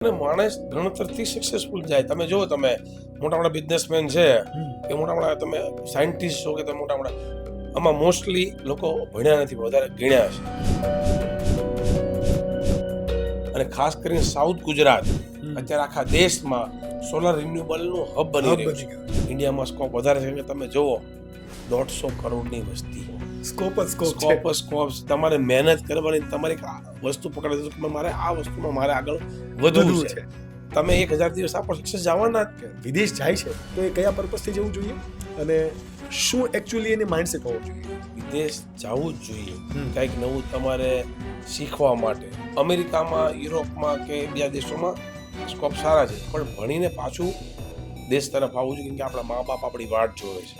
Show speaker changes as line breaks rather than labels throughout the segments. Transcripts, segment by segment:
અને માણસ ગણતરથી સક્સેસફુલ જાય. તમે જો, તમે મોટા મોટા બિઝનેસમેન છે કે મોટા મોટા તમે સાયન્ટિસ્ટ છો કે તમે મોટા મોટા, આમાં મોસ્ટલી લોકો ભણ્યા નથી, વધારે ગણ્યા છે. અને ખાસ કરીને સાઉથ ગુજરાત અત્યારે આખા દેશમાં સોલર રિન્યુએબલનું હબ બની રહ્યું છે. ઇન્ડિયામાં સ્કોપ વધારે છે. તમે જુઓ 150 કરોડની વસ્તી, સ્કોપ તમારે મહેનત કરવાની, તમારી વસ્તુ પકડી કે મારે આ વસ્તુમાં મારે આગળ વધવું છે. તમે 1000 દિવસ આપો સક્સેસ જવાના જ.
વિદેશ જાય છે તો એ કયા પર્પઝથી જવું જોઈએ અને શું એકચ્યુઅલી એની માઇન્ડસેટ હોવો જોઈએ?
વિદેશ જવું જ જોઈએ કંઈક નવું તમારે શીખવા માટે. અમેરિકામાં, યુરોપમાં કે બીજા દેશોમાં સ્કોપ સારા છે, પણ ભણીને પાછું દેશ તરફ આવવું જોઈએ, કેમ કે આપણા મા બાપ આપણી વાટ જોવે છે.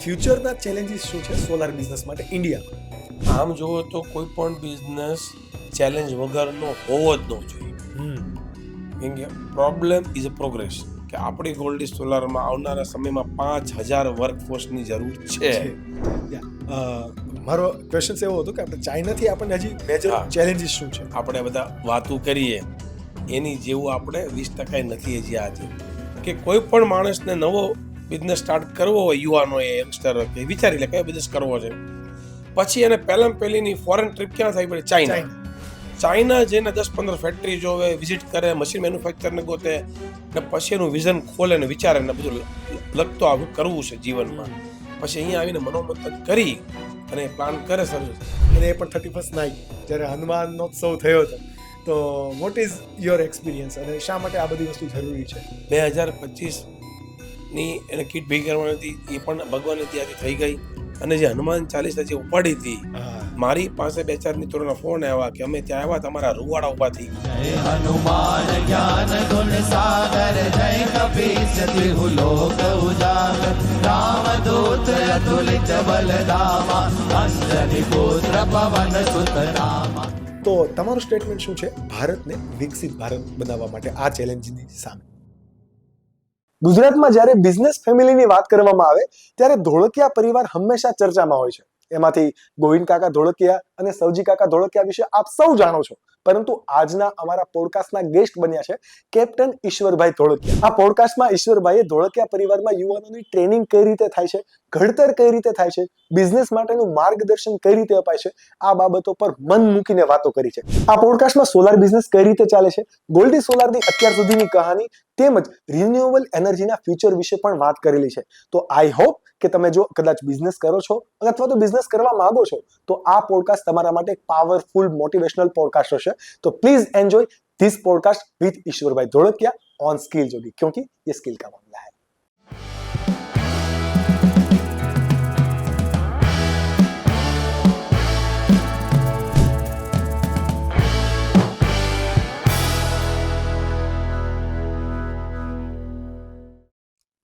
ફ્યુચરના ચેલેન્જીસ શું છે સોલાર બિઝનેસ માટે ઇન્ડિયામાં?
આમ જોવો તો કોઈ પણ બિઝનેસ ચેલેન્જ વગરનો હોવો જ ન જોઈએ. કેમ કે પ્રોબ્લેમ ઇઝ અ પ્રોગ્રેસ. કે આપણી ગોલ્ડી સોલારમાં આવનારા સમયમાં 5000 વર્કફોર્સની જરૂર છે.
મારો ક્વેશ્ચન એવો હતો કે આપણે ચાઇનાથી આપણને હજી મેજર ચેલેન્જીસ શું છે?
આપણે બધા વાતો કરીએ એની જેવું આપણે 20% નથી હજી આજે. કે કોઈ પણ માણસને નવો બિઝનેસ સ્ટાર્ટ કરવો હોય, યુવાનોએ, યંગસ્ટર કે વિચારી લે કયો બિઝનેસ કરવો છે, પછી એને પહેલીની ફોરેન ટ્રીપ ક્યાં થાય પડે? ચાઇના જઈને 10-15 ફેક્ટરી જોવે, વિઝિટ કરે, મશીન મેન્યુફેક્ચરને ગોતે, ને પછી એનું વિઝન ખોલે ને વિચારે ને બધું લગતો આવું કરવું છે જીવનમાં. પછી અહીંયા આવીને મનોમંથન કરી અને પ્લાન કરે સર.
અને એ પણ 31st નાઇટ જ્યારે હનુમાનોત્સવ થયો હતો, તો વોટ ઇઝ યોર એક્સપિરિયન્સ અને શા માટે આ બધી વસ્તુ જરૂરી છે?
2025ની એને કીટ ભેગી કરવાની હતી, એ પણ ભગવાનની ત્યાંથી થઈ ગઈ. અને જે હનુમાન ચાલીસા જે ઉપાડી હતી, મારી પાસે 2-4 મિત્રોના ફોન આવ્યા કે અમે ત્યાં આવ્યા, તમારા રૂવાડા ઉભા થઈ ગયા.
જય હનુમાન જ્ઞાન ગુણ સાગર, જય કપીશ ત્રિહુ લોક ઉજાગર, રામદૂત અતુલિત બલધામા, અંજની પુત્ર પવન સુત રામા.
તો તમારું સ્ટેટમેન્ટ શું છે ભારતને વિકસિત ભારત બનાવવા માટે આ ચેલેન્જની સામે? ગુજરાતમાં જ્યારે બિઝનેસ ફેમિલીની વાત કરવામાં આવે ત્યારે ધોળકિયા પરિવાર હંમેશા ચર્ચામાં હોય છે. એમાંથી ગોવિંદ કાકા ધોળકિયા અને સવજી કાકા ધોળકિયા વિશે આપ સૌ જાણો છો, પરંતુ આજના અમારા પોડકાસ્ટના ગેસ્ટ બન્યા છે કેપ્ટન ઈશ્વરભાઈ ધોળકિયા. આ પોડકાસ્ટમાં ઈશ્વરભાઈએ ધોળકિયા પરિવારમાં યુવાનોની ટ્રેનિંગ કઈ રીતે થાય છે, ઘડતર કઈ રીતે થાય છે, બિઝનેસ માટેનું માર્ગદર્શન કઈ રીતે અપાય છે, આ બાબતો પર મન મૂકીને વાતો કરી છે. આ પોડકાસ્ટમાં સોલાર બિઝનેસ કઈ રીતે ચાલે છે, ગોલ્ડી સોલારની અત્યાર સુધીની કહાની તેમજ રિન્યુએબલ એનર્જીના ફ્યુચર વિશે પણ વાત કરેલી છે. તો આઈ હોપ કે તમે જો કદાચ બિઝનેસ કરો છો અથવા તો બિઝનેસ કરવા માંગો છો તો આ પોડકાસ્ટ તમારા માટે એક પાવરફુલ મોટિવેશનલ પોડકાસ્ટ હશે. તો please enjoy this podcast with Ishwarbhai Dholakia on skill Jogi, क्योंकि ये स्किल का मामला है.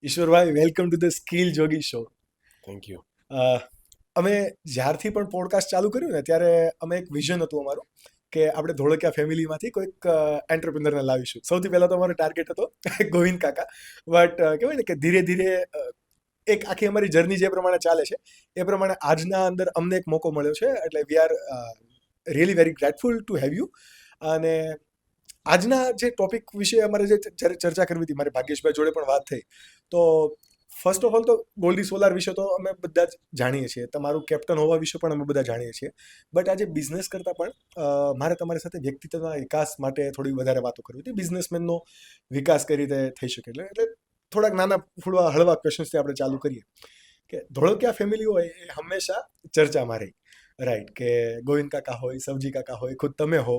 Ishwarbhai, welcome to the skill Jogi show.
Thank you.
અમે જ્યારથી પણ પોડકાસ્ટ ચાલુ કર્યું ને ત્યારે અમે એક વિઝન હતું અમારું કે આપણે ધોળકિયા ફેમિલીમાંથી કોઈક એન્ટરપ્રિનરને લાવીશું. સૌથી પહેલા તો અમારો ટાર્ગેટ હતો ગોવિંદ કાકા, બટ કહેવાય ને કે ધીરે ધીરે એક આખી અમારી જર્ની જે પ્રમાણે ચાલે છે એ પ્રમાણે આજના અંદર અમને એક મોકો મળ્યો છે, એટલે we are really very grateful to have you. અને આજના જે ટોપિક વિશે અમારે જે ચર્ચા કરવી હતી, મારી ભાગ્યેશભાઈ જોડે પણ વાત થઈ, તો ફર્સ્ટ ઓફ ઓલ તો ગોલ્ડી સોલાર વિશે તો અમે બધા જ જાણીએ છીએ, તમારું કેપ્ટન હોવા વિશે પણ અમે બધા જાણીએ છીએ, બટ આજે બિઝનેસ કરતાં પણ મારે તમારી સાથે વ્યક્તિત્વના વિકાસ માટે થોડી વધારે વાતો કરવી હતી. બિઝનેસમેનનો વિકાસ કઈ રીતે થઈ શકે, એટલે થોડાક નાના હળવા ક્વેશ્ચન્સથી આપણે ચાલુ કરીએ. કે ધોળકિયા ફેમિલી હોય એ હંમેશા ચર્ચામાં રહી, રાઈટ? કે ગોવિંદ કાકા હોય, સવજી કાકા હોય, ખુદ તમે હો,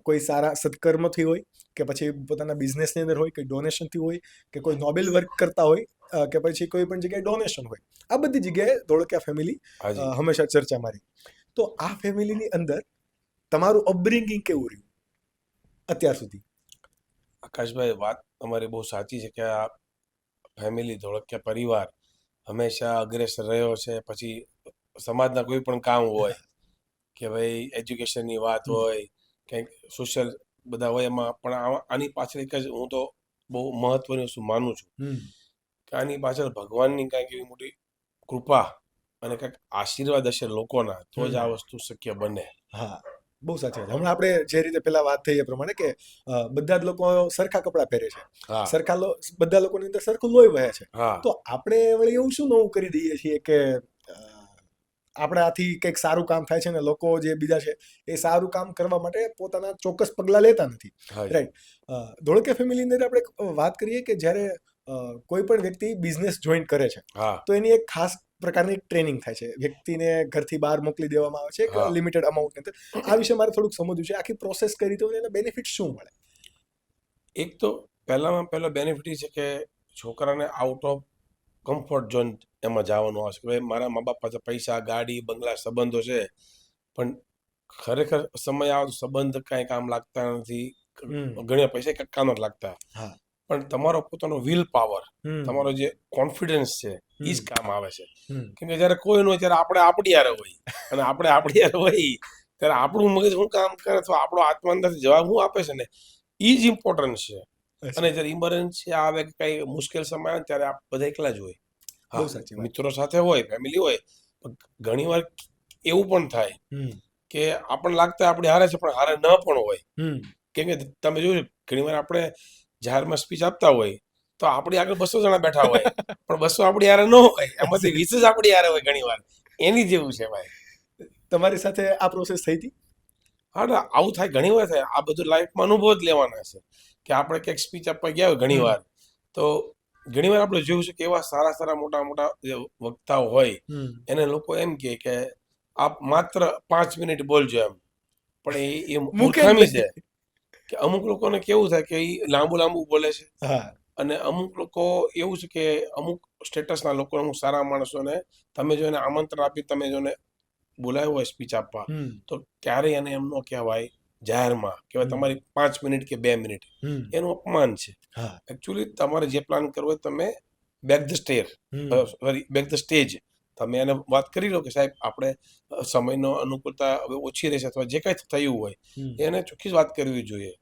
કોઈ સારા સત્કર્મથી હોય કે પછી પોતાના બિઝનેસની અંદર હોય, કોઈ ડોનેશનથી હોય કે કોઈ નોબેલ વર્ક કરતા હોય કે પછી કોઈ પણ જગ્યાએ ડોનેશન હોય, આ બધી જગ્યાએ ધોળકિયા ફેમિલી હંમેશા ચર્ચામાં રહી. તો આ ફેમિલીની અંદર તમારું અપબ્રિંગિંગ કેવું રહ્યું અત્યાર સુધી?
આકાશભાઈ, વાત તમારી બહુ સાચી છે કે આ ફેમિલી ધોળકિયા પરિવાર હંમેશા અગ્રેસર રહ્યો છે. પછી સમાજના કોઈ પણ કામ હોય કે ભાઈ એજ્યુકેશનની વાત હોય, કંઈક સોશિયલ બધા હોય, એમાં પણ આની પાછળ એક જ હું તો બહુ મહત્વની વસ્તુ માનું છું કે આની પાછળ ભગવાનની કાંઈક એવી મોટી કૃપા અને કંઈક આશીર્વાદ હશે લોકોના, તો જ આ વસ્તુ શક્ય બને.
હા, બહુ સાચી વાત. હમણાં આપણે જે રીતે પેલા વાત થઈ એ પ્રમાણે કે બધા જ લોકો સરખા કપડાં પહેરે છે,
હા
બધા લોકોની અંદર સરખું લોહી વહે છે.
હા
તો આપણે વળી એવું શું નવું કરી દઈએ છીએ કે આપણાથી કંઈક સારું કામ થાય છે ને લોકો જે બીજા છે એ સારું કામ કરવા માટે પોતાના ચોક્કસ પગલાં લેતા નથી.
હા
રાઈટ. ધોળકિયા ફેમિલીની અંદર આપણે એક વાત કરીએ કે જ્યારે કોઈ પણ વ્યક્તિ બિઝનેસ જોઈન કરે છે
હા
તો એની એક ખાસ પ્રકારની ટ્રેનિંગ થાય છે. વ્યક્તિને ઘરથી બહાર મોકલી દેવામાં આવે છે એક
હા.
લિમિટેડ અમાઉન્ટની અંદર. આ વિશે મારે થોડુંક સમજવું છે. આખી પ્રોસેસ કરી તો એના બેનિફિટ શું મળે?
એક તો પહેલામાં પહેલો બેનિફિટ એ છે કે છોકરાને આઉટ ઓફ કમ્ફર્ટ ઝોન એમાં જવાનું આવશે કે ભાઈ મારા મા બાપ પાસે પૈસા ગાડી બંગલા સંબંધો છે, પણ ખરેખર સમય આવે તો સંબંધ કાંઈ કામ લાગતા નથી, ઘણા પૈસા કાંઈ કામ નથી લાગતા.
હા.
પણ તમારો પોતાનો વિલ પાવર,
હમ.
તમારો જે કોન્ફિડન્સ છે એ જ
હમ.
કામ આવે છે.
હમ.
કેમ કે જ્યારે કોઈ ન હોય ત્યારે આપણે આપણી યારે હોય, અને આપણે આપણી યારે હોય ત્યારે આપણું મગજ શું કામ કરે અથવા આપણો આત્મા અંદરથી જવાબ શું આપે છે ને એ જ ઇમ્પોર્ટન્ટ છે. અને જ્યારે ઇમરજન્સી આવે કે કઈ મુશ્કેલ સમય આવે ત્યારે આપ બધા એકલા જ હોય.
બહુ
હા,
સાચી વાત.
મિત્રો સાથે હોય, ફેમિલી હોય, પણ ઘણી વાર એવું પણ થાય
હમ.
કે આપણને લાગતા આપણે હારે છે પણ હારે ન પણ હોય.
હમ.
કેમ કે તમે જોયું ઘણી વાર આપણે જાહેરમાં સ્પીચ આપતા હોય તો આપણી આગળ 200 જણા બેઠા હોય, પણ 200 આપણી હારે ન હોય, એમાંથી 20 જ આપણી હારે હોય ઘણી વાર. એની જેવું છે ભાઈ.
તમારી સાથે આ પ્રોસેસ થઈ હતી?
હા ને, આવું થાય, ઘણી વાર થાય. આ બધું લાઈફમાં અનુભવ જ લેવાના છે કે આપણે ક્યાંક સ્પીચ આપવા ગયા હોય ઘણી વાર, તો ઘણી વાર આપણે જોયું છે કે એવા સારા સારા મોટા મોટા જે વક્તાઓ હોય એને લોકો એમ કે આપ માત્ર 5 મિનિટ બોલજો એમ. પણ એ
મૂકે જ
મૂર્ખામી
નહીં.
છે કે અમુક લોકોને કેવું થાય કે એ લાંબુ લાંબુ બોલે છે,
હા.
અને અમુક લોકો એવું છે કે અમુક સ્ટેટસના લોકો, અમુક સારા માણસોને તમે જો એને આમંત્રણ આપી, તમે જો એને બોલાવ્યો હોય સ્પીચ આપવા, તો ક્યારેય એને એમ ન કહેવાય જાહેરમાં કહેવાય તમારી 5 મિનિટ કે 2 મિનિટ. એનું અપમાન છે.
હા.
એકચ્યુઅલી તમારે જે પ્લાન કરવો હોય તમે બેક ધ સ્ટેજ તમે એને વાત કરી લો કે સાહેબ આપણે સમયનો અનુકૂળતા હવે ઓછી રહેશે અથવા જે કાંઈ થયું હોય એને ચોખ્ખી જ વાત કરવી જોઈએ.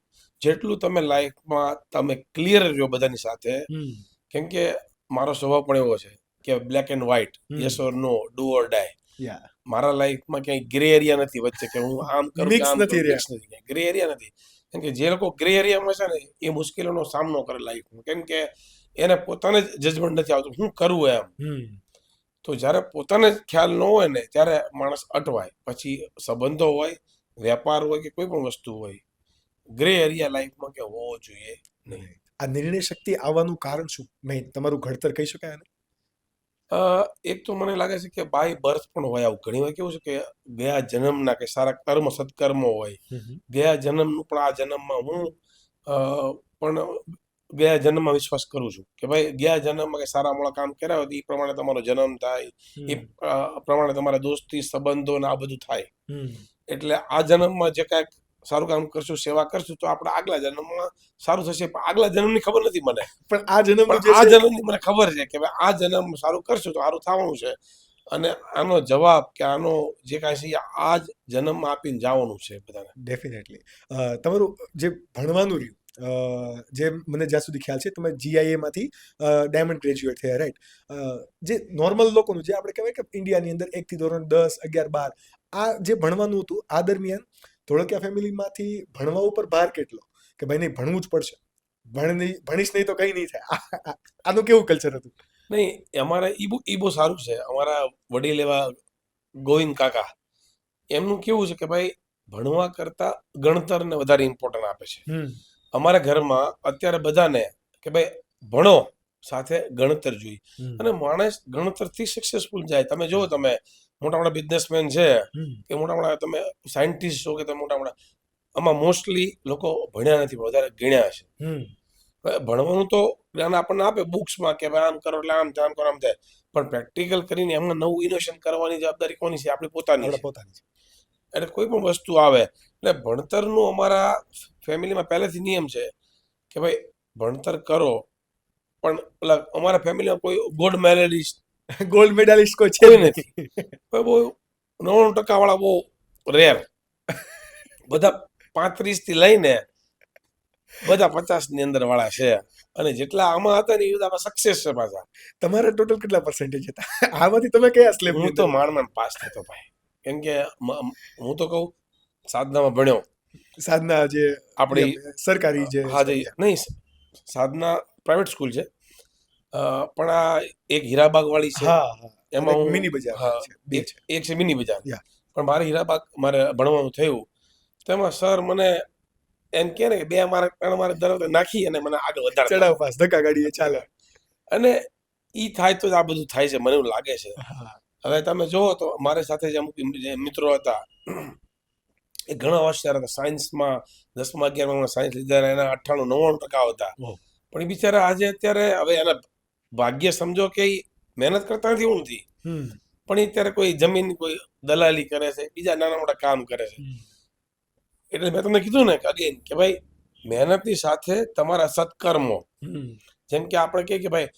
જેટલું તમે લાઈફમાં તમે ક્લિયર રહ્યો બધાની સાથે, કેમ કે મારો સ્વભાવ પણ એવો છે કે black and white, yes or no, do or die. મારા લાઈફમાં ક્યાંય ગ્રે એરિયા નથી વચ્ચે કે હું આમ કરું કે
મિક્સ
આમ
નથી
કરું,
રહ્યા.
મિક્સ નથી, ક્યાંય ગ્રે એરિયા નથી. કેમ કે જે લોકો ગ્રે એરિયામાં છે ને એ મુશ્કેલીઓનો સામનો કરે લાઈફમાં, કેમ કે એને પોતાને જ જજમેન્ટ નથી આવતું શું કરવું એમ. તો જ્યારે પોતાને જ ખ્યાલ ન હોય ને ત્યારે માણસ અટવાય. પછી સંબંધો હોય, વેપાર હોય કે કોઈ પણ વસ્તુ હોય, ગ્રે એરિયા લાઈફમાં કે હોવો જોઈએ નહીં.
આ નિર્ણય શક્તિ આવવાનું કારણ શું? મેં તમારું ઘડતર કહી શકાય આને?
એક તો મને લાગે છે કે બાય બર્થ પણ હોય આવું. ઘણી વાર કેવું છે કે ગયા જન્મના કે સારા કર્મ સત્કર્મો હોય, ગયા જન્મનું પણ આ જન્મમાં હું પણ ગયા જન્મમાં વિશ્વાસ કરું છું કે ભાઈ ગયા જન્મમાં કે સારા મોડા કામ કર્યા હોય તો એ પ્રમાણે તમારો જન્મ થાય, એ પ્રમાણે તમારા દોસ્તી સંબંધો ને આ બધું થાય. એટલે આ જન્મમાં જે કાંઈક સારું કામ કરશું, સેવા કરશું તો આપણે આગલા જન્મમાં સારું થશે. પણ આગલા જન્મની ખબર નથી મને,
પણ આ જન્મનું
પણ
જે
આ
છે
જન્મની મને ખબર છે કે ભાઈ આ જન્મ સારું કરશું તો સારું થવાનું છે, અને આનો જવાબ કે આનો જે કાંઈ છે આ જ જન્મમાં આપીને જવાનું છે બધાને.
ડેફિનેટલી. તમારું જે ભણવાનું રહ્યું, જે મને જ્યાં સુધી ખ્યાલ છે તમે GIA માંથી ડાયમંડ ગ્રેજ્યુએટ થયા, રાઈટ? જે નોર્મલ લોકોનું જે આપણે કહેવાય કે ઇન્ડિયાની અંદર 1 થી ધોરણ 10, 11, 12 આ જે ભણવાનું હતું આ દરમિયાન ધોળકિયા ફેમિલીમાંથી ભણવા ઉપર ભાર કેટલો કે ભાઈ નહીં ભણવું જ પડશે, ભણીશ નહીં તો કંઈ નહીં થાય? આનું કેવું કલ્ચર હતું?
નહીં, અમારે ઈ બહુ સારું છે. અમારા વડીલ એવા ગોવિંદ કાકા, એમનું કેવું છે કે ભાઈ ભણવા કરતા ગણતરને વધારે ઇમ્પોર્ટન્ટ આપે છે. અમારા ઘરમાં અત્યારે બધાને કે ભાઈ ભણો સાથે ગણતર જોઈએ, અને માણસ ગણતરથી સક્સેસફુલ જાય. તમે જુઓ, તમે મોટા મોટા બિઝનેસમેન છે કે મોટા મોટા તમે સાયન્ટિસ્ટ છો કે તમે મોટા મોટા, આમાં મોસ્ટલી લોકો ભણ્યા નથી પણ વધારે ગણ્યા છે. ભણવાનું તો જ્ઞાન આપણને આપે બુક્સમાં કે ભાઈ આમ કરો એટલે આમ થાય, આમ કરો આમ થાય, પણ પ્રેક્ટિકલ કરીને એમને નવું ઇનોવેશન કરવાની જવાબદારી કોની છે? આપણી પોતાની છે. એટલે કોઈ પણ વસ્તુ આવે એટલે ભણતરનું અમારા ફેમિલીમાં પહેલેથી નિયમ છે કે ભાઈ ભણતર કરો, પણ પેલા અમારા ફેમિલીમાં કોઈ
ગોલ્ડ મેડાલિસ્ટ કોઈ છે
કોઈ નથી. બહુ 99% વાળા બહુ રેર, બધા 35 થી લઈને બધા 50 ની અંદર વાળા છે, અને જેટલા આમાં હતા ને એ બધા સક્સેસ છે પાછા.
તમારા ટોટલ કેટલા પર્સન્ટેજ હતા આમાંથી? તમે કયા સ્લેબ?
હું તો માંડ પાસ થતો ભાઈ, કેમ કે હું તો કહું સાધનામાં ભણ્યો
સાધના જે
આપણી
સરકારી જે
હા જે નહીં સાધના પ્રાઇવેટ સ્કૂલ છે પણ આ એક હીરાબાગ વાળી છે
હા હા
એમાં હું
મિની બજાર
હા
છે, બે
એક
છે.
એક છે મિની બજાર
યા.
પણ મારે હીરાબાગ મારે ભણવાનું થયું તેમાં સર મને એમ કે ને કે 2 માર્ક 3 માર્ક દર નાખી અને મને આગળ વધારતા
ચડાવ પાસ ધક્કા ગાડીએ ચાલે.
અને ઈ થાય તો જ આ બધું થાય છે મને એવું લાગે છે.
હા
હવે તમે જોવો તો મારી સાથે જે અમુક જે મિત્રો હતા એ ઘણા હોશિયાર હતા સાયન્સમાં 10મા 11મા સાયન્સ લીધા એના 98-99% હતા
ઓહ.
પણ એ બિચારા આજે અત્યારે હવે એના ભાગ્ય સમજો કે ઈ મહેનત કરતા નથી એવું નથી
હમ
પણ ઈ અત્યારે કોઈ જમીન કોઈ દલાલી કરે છે બીજા નાના મોટા કામ કરે છે
હમ.
એટલે મેં તમને કીધું ને અગેન કે ભાઈ મહેનતની સાથે તમારા સત્કર્મો
હમ
જેમ કે આપણે કહીએ કે ભાઈ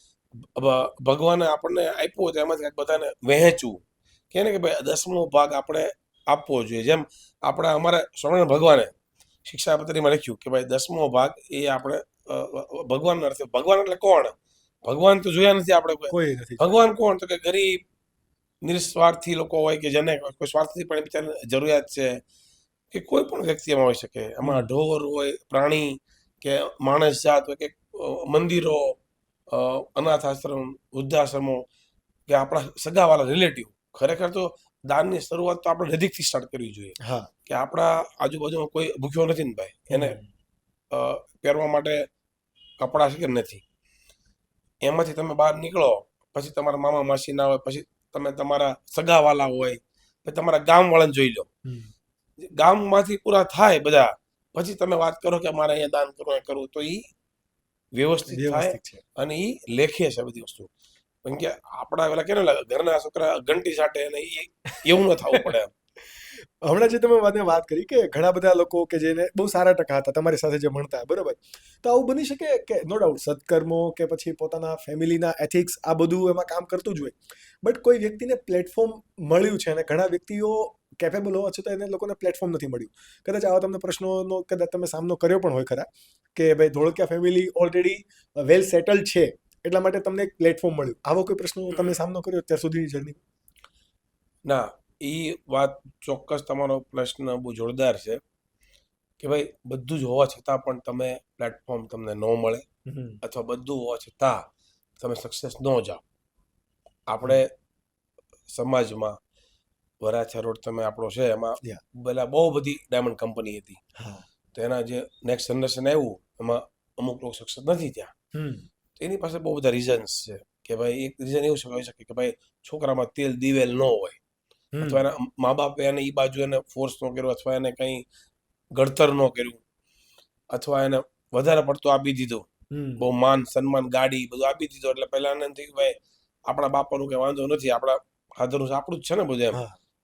ભગવાને આપણને આપ્યો તો એમાંથી બધાને વહેંચવું કે ને કે ભાઈ 10મો ભાગ આપણે આપવો જોઈએ જેમ આપણે અમારા સ્વામિનારાયણ ભગવાને શિક્ષાપત્રીમાં લખ્યું કે ભાઈ 10મો ભાગ એ આપણે ભગવાનના અર્થે ભગવાન એટલે કોણ ભગવાન તો જોયા નથી આપણે
કોઈ નથી.
ભગવાન કોણ તો કે ગરીબ નિસ્વાર્થી લોકો હોય કે જેને કોઈ સ્વાર્થથી પણ બિચારાને જરૂરિયાત છે કે કોઈ પણ વ્યક્તિ એમાં હોઈ શકે એમાં ઢોર હોય પ્રાણી કે માણસ જાત હોય કે મંદિરો અનાથ આશ્રમ વૃદ્ધાશ્રમો કે આપણા સગાવાળા રિલેટિવ ખરેખર તો દાનની શરૂઆત તો આપણે નજીકથી સ્ટાર્ટ કરવી જોઈએ
હા
કે આપણા આજુબાજુમાં કોઈ ભૂખ્યો નથી ને ભાઈ એને પહેરવા માટે કપડાં છે કે નથી એમાંથી તમે બહાર નીકળો પછી તમારા મામા માસી ના હોય પછી તમે તમારા સગાવાલા હોય પછી તમારા ગામવાળાને જોઈ લો ગામમાંથી પૂરા થાય બધા પછી તમે વાત કરો કે અમારે અહીંયા દાન કરવું એ કરવું તો એ વ્યવસ્થિત થાય
વ્યવસ્થિત છે.
અને એ લેખે છે બધી વસ્તુ કારણ કે આપણા પેલા કેને ઘરના છોકરા ઘંટી સાટે અને એવું ન થવું પડે
હમણાં જે તમે વાત કરી કે ઘણા બધા લોકો કે જેને બહુ સારા ટકા હતા તમારી સાથે જે ભણતા બરોબર, તો આવું બની શકે કે નો ડાઉટ સત્કર્મો કે પછી પોતાના ફેમિલીના એથિક્સ આ બધું એમાં કામ કરતું જ હોય, બટ કોઈ વ્યક્તિને પ્લેટફોર્મ મળ્યું છે અને ઘણા વ્યક્તિઓ કેપેબલ હોવા છતાં એને લોકોને પ્લેટફોર્મ નથી મળ્યું. કદાચ આવા તમને પ્રશ્નોનો કદાચ તમે સામનો કર્યો પણ હોય ખરા કે ભાઈ ધોળકિયા ફેમિલી ઓલરેડી વેલ સેટલડ છે એટલા માટે તમને એક પ્લેટફોર્મ મળ્યું, આવો કોઈ પ્રશ્નો તમે સામનો કર્યો અત્યાર સુધીની જર્ની?
ના, એ વાત ચોક્કસ તમારો પ્રશ્ન બહુ જોરદાર છે કે ભાઈ બધું જ હોવા છતાં પણ તમે પ્લેટફોર્મ તમને ન મળે અથવા બધું હોવા છતાં તમે સક્સેસ ન જાઓ. આપણે સમાજમાં વરાછા રોડ તમે આપણો છે એમાં પેલા બહુ બધી ડાયમંડ કંપની હતી તો એના જે નેક્સ્ટ જનરેશન આવ્યું એમાં અમુક લોકો સક્સેસ નથી થયા. એની પાસે બહુ બધા રીઝન્સ છે કે ભાઈ એક રીઝન એવું હોઈ શકે કે ભાઈ છોકરામાં તેલ દિવેલ ન હોય અથવા એના મા બાપે એને એ બાજુ એને ફોર્સ ન કર્યો અથવા એને કંઈ ઘડતર ન કર્યું અથવા એને વધારે પડતું આપી દીધું, બહુ માન સન્માન ગાડી બધું આપી દીધું એટલે પહેલા એને થયું ભાઈ આપણા બાપાનું કંઈ વાંધો નથી, આપણા ફાધરનું આપણું જ છે ને બધું એમ.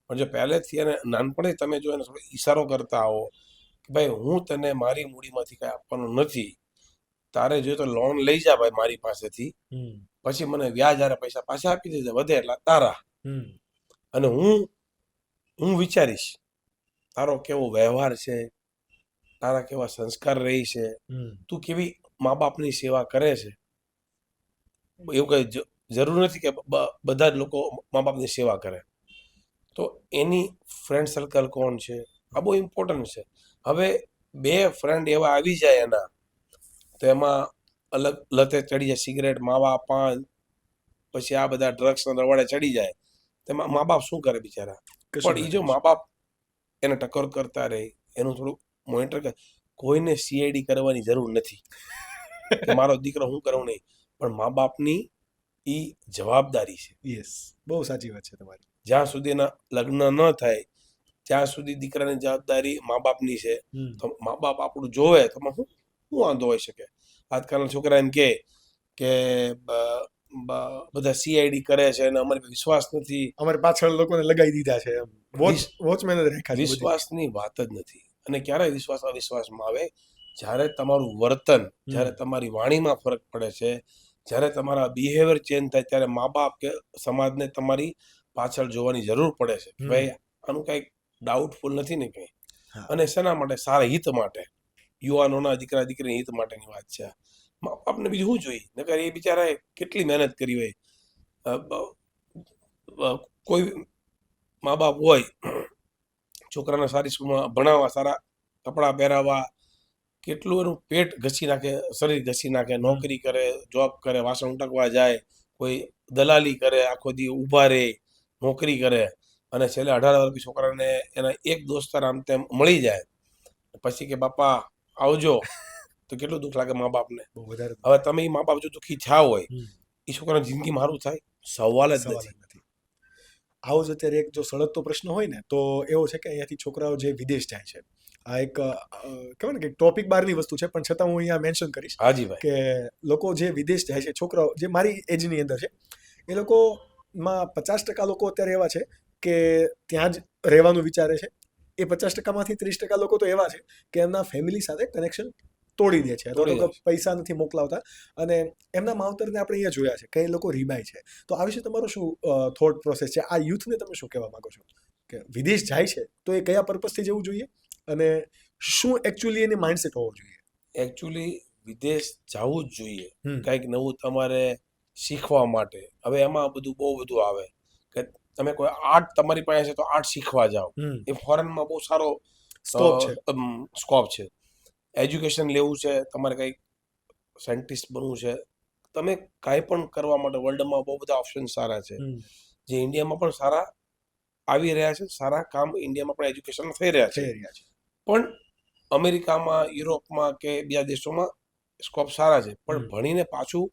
પણ જો પહેલેથી એને નાનપણથી તમે જો એને થોડો ઈશારો કરતા આવો કે ભાઈ હું તને મારી મૂડીમાંથી કંઈ આપવાનું નથી, તારે જોઈએ તો લોન લઈ જા ભાઈ મારી પાસેથી, પછી મને વ્યાજ હારે પૈસા પાછા આપી દેજે, વધે એટલા તારા, અને હું વિચારીશ તારો કેવો વ્યવહાર છે, તારા કેવા સંસ્કાર રહી છે, તું કેવી મા બાપની સેવા કરે છે. એવું કઈ જરૂર નથી કે બધા જ લોકો મા બાપની સેવા કરે, તો એની ફ્રેન્ડ સર્કલ કોણ છે આ બહુ ઇમ્પોર્ટન્ટ છે. હવે 2 ફ્રેન્ડ એવા આવી જાય એના તો એમાં અલગ લતે ચડી જાય, સિગરેટ માવા પાન પછી આ બધા ડ્રગ્સના રવાડે ચડી જાય, તેમાં મા બાપ શું કરે બિચારા? પણ એ જો મા બાપ એને ટકોર કરતા રહે, એનું થોડું મોનિટર કરે, કોઈને સીઆઈડી કરવાની જરૂર નથી કે મારો દીકરો હું કરું નહીં, પણ મા બાપની એ જવાબદારી છે.
યસ, બહુ સાચી વાત છે તમારી.
જ્યાં સુધી એના લગ્ન ન થાય ત્યાં સુધી દીકરાની જવાબદારી મા બાપની છે. તો મા બાપ આપણું જોવે તો શું વાંધો હોઈ શકે? આજકાલના છોકરા એમ કે બધા સીઆઈડી કરે છે અને અમારે વિશ્વાસ નથી,
અમારે પાછળ લોકોને લગાવી દીધા છે, વોચમેન જ રાખ્યા છે.
વિશ્વાસની વાત જ નથી. અને ક્યારે વિશ્વાસ અવિશ્વાસમાં આવે? જ્યારે તમારું વર્તન, જ્યારે તમારી વાણીમાં ફરક પડે છે, જ્યારે તમારા બિહેવિયર ચેન્જ થાય ત્યારે મા બાપ કે સમાજને તમારી પાછળ જોવાની જરૂર પડે છે. ભાઈ આનું કંઈક ડાઉટફુલ નથી ને કંઈ. અને શેના માટે? સારા હિત માટે, યુવાનોના દીકરા દીકરીના હિત માટેની વાત છે. મા બાપને બીજું શું જોઈએ? નકર એ બિચારાએ કેટલી મહેનત કરી હોય. કોઈ મા બાપ હોય છોકરાને સારી સ્કૂલમાં ભણાવવા, સારા કપડાં પહેરાવવા, કેટલું એનું પેટ ઘસી નાખે, શરીર ઘસી નાખે, નોકરી કરે, જોબ કરે, વાસણ ઉટકવા જાય, કોઈ દલાલી કરે, આખો દી ઊભા રહે, નોકરી કરે, અને છેલ્લે 18 વર્ષની છોકરાને એના એક દોસ્તાર આમ તેમ મળી જાય, પછી કે બાપા આવજો, તો કેટલું દુઃખ લાગે મા બાપને.
બહુ વધારે
હવે તમે એ મા બાપ જો દુઃખી થયા હોય,
હમ.
એ છોકરાની જિંદગી મારું થાય સવાલ જ
સવાલ
નથી.
જ નથી. આવો જ અત્યારે એક જો સળગતો પ્રશ્ન હોય ને તો એવો છે કે અહીંયાથી છોકરાઓ જે વિદેશ જાય છે, આ એક કહેવાય ને કે ટોપિક બહારની વસ્તુ છે, પણ છતાં હું અહીંયા મેન્શન કરીશ
હાજી ભાઈ.
કે લોકો જે વિદેશ જાય છે, છોકરાઓ જે મારી એજની અંદર છે, એ લોકોમાં 50% લોકો અત્યારે એવા છે કે ત્યાં જ રહેવાનું વિચારે છે. એ 50%માંથી 30% લોકો તો એવા છે કે એમના ફેમિલી સાથે કનેક્શન તોડી દે છે, અથવા
તોડી
તો
દે છે.
પૈસા નથી મોકલાવતા, અને એમના માવતરને આપણે અહીંયા જોયા છે કે એ લોકો રીબાય છે. તો આ વિશે તમારો શું થોટ પ્રોસેસ છે? આ યુથને તમે શું કહેવા માંગો છો કે વિદેશ જાય છે તો એ કયા પર્પઝથી જવું જોઈએ, અને શું એકચ્યુઅલી એની માઇન્ડસેટ હોવો જોઈએ?
એકચ્યુઅલી વિદેશ જવું જ જોઈએ,
હમ.
કંઈક નવું તમારે શીખવા માટે. હવે એમાં બહુ બધું આવે કે તમે કોઈ આર્ટ તમારી પાસે છે તો આર્ટ શીખવા જાઓ, એ ફોરેનમાં બહુ સારો
સ્કોપ છે.
સ્કોપ છે. એજ્યુકેશન લેવું છે, તમારે કંઈક સાયન્ટિસ્ટ બનવું છે, તમે કાંઈ પણ કરવા માટે વર્લ્ડમાં બહુ બધા ઓપ્શન સારા છે, જે ઇન્ડિયામાં પણ સારા આવી રહ્યા છે. સારા કામ ઇન્ડિયામાં પણ એજ્યુકેશન થઈ રહ્યા છે,
થઈ રહ્યા છે.
પણ અમેરિકામાં, યુરોપમાં કે બીજા દેશોમાં સ્કોપ સારા છે, પણ ભણીને પાછું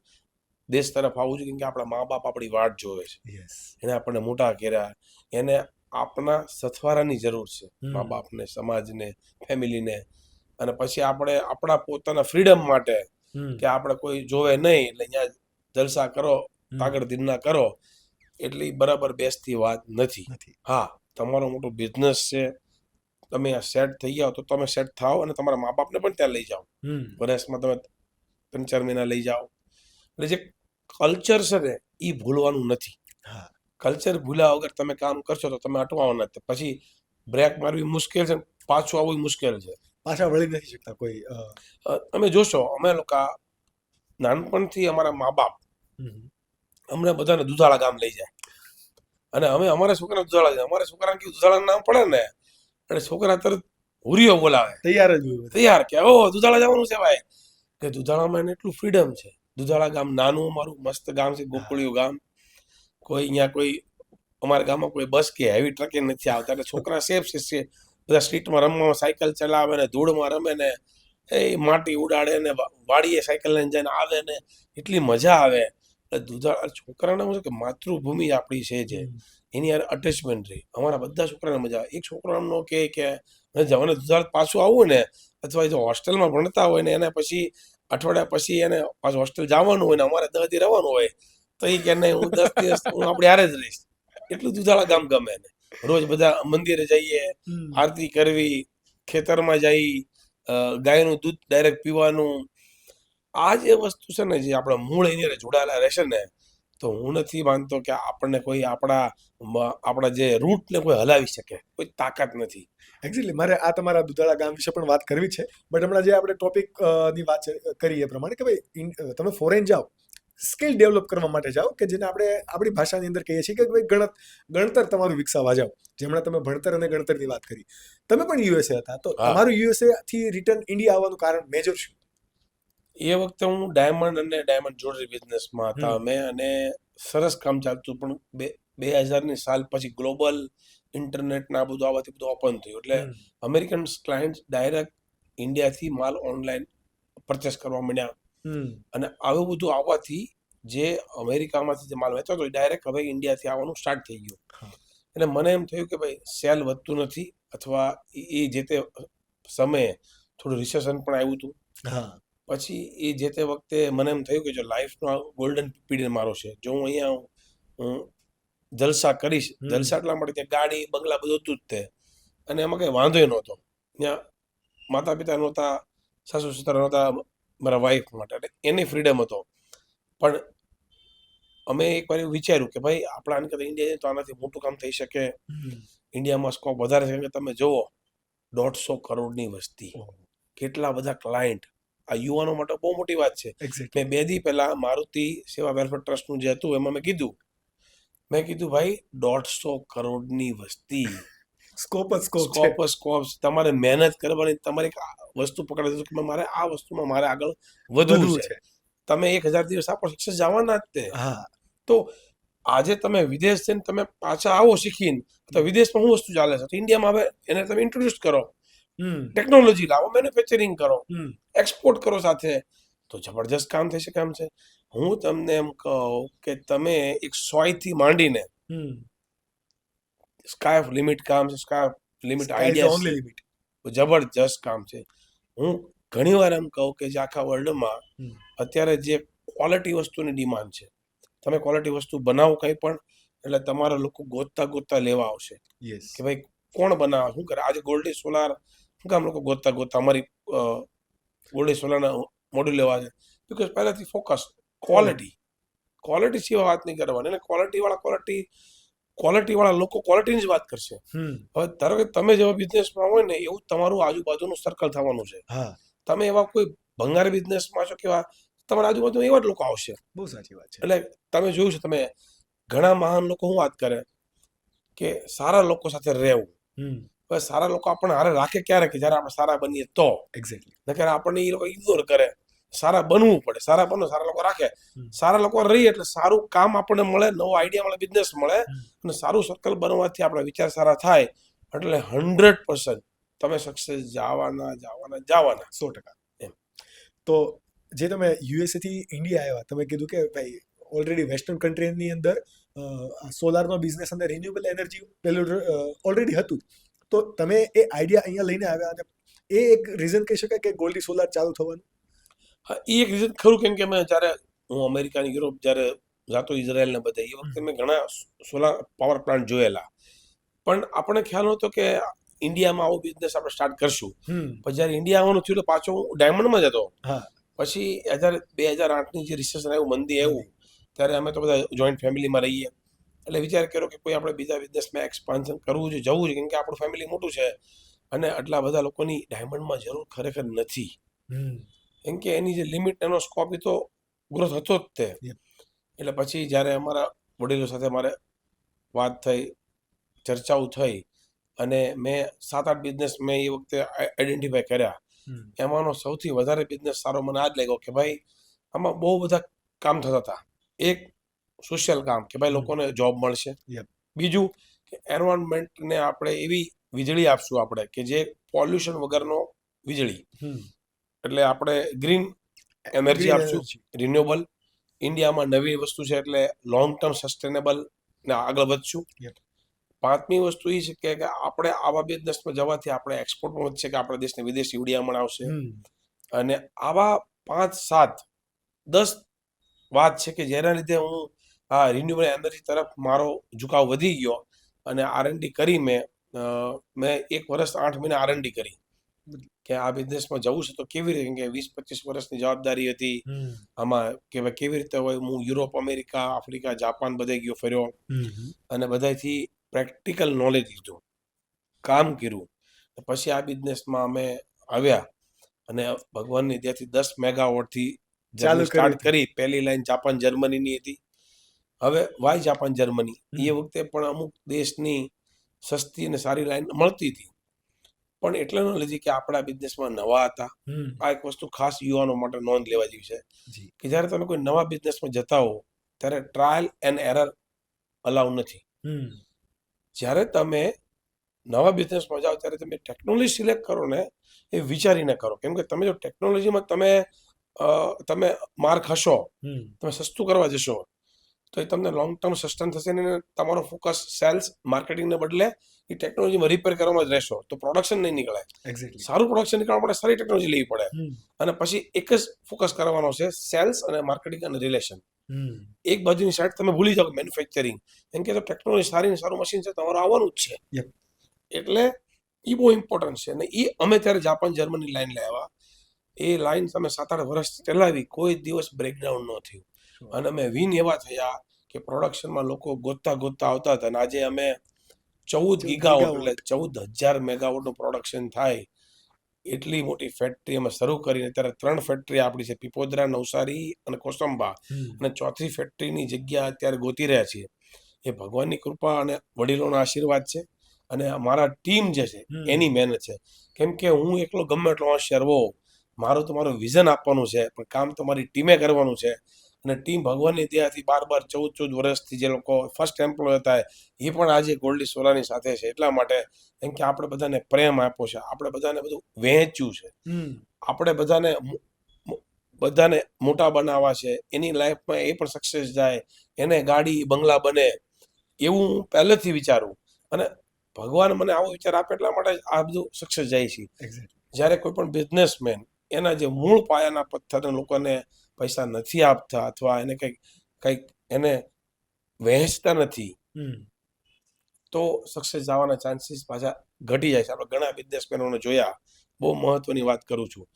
દેશ તરફ આવવું જોઈએ, કેમ કે આપણા મા બાપ આપણી વાટ જોવે છે.
યસ.
એને આપણને મોટા કર્યા, એને આપણા સથવારાની જરૂર છે, મા બાપને, સમાજને, ફેમિલીને. અને પછી આપણે આપણા પોતાના ફ્રીડમ માટે કે આપણે કોઈ જોવે નહીં, એટલે અહીંયા જલસા કરો, તાગડ દિનના કરો, એટલી બરાબર બેસતી વાત નથી. હા, તમારો મોટો બિઝનેસ છે, તમે આ સેટ થઈ જાઓ તો તમે સેટ થાઓ, અને તમારા મા બાપને પણ ત્યાં લઈ જાઓ. વર્ષમાં તમે 3-4 મહિના લઈ જાઓ. એટલે જે કલ્ચર છે ને એ ભૂલવાનું નથી. કલ્ચર ભૂલ્યા વગર તમે કામ કરશો તો તમે અટવાવાના નથી. પછી બ્રેક મારવી મુશ્કેલ છે, પાછું આવવું મુશ્કેલ છે.
પાછા વળી નથી શકતા કોઈ.
તમે જોશો, અમે લોકો નાનપણથી અમારા મા બાપ અમને બધાને દુધાળા ગામ લઈ જાય, અને અમે અમારા છોકરાને દુધાળા જાય. અમારા છોકરાને કેવું દુધાળા નામ પડે ને એટલે છોકરા તરત હુરિયો બોલાવે,
તૈયાર જ હોય.
તૈયાર કે ઓ દુધાળા જવાનું છે ભાઈ. કે દુધાળામાં એને એટલું ફ્રીડમ છે. દુધાળા ગામ નાનું અમારું મસ્ત ગામ છે, ગોકુળિયું ગામ. કોઈ અહીંયા કોઈ અમારા ગામમાં કોઈ બસ કે હેવી ટ્રકે નથી આવતા, એટલે છોકરા સેફ છે. બધા સ્ટ્રીટમાં રમવા, સાયકલ ચલાવે ને ધૂળમાં રમે ને એ માટી ઉડાડે ને વાડીએ સાયકલ લઈને જઈને આવે ને એટલી મજા આવે. એટલે દુધાળા છોકરાને શું છે કે માતૃભૂમિ આપણી છે જે એની યાર અટેચમેન્ટ રહી. અમારા બધા છોકરાને મજા આવે. એક છોકરો એમ નો કે જવાને દુધાળા પાછું આવવું ને, અથવા જો હોસ્ટેલમાં ભણતા હોય ને એને પછી અઠવાડિયા પછી એને પાછું હોસ્ટેલ જવાનું હોય ને અમારે 10 દી રહેવાનું હોય, તો એ કે નહીં, હું 10 દિવસ હું આપણી હારે જ રહીશ. એટલું દુધાળા ગામ ગમે એને. રોજ બધા મંદિરે જઈએ, આરતી કરવી, ખેતરમાં જઈ, ગાયનું દૂધ ડાયરેક્ટ પીવાનું. આ જે વસ્તુ છે ને, જે આપણા મૂળ એની જોડાયેલા રહેશે ને, તો હું નથી માનતો કે આપણને કોઈ આપણા જે રૂટને કોઈ હલાવી શકે, કોઈ તાકાત નથી.
એક્ઝેક્ટલી. મારે આ તમારા દુધાળા ગામ વિશે પણ વાત કરવી છે, બટ હમણાં જે આપણે ટોપિક ની વાત કરી એ પ્રમાણે કે ભાઈ તમે ફોરેન જાઓ, સ્કિલ ડેવલપ કરવા માટે જાઓ, કે જેને આપણે આપણી ભાષાની અંદર કહીએ છીએ કે ભાઈ ગણતર તમારું વિકસાવવા જાઓ. જેમણે તમે ભણતર અને ગણતરની વાત કરી, તમે પણ યુએસએ હતા, તો તમારું યુએસએ થી રિટર્ન ઇન્ડિયા આવવાનું કારણ મેજર શું?
એ વખતે હું ડાયમંડ અને ડાયમંડ જ્વેલરી બિઝનેસમાં હતા અમે, અને સરસ કામ ચાલતું. પણ 2000ની સાલ પછી ગ્લોબલ ઇન્ટરનેટ ના બધું આવવાથી બધું ઓપન થયું, એટલે અમેરિકન ક્લાયન્ટ ડાયરેક્ટ ઇન્ડિયાથી માલ ઓનલાઈન પરચેસ કરવા માંડ્યા. અને આવું બધું આવવાથી જે અમેરિકામાંથી જે માલ વેચતો હતો ડાયરેક્ટ હવે ઇન્ડિયાથી આવવાનું સ્ટાર્ટ થઈ ગયું. એટલે મને એમ થયું કે ભાઈ સેલ વધતું નથી, અથવા એ જે તે સમયે થોડું રિસેશન પણ આવ્યું હતું. પછી એ જે તે વખતે મને એમ થયું કે જો લાઈફનો ગોલ્ડન પીરિયડ મારો છે, જો હું અહીંયા હું જલસા કરીશ, જલસા એટલા માટે ત્યાં ગાડી બંગલા બધું હતું જ તે, અને એમાં કંઈ વાંધો નહોતો. ત્યાં માતા પિતા નહોતા, સાસુ સસરા નહોતા મારા વાઈફ માટે, એટલે એની ફ્રીડમ હતો. પણ અમે એકવાર એવું વિચાર્યું કે ભાઈ આપણા આને કદાચ ઇન્ડિયા તો આનાથી મોટું કામ થઈ શકે, ઇન્ડિયામાં સ્કોપ વધારે છે. કે તમે જુઓ 150 કરોડની વસ્તી, કેટલા બધા ક્લાયન્ટ, આ યુવાનો માટે બહુ મોટી વાત છે. મેં 2 દી પહેલા મારુતિ સેવા વેલફેર ટ્રસ્ટનું જે હતું એમાં મેં કીધું ભાઈ 150 કરોડની વસ્તી,
સ્કોપ જ સ્કોપ છે.
સ્કોપ સ્કોપ તમારે મહેનત કરવાની, તમારે એક વસ્તુ પકડી દીધું કે મારે આ વસ્તુમાં મારે આગળ વધવું
વધવું
છે.
છે.
તમે 1000 દિવસ આપો, સક્સેસ જવાના જ તે.
હા.
તો આજે તમે વિદેશ જઈને તમે પાછા આવો શીખીને, તો વિદેશમાં શું વસ્તુ ચાલે છે, તો ઇન્ડિયામાં હવે એને તમે ઇન્ટ્રોડ્યુસ કરો, ટેકનોલોજી લાવો, મેન્યુફેક્ચરિંગ કરો, એક્સપોર્ટ કરો સાથે, તો જબરજસ્ત કામ થઈ શકે એમ છે. હું તમને એમ કહું કે તમે એક 100 થી માંડીને સ્કાય ઓફ લિમિટ કામ છે, sky of limit idea
only
છે,
લિમિટ.
જબરજસ્ત કામ છે. હું ઘણી વાર એમ કહું કે જે આખા વર્લ્ડમાં અત્યારે જે ક્વોલિટી વસ્તુની ડિમાન્ડ છે, તમે ક્વોલિટી વસ્તુ બનાવો કંઈ પણ, એટલે તમારા લોકો ગોતતા ગોતતા લેવા આવશે
યસ.
કે ભાઈ કોણ બનાવે, શું કરે. આજે ગોલ્ડી સોલાર શું કામ લોકો ગોતતા ગોતતા અમારી ગોલ્ડી સોલારના મોડ્યુલ લેવા છે, બિકોઝ પહેલાથી ફોકસ ક્વોલિટી સિવાય વાત નહીં કરવાની, અને ક્વોલિટીવાળા લોકો ક્વોલિટીની જ વાત કરશે. હવે ધારો કે તમે જેવા બિઝનેસમાં હોય ને એવું તમારું આજુબાજુનું સર્કલ થવાનું છે.
હા,
તમે એવા કોઈ ભંગાર બિઝનેસમાં છો કેવા, તમારા આજુબાજુ એવા જ લોકો આવશે.
બહુ સાચી વાત છે.
એટલે તમે જોયું છે, તમે ઘણા મહાન લોકો શું વાત કરે કે સારા લોકો સાથે રહેવું. હવે સારા લોકો આપણને હારે રાખે ક્યારે, કે જ્યારે આપણે સારા બનીએ તો.
એક્ઝેક્ટલી.
નકર આપણને એ લોકો ઇગ્નોર કરે. સારા બનવું પડે, સારા બનો, સારા લોકો રાખે, સારા લોકો રહીએ એટલે સારું કામ આપણને મળે, નવો આઈડિયા મળે, બિઝનેસ મળે, અને સારું સર્કલ બનવાથી આપણા વિચાર સારા થાય, એટલે 100% તમે સક્સેસ જવાના.
100%.
એમ.
તો જે તમે યુએસએ થી ઇન્ડિયા આવ્યા, તમે કીધું કે ભાઈ ઓલરેડી વેસ્ટર્ન કન્ટ્રીની અંદર સોલારનો બિઝનેસ અને રિન્યુએબલ એનર્જી પેલું ઓલરેડી હતું. તો તમે એ આઈડિયા અહીંયા લઈને આવ્યા, અને એ એક રીઝન કહી શકાય કે ગોલ્ડી સોલાર ચાલુ થવાનું.
હા, એ એક રીઝન ખરું, કેમ કે મેં જ્યારે હું અમેરિકાની યુરોપ જ્યારે જાતો, ઇઝરાયલ ને બધે, એ વખતે મેં ઘણા સોલાર પાવર પ્લાન્ટ જોયેલા, પણ આપણને ખ્યાલ નહોતો કે ઇન્ડિયામાં આવો બિઝનેસ આપણે સ્ટાર્ટ કરશું. પછી જ્યારે ઇન્ડિયા આવવાનું થયું, એટલે પાછો હું ડાયમંડમાં જ હતો.
હા.
પછી 2008ની જે રિસેશન આવ્યું, મંદી આવ્યું, ત્યારે અમે તો બધા જોઈન્ટ ફેમિલીમાં રહીએ, એટલે વિચાર કર્યો કે કોઈ આપણે બીજા બિઝનેસમાં એક્સપાન્શન કરવું છે, જવું છે, કેમ કે આપણું ફેમિલી મોટું છે અને આટલા બધા લોકોની ડાયમંડમાં જરૂર ખરેખર નથી, કેમ કે એની જે લિમિટ, એનો સ્કોપ એ તો ગ્રોથ હતો જ તે. એટલે પછી જ્યારે અમારા વડીલો સાથે મારે વાત થઈ, ચર્ચાઓ થઈ, અને મેં 7-8 બિઝનેસ મેં એ વખતે આઈડેન્ટિફાઈ કર્યા. એમાંનો સૌથી વધારે બિઝનેસ સારો મને આ જ લાગ્યો કે ભાઈ આમાં બહુ બધા કામ થતા હતા. એક સોશિયલ કામ, કે ભાઈ લોકોને જોબ મળશે. બીજું કે એન્વાયરમેન્ટને આપણે એવી વીજળી આપશું આપણે કે જે પોલ્યુશન વગરનો વીજળી, એટલે આપણે ગ્રીન એનર્જી આપશું, રિન્યુએબલ. ઇન્ડિયામાં નવી વસ્તુ છે, એટલે લોંગ ટર્મ સસ્ટેનેબલ ને આગળ વધશું. 5મી વસ્તુ એ છે કે આપણે આવા બિઝનેસમાં જવાથી આપણે એક્સપોર્ટમાં વધશે, કે આપણા દેશને વિદેશી ઉડિયામણ આવશે. અને આવા 5-7-10 વાત છે કે જેના લીધે હું આ રિન્યુએબલ એનર્જી તરફ મારો ઝુકાવ વધી ગયો, અને R&D કરી મેં 1 વર્ષ 8 મહિના R&D કરી કે આ બિઝનેસમાં જવું છે તો કેવી રીતે, કે 20-25 વર્ષની જવાબદારી હતી આમાં, કે ભાઈ કેવી રીતે હોય. હું યુરોપ, અમેરિકા, આફ્રિકા, જાપાન બધે ગયો, ફર્યો, અને બધાથી પ્રેક્ટિકલ નોલેજ લીધું, કામ કર્યું. પછી આ બિઝનેસમાં અમે આવ્યા, અને ભગવાનની દયાથી 10 મેગાવોટથી સ્ટાર્ટ કરી. પહેલી લાઈન જાપાન જર્મનીની હતી. હવે વાય જાપાન જર્મની, એ વખતે પણ અમુક દેશની સસ્તી અને સારી લાઈન મળતી હતી, પણ એટલે ન લીધી કે આપણા બિઝનેસમાં નવા હતા. આ એક વસ્તુ ખાસ યુવાનો માટે નોંધ લેવા જેવી છે કે જ્યારે તમે કોઈ નવા બિઝનેસમાં જતા હો ત્યારે ટ્રાયલ એન્ડ એરર અલાઉ નથી. જ્યારે તમે નવા બિઝનેસમાં જાઓ ત્યારે તમે ટેકનોલોજી સિલેક્ટ કરો ને એ વિચારીને કરો, કેમ કે તમે જો ટેકનોલોજીમાં તમે માર ખાશો, તમે સસ્તું કરવા જશો, તો એ તમને લોંગ ટર્મ સસ્ટેન થશે ને. તમારો ફોકસ સેલ્સ માર્કેટિંગને બદલે એ ટેકનોલોજીમાં રિપેર કરવામાં જ રહેશો, તો પ્રોડક્શન નહીં નીકળે. સારું પ્રોડક્શન નીકળવા માટે સારી ટેકનોલોજી લેવી પડે, અને પછી એક જ ફોકસ કરવાનો છે, સેલ્સ અને માર્કેટિંગ અને રિલેશન. એક બાજુની સાઈડ તમે ભૂલી જાઓ મેન્યુફેક્ચરિંગ, એમ કે ટેકનોલોજી સારી ને સારું મશીન છે, તમારું આવવાનું જ છે. એટલે એ બહુ ઇમ્પોર્ટન્ટ છે. અને એ અમે ત્યારે જાપાન જર્મની લાઈન લાવ્યા. એ લાઈન તમે 7-8 વર્ષ ચલાવી, કોઈ દિવસ બ્રેકડાઉન ન થયું, અને અમે વિન એવા થયા કે પ્રોડક્શનમાં લોકો ગોતતા આવતા હતા. અને આજે અમે 14 ગીગાવોટ એટલે 14,000 મેગાવોટનું પ્રોડક્શન થાય એટલી મોટી ફેક્ટરી અમે શરૂ કરીને અત્યારે 3 ફેક્ટરી આપણી છે, પીપોદરા, નવસારી અને કોસંબા, અને 4થી ફેક્ટરીની જગ્યા અત્યારે ગોતી રહ્યા છીએ. એ ભગવાનની કૃપા અને વડીલોના આશીર્વાદ છે. અને મારા ટીમ જે છે એની મહેનત છે. કેમ કે હું એકલો ગમે એટલો હોશિયાર હોઉં, મારું તો મારું વિઝન આપવાનું છે, પણ કામ તો મારી ટીમે કરવાનું છે. અને ટીમ ભગવાનની દયાથી 12-14 વર્ષથી જે લોકો ફર્સ્ટ એમ્પ્લોય હતા એ પણ આજે ગોલ્ડી સોલાની સાથે છે. એટલા માટે કેમ કે આપણે બધાને પ્રેમ આપ્યો છે, આપણે બધાને બધું વહેંચ્યું છે, આપણે બધાને મોટા બનાવવા છે, એની લાઈફમાં એ પણ સક્સેસ જાય, એને ગાડી બંગલા બને એવું હું પહેલેથી વિચારું. અને ભગવાન મને આવો વિચાર આપે એટલા માટે આ બધું સક્સેસ જાય છે. જ્યારે કોઈ પણ બિઝનેસમેન એના જે મૂળ પાયાના પથ્થરને લોકોને પૈસા નથી આપતા અથવા એને કંઈક એને વહેંચતા નથી, તો સક્સેસ જવાના ચાન્સીસ પાછા ઘટી જાય છે. આપણે ઘણા બિઝનેસમેનોને જોયા. બહુ મહત્વની વાત કરું છું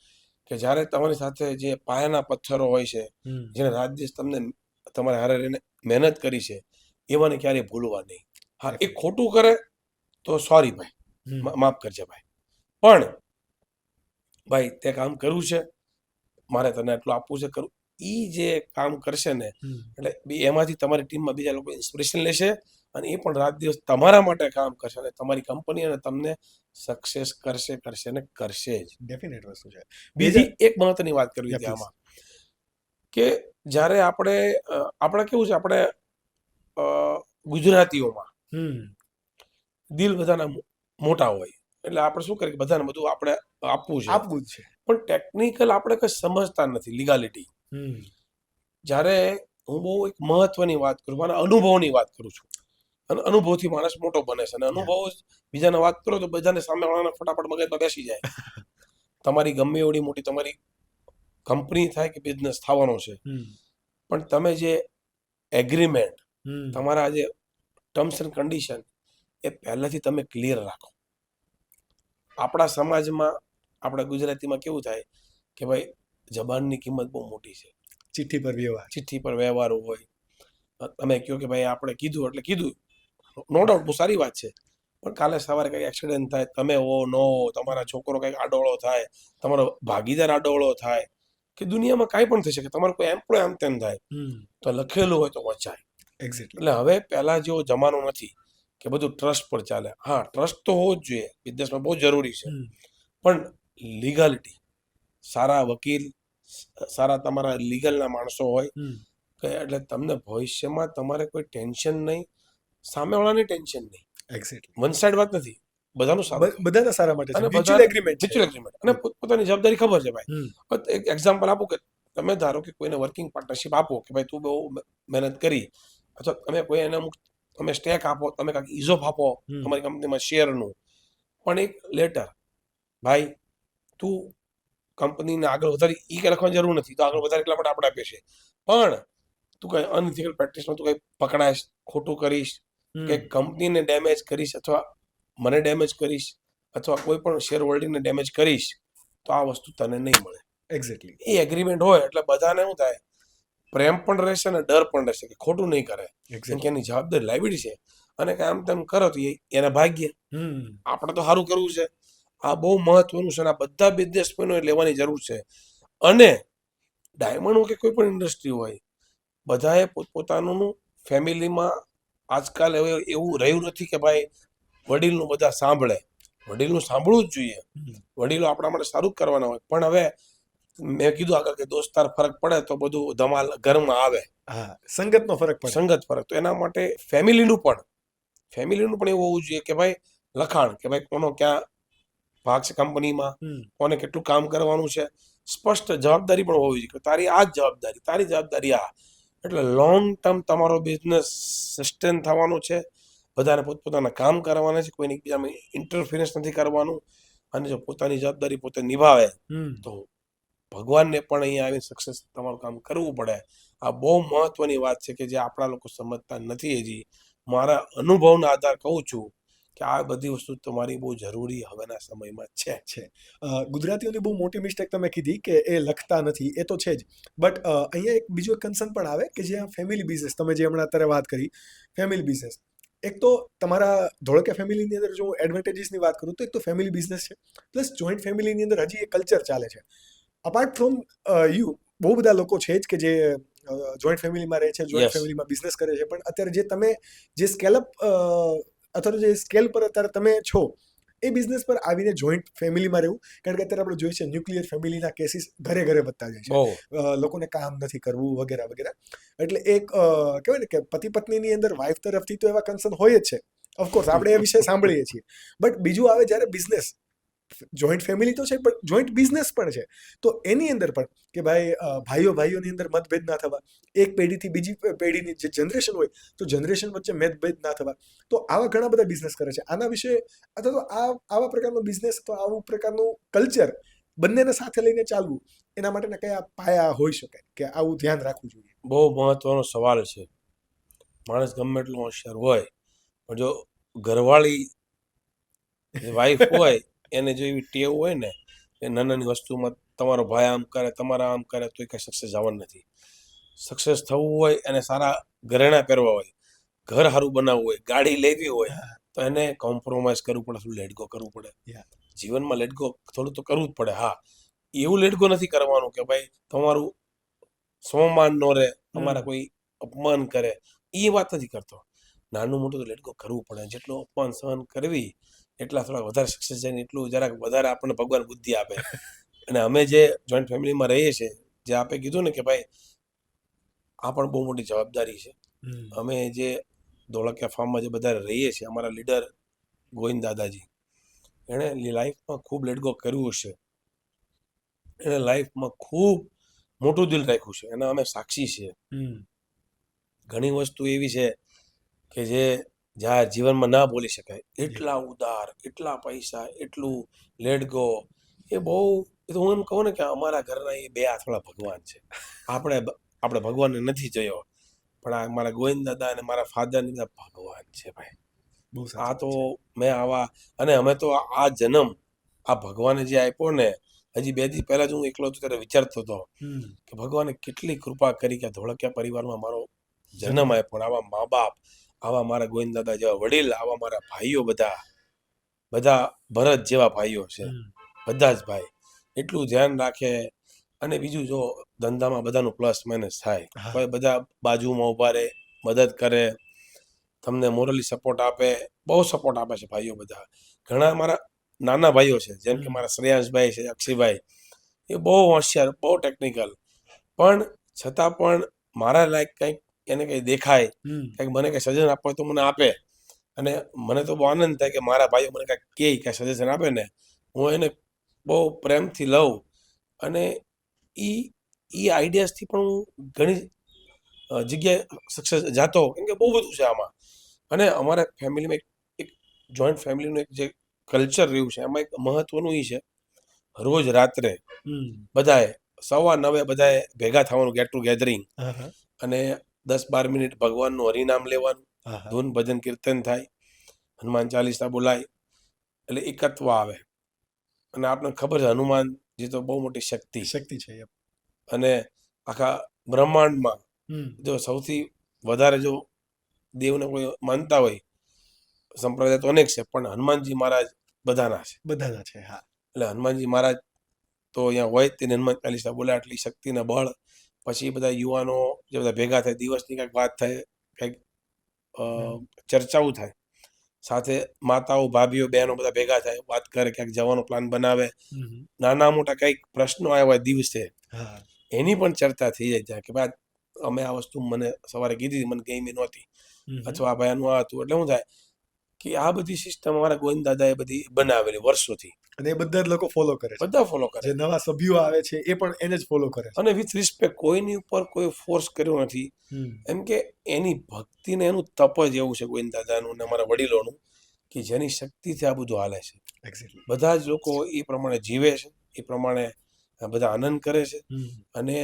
કે જ્યારે તમારી સાથે જે પાયાના પથ્થરો હોય છે, જેને રાત દિવસ તમને તમારે હારે રહીને મહેનત કરી છે, એવાને ક્યારેય ભૂલવા નહીં. હા, એ ખોટું કરે તો સોરી ભાઈ, માફ કરજે ભાઈ, પણ ભાઈ તે કામ કર્યું છે, મારે તને એટલું આપવું છે, કરું. એ જે કામ કરશે ને એટલે એમાંથી તમારી ટીમમાં બીજા લોકો ઇન્સ્પિરેશન લેશે અને એ પણ રાત દિવસ તમારા માટે કામ કરશે અને તમારી કંપની અને તમને સક્સેસ કરશે અને કરશે જ.
ડેફિનેટ વસ્તુ છે.
બીજી એક મહત્વની વાત કરવી હતી આમાં કે જ્યારે આપણે કેવું છે, આપણે ગુજરાતીઓમાં દિલ બધાના મોટા હોય એટલે આપણે શું કરીએ, બધાને બધું આપણે આપવું છે, પણ ટેકનિકલ આપણે કઈ સમજતા નથી, લીગાલિટી. જ્યારે હું બહુ એક મહત્વની વાત કરું, મારા અનુભવની વાત કરું છું, અને અનુભવથી માણસ મોટો બને છે, અને અનુભવ બીજાને વાત કરો તો બધાને સામેવાળાને ફટાફટ મગજમાં બેસી જાય. તમારી ગમે એવડી મોટી તમારી કંપની થાય કે બિઝનેસ થવાનો છે, પણ તમે જે એગ્રીમેન્ટ, તમારા જે ટર્મ્સ એન્ડ કન્ડિશન એ પહેલાથી તમે ક્લિયર રાખો. આપણા સમાજમાં, આપણા ગુજરાતીમાં કેવું થાય કે ભાઈ જબાનની કિંમત બહુ મોટી છે, ચિઠ્ઠી પર વ્યવહાર હોય. તમે કહો કે ભાઈ આપણે કીધું એટલે કીધું, નો ડાઉટ બહુ સારી વાત છે, પણ કાલે સવારે કંઈક એક્સિડન્ટ થાય, તમે હો ન હો, તમારા છોકરો કંઈક આડોળો થાય, તમારો ભાગીદાર આડોળો થાય, કે દુનિયામાં કાંઈ પણ થઈ શકે, તમારો કોઈ એમ્પ્લોય આમ તેમ થાય, તો લખેલું હોય તો વચાય. એટલે હવે પહેલા જેવો જમાનો નથી કે બધું ટ્રસ્ટ પર ચાલે. હા, ટ્રસ્ટ તો હોવો જ જોઈએ, બિઝનેસમાં બહુ જરૂરી છે, પણ લીગાલિટી, સારા વકીલ, સારા તમારા લીગલના માણસો હોય કે એટલે તમને ભવિષ્યમાં તમારે કોઈ ટેન્શન નહીં, સામેવાળાની ટેન્શન નહીં. વન સાઈડ વાત નથી, બધાનું સારું,
બધાના સારા માટે
અને
મ્યુચ્યુઅલ એગ્રીમેન્ટ
અને પોતાની જવાબદારી ખબર છે ભાઈ. એક એક્ઝામ્પલ આપું કે તમે ધારો કે કોઈને વર્કિંગ પાર્ટનરશિપ આપો કે ભાઈ તું બહુ મહેનત કરી, અથવા તમે કોઈ એને અમુક તમે સ્ટેક આપો, તમે કાંઈક ઇઝોપ આપો તમારી કંપનીમાં શેરનું, પણ એક લેટર, ભાઈ તું કંપનીને આગળ વધારી એ કંઈ લખવાની જરૂર નથી, તો આગળ વધારે એટલા માટે આપણે આપીએ છીએ, પણ તું કંઈ અનઇથિકલ પ્રેક્ટિસમાં તું કંઈ પકડાઈશ, ખોટું કરીશ, કે કંપનીને ડેમેજ કરીશ, અથવા મને ડેમેજ કરીશ, અથવા કોઈ પણ શેર હોલ્ડિંગને ડેમેજ કરીશ, તો આ વસ્તુ તને નહીં મળે. એ એગ્રીમેન્ટ હોય એટલે બધાને શું થાય, પ્રેમ પણ રહેશે અને ડર પણ રહેશે કે ખોટું નહીં કરે, કેમ કે એની જવાબદારી લાવી છે, અને કામ તેમ કરો તો એના ભાગ્ય, આપણે તો સારું કરવું છે. આ બહુ મહત્વનું છે, અને આ બધા બિઝનેસમેનોએ લેવાની જરૂર છે. અને ડાયમંડ કે કોઈ પણ ઇન્ડસ્ટ્રી હોય, બધાએ પોતપોતાનું ફેમિલીમાં આજકાલ હવે એવું રહ્યું નથી કે ભાઈ વડીલનું બધા સાંભળે, વડીલનું સાંભળવું જ જોઈએ, વડીલો આપણા માટે સારું કરવાના હોય, પણ હવે મેં કીધું આગળ કે દોસ્તાર ફરક પડે તો બધું ધમાલ ઘરમાં આવે,
સંગતનો ફરક પડે,
સંગત ફરક. તો એના માટે ફેમિલીનું પણ એવું હોવું જોઈએ કે ભાઈ લખાણ, કે ભાઈ કોનો ક્યાં ભાગ છે કંપનીમાં, કોને કેટલું કામ કરવાનું છે, સ્પષ્ટ જવાબદારી પણ હોવી જોઈએ કે તારી આ જ જવાબદારી, તારી જવાબદારી આ. એટલે લોંગ ટર્મ તમારો બિઝનેસ સસ્ટેન થવાનો છે, બધાને પોતપોતાના કામ કરવાના છે, કોઈને એકબીજામાં ઇન્ટરફિયરન્સ નથી કરવાનું, અને જો પોતાની જવાબદારી પોતે નિભાવે તો ભગવાનને પણ અહીંયા આવીને સક્સેસ તમારું કામ કરવું પડે. આ બહુ મહત્વની વાત છે કે જે આપણા લોકો સમજતા નથી. હજી મારા અનુભવના આધાર કહું છું કે આ બધી વસ્તુ તમારી બહુ જરૂરી હવેના સમયમાં છે.
ગુજરાતીઓની બહુ મોટી મિસ્ટેક તમે કીધી કે એ લખતા નથી, એ તો છે જ, બટ અહીંયા એક બીજો કન્સર્ન પણ આવે કે જે આ ફેમિલી બિઝનેસ, તમે જે હમણાં અત્યારે વાત કરી ફેમિલી બિઝનેસ, એક તો તમારા ધોળકિયા ફેમિલીની અંદર જો હું એડવાન્ટેજીસની વાત કરું તો એક તો ફેમિલી બિઝનેસ છે, પ્લસ જોઈન્ટ ફેમિલીની અંદર હજી એક કલ્ચર ચાલે છે. અપાર્ટ ફ્રોમ બહુ બધા લોકો છે જ કે જે જોઈન્ટ ફેમિલીમાં રહે છે, જોઈન્ટ ફેમિલીમાં બિઝનેસ કરે છે, પણ અત્યારે જે તમે જે સ્કેલઅપ અથવા તો જે સ્કેલ પર અત્યારે તમે છો એ બિઝનેસ પર આવીને જોઈન્ટ ફેમિલીમાં રહેવું, કારણ કે અત્યારે આપણે જોઈએ છે ન્યુક્લિયર ફેમિલીના કેસીસ ઘરે ઘરે વધતા જાય છે.
બહુ
લોકોને કામ નથી કરવું વગેરે વગેરે. એટલે એક કહેવાય ને કે પતિ પત્નીની અંદર વાઇફ તરફથી તો એવા કન્સર્ન હોય જ છે, ઓફકોર્સ આપણે એ વિશે સાંભળીએ છીએ. બટ બીજું આવે જ્યારે બિઝનેસ, જોઈન્ટ ફેમિલી તો છે પણ જોઈન્ટ બિઝનેસ પણ છે, તો એની અંદર પણ કે ભાઈ ભાઈઓની અંદર મતભેદ ના થવા, એક પેઢીથી બીજી પેઢીની જે જનરેશન હોય તો જનરેશન વચ્ચે મતભેદ ના થવા, તો આવા ઘણા બધા બિઝનેસ કરે છે. આના વિશે અથવા તો આવા પ્રકારનો બિઝનેસ તો આવું પ્રકારનું કલ્ચર બંનેને સાથે લઈને ચાલવું, એના માટેના કયા પાયા હોઈ શકે કે આવું ધ્યાન રાખવું જોઈએ?
બહુ મહત્વનો સવાલ છે. માણસ ગમે એટલો હોશિયાર હોય પણ જો ઘરવાળી વાઈફ હોય એને જો એવી ટેવ હોય ને કે નાની વસ્તુમાં તમારો ભાઈ આમ કરે, તમારા આમ કરે, તો એ કઈ સક્સેસ જવાનું નથી. સક્સેસ થવું હોય અને સારા ઘરેણાં પહેરવા હોય, ઘર સારું બનાવવું હોય, ગાડી લેવી હોય, તો એને કોમ્પ્રોમાઇઝ કરવું પડે, થોડું લેટ ગો કરવું પડે. જીવનમાં લેટ ગો થોડું તો કરવું જ પડે. હા, એવું લેટ ગો નથી કરવાનું કે ભાઈ તમારું સ્વમાન ન રહે, તમારા કોઈ અપમાન કરે, એ વાત નથી કરતો. નાનું મોટું તો લેટ ગો કરવું પડે. જેટલું અપમાન સહન કરવી એટલા થોડા વધારે સક્સેસ જાય ને એટલું જરાક વધારે આપણને ભગવાન બુદ્ધિ આપે. અને અમે જે જોઈન્ટ ફેમિલીમાં રહીએ છીએ, જે આપે કીધું ને કે ભાઈ આ પણ બહુ મોટી જવાબદારી છે. અમે જે ધોળકિયા ફાર્મમાં જે બધા રહીએ છીએ, અમારા લીડર ગોવિંદ દાદાજી, એણે લાઈફમાં ખૂબ લેટ ગો કર્યું હશે. એણે લાઈફમાં ખૂબ મોટું દિલ રાખ્યું છે, એના અમે સાક્ષી છીએ. ઘણી વસ્તુ એવી છે કે જે જ્યાં જીવનમાં ના બોલી શકાય, એટલા ઉદાર, એટલા પૈસા, એટલું લેટ ગો, એ બહુ, એ તો હું એમ કહું ને કે અમારા ઘરના એ બે હાથવાળા ભગવાન છે. આપણે ભગવાનને નથી જોયો, પણ આ મારા ગોવિંદ દાદા અને મારા ફાધરની ભગવાન છે ભાઈ. આ તો મેં આવા, અને અમે તો આ જન્મ આ ભગવાને જે આપ્યો ને, હજી 2 દિવસ પહેલા જ હું એકલો હતો ત્યારે વિચારતો હતો કે ભગવાને કેટલી કૃપા કરી કે ધોળકિયા પરિવારમાં મારો જન્મ આપ્યો. પણ આવા મા બાપ, આવા મારા ગોવિંદ દાદા જેવા વડીલ, આવા મારા ભાઈઓ, બધા ભરત જેવા ભાઈઓ છે, બધા જ ભાઈ એટલું ધ્યાન રાખે. અને બીજું જો ધંધામાં બધાનું પ્લસ માઇનસ થાય, કોઈ બધા બાજુમાં ઉભા રહે, મદદ કરે, તમને મોરલી સપોર્ટ આપે, બહુ સપોર્ટ આપે છે ભાઈઓ બધા. ઘણા મારા નાના ભાઈઓ છે, જેમ કે મારા શ્રેયાંશભાઈ છે, અક્ષયભાઈ, એ બહુ હોશિયાર, બહુ ટેકનિકલ, પણ છતાં પણ મારા લાયક કંઈક એને કંઈ દેખાય, કંઈક મને કંઈ સજેશન આપવા હોય તો મને આપે. અને મને તો બહુ આનંદ થાય કે મારા ભાઈઓ મને કંઈક સજેશન આપે ને, હું એને બહુ પ્રેમથી લઉં. અને એ આઈડિયાઝથી પણ હું ઘણી જગ્યાએ સક્સેસ જાતો, કેમ કે બહુ બધું છે આમાં. અને અમારા ફેમિલીમાં એક જોઈન્ટ ફેમિલીનું એક જે કલ્ચર રહ્યું છે, એમાં એક મહત્વનું એ છે, રોજ રાત્રે બધાએ 9:15 બધાએ ભેગા થવાનું, ગેટ ટુ ગેધરિંગ, અને 10-12 મિનિટ ભગવાનનું હરિનામ લેવાનું, ધૂન ભજન કીર્તન થાય, હનુમાન ચાલીસા બોલાય, એટલે એકત્વ આવે. અને આપણને ખબર છે હનુમાનજી તો બહુ મોટી શક્તિ
છે.
અને આખા બ્રહ્માંડમાં જો સૌથી વધારે જો દેવને કોઈ માનતા હોય, સંપ્રદાય તો અનેક છે, પણ હનુમાનજી મહારાજ બધાના છે.
હા, એટલે
હનુમાનજી મહારાજ તો અહીંયા હોય તેને હનુમાન ચાલીસા બોલે, આટલી શક્તિના બળ. પછી બધા યુવાનો જે બધા ભેગા થાય, દિવસની કંઈક વાત થાય, કંઈક ચર્ચાઓ થાય, સાથે માતાઓ, ભાભીઓ, બહેનો બધા ભેગા થાય, વાત કરે, ક્યાંક જવાનો પ્લાન બનાવે, નાના મોટા કંઈક પ્રશ્નો આવ્યા હોય દિવસે, એની પણ ચર્ચા થઈ જાય કે ભાઈ અમે આ વસ્તુ મને સવારે કીધી, મને ગમી નહોતી, અથવા ભાઈ આનું આ હતું. એટલે શું થાય કે આ બધી સિસ્ટમ અમારા ગોવિંદ દાદાએ બધી બનાવેલી વર્ષોથી,
અને એ બધા જ લોકો ફોલો કરે છે.
બધા ફોલો કરે.
જે નવા સભ્યો આવે છે એ પણ એને જ ફોલો કરે છે.
અને વિથ રિસ્પેક્ટ, કોઈની ઉપર કોઈ ફોર્સ કર્યો નથી. એમ કે એની ભક્તિને એનું તપ જ એવું છે ગોવિંદ દાદાનું ને અમારા વડીલોનું, કે જેની શક્તિથી આ બધું હાલે છે. બધા જ લોકો એ પ્રમાણે જીવે છે, એ પ્રમાણે બધા આનંદ કરે છે. અને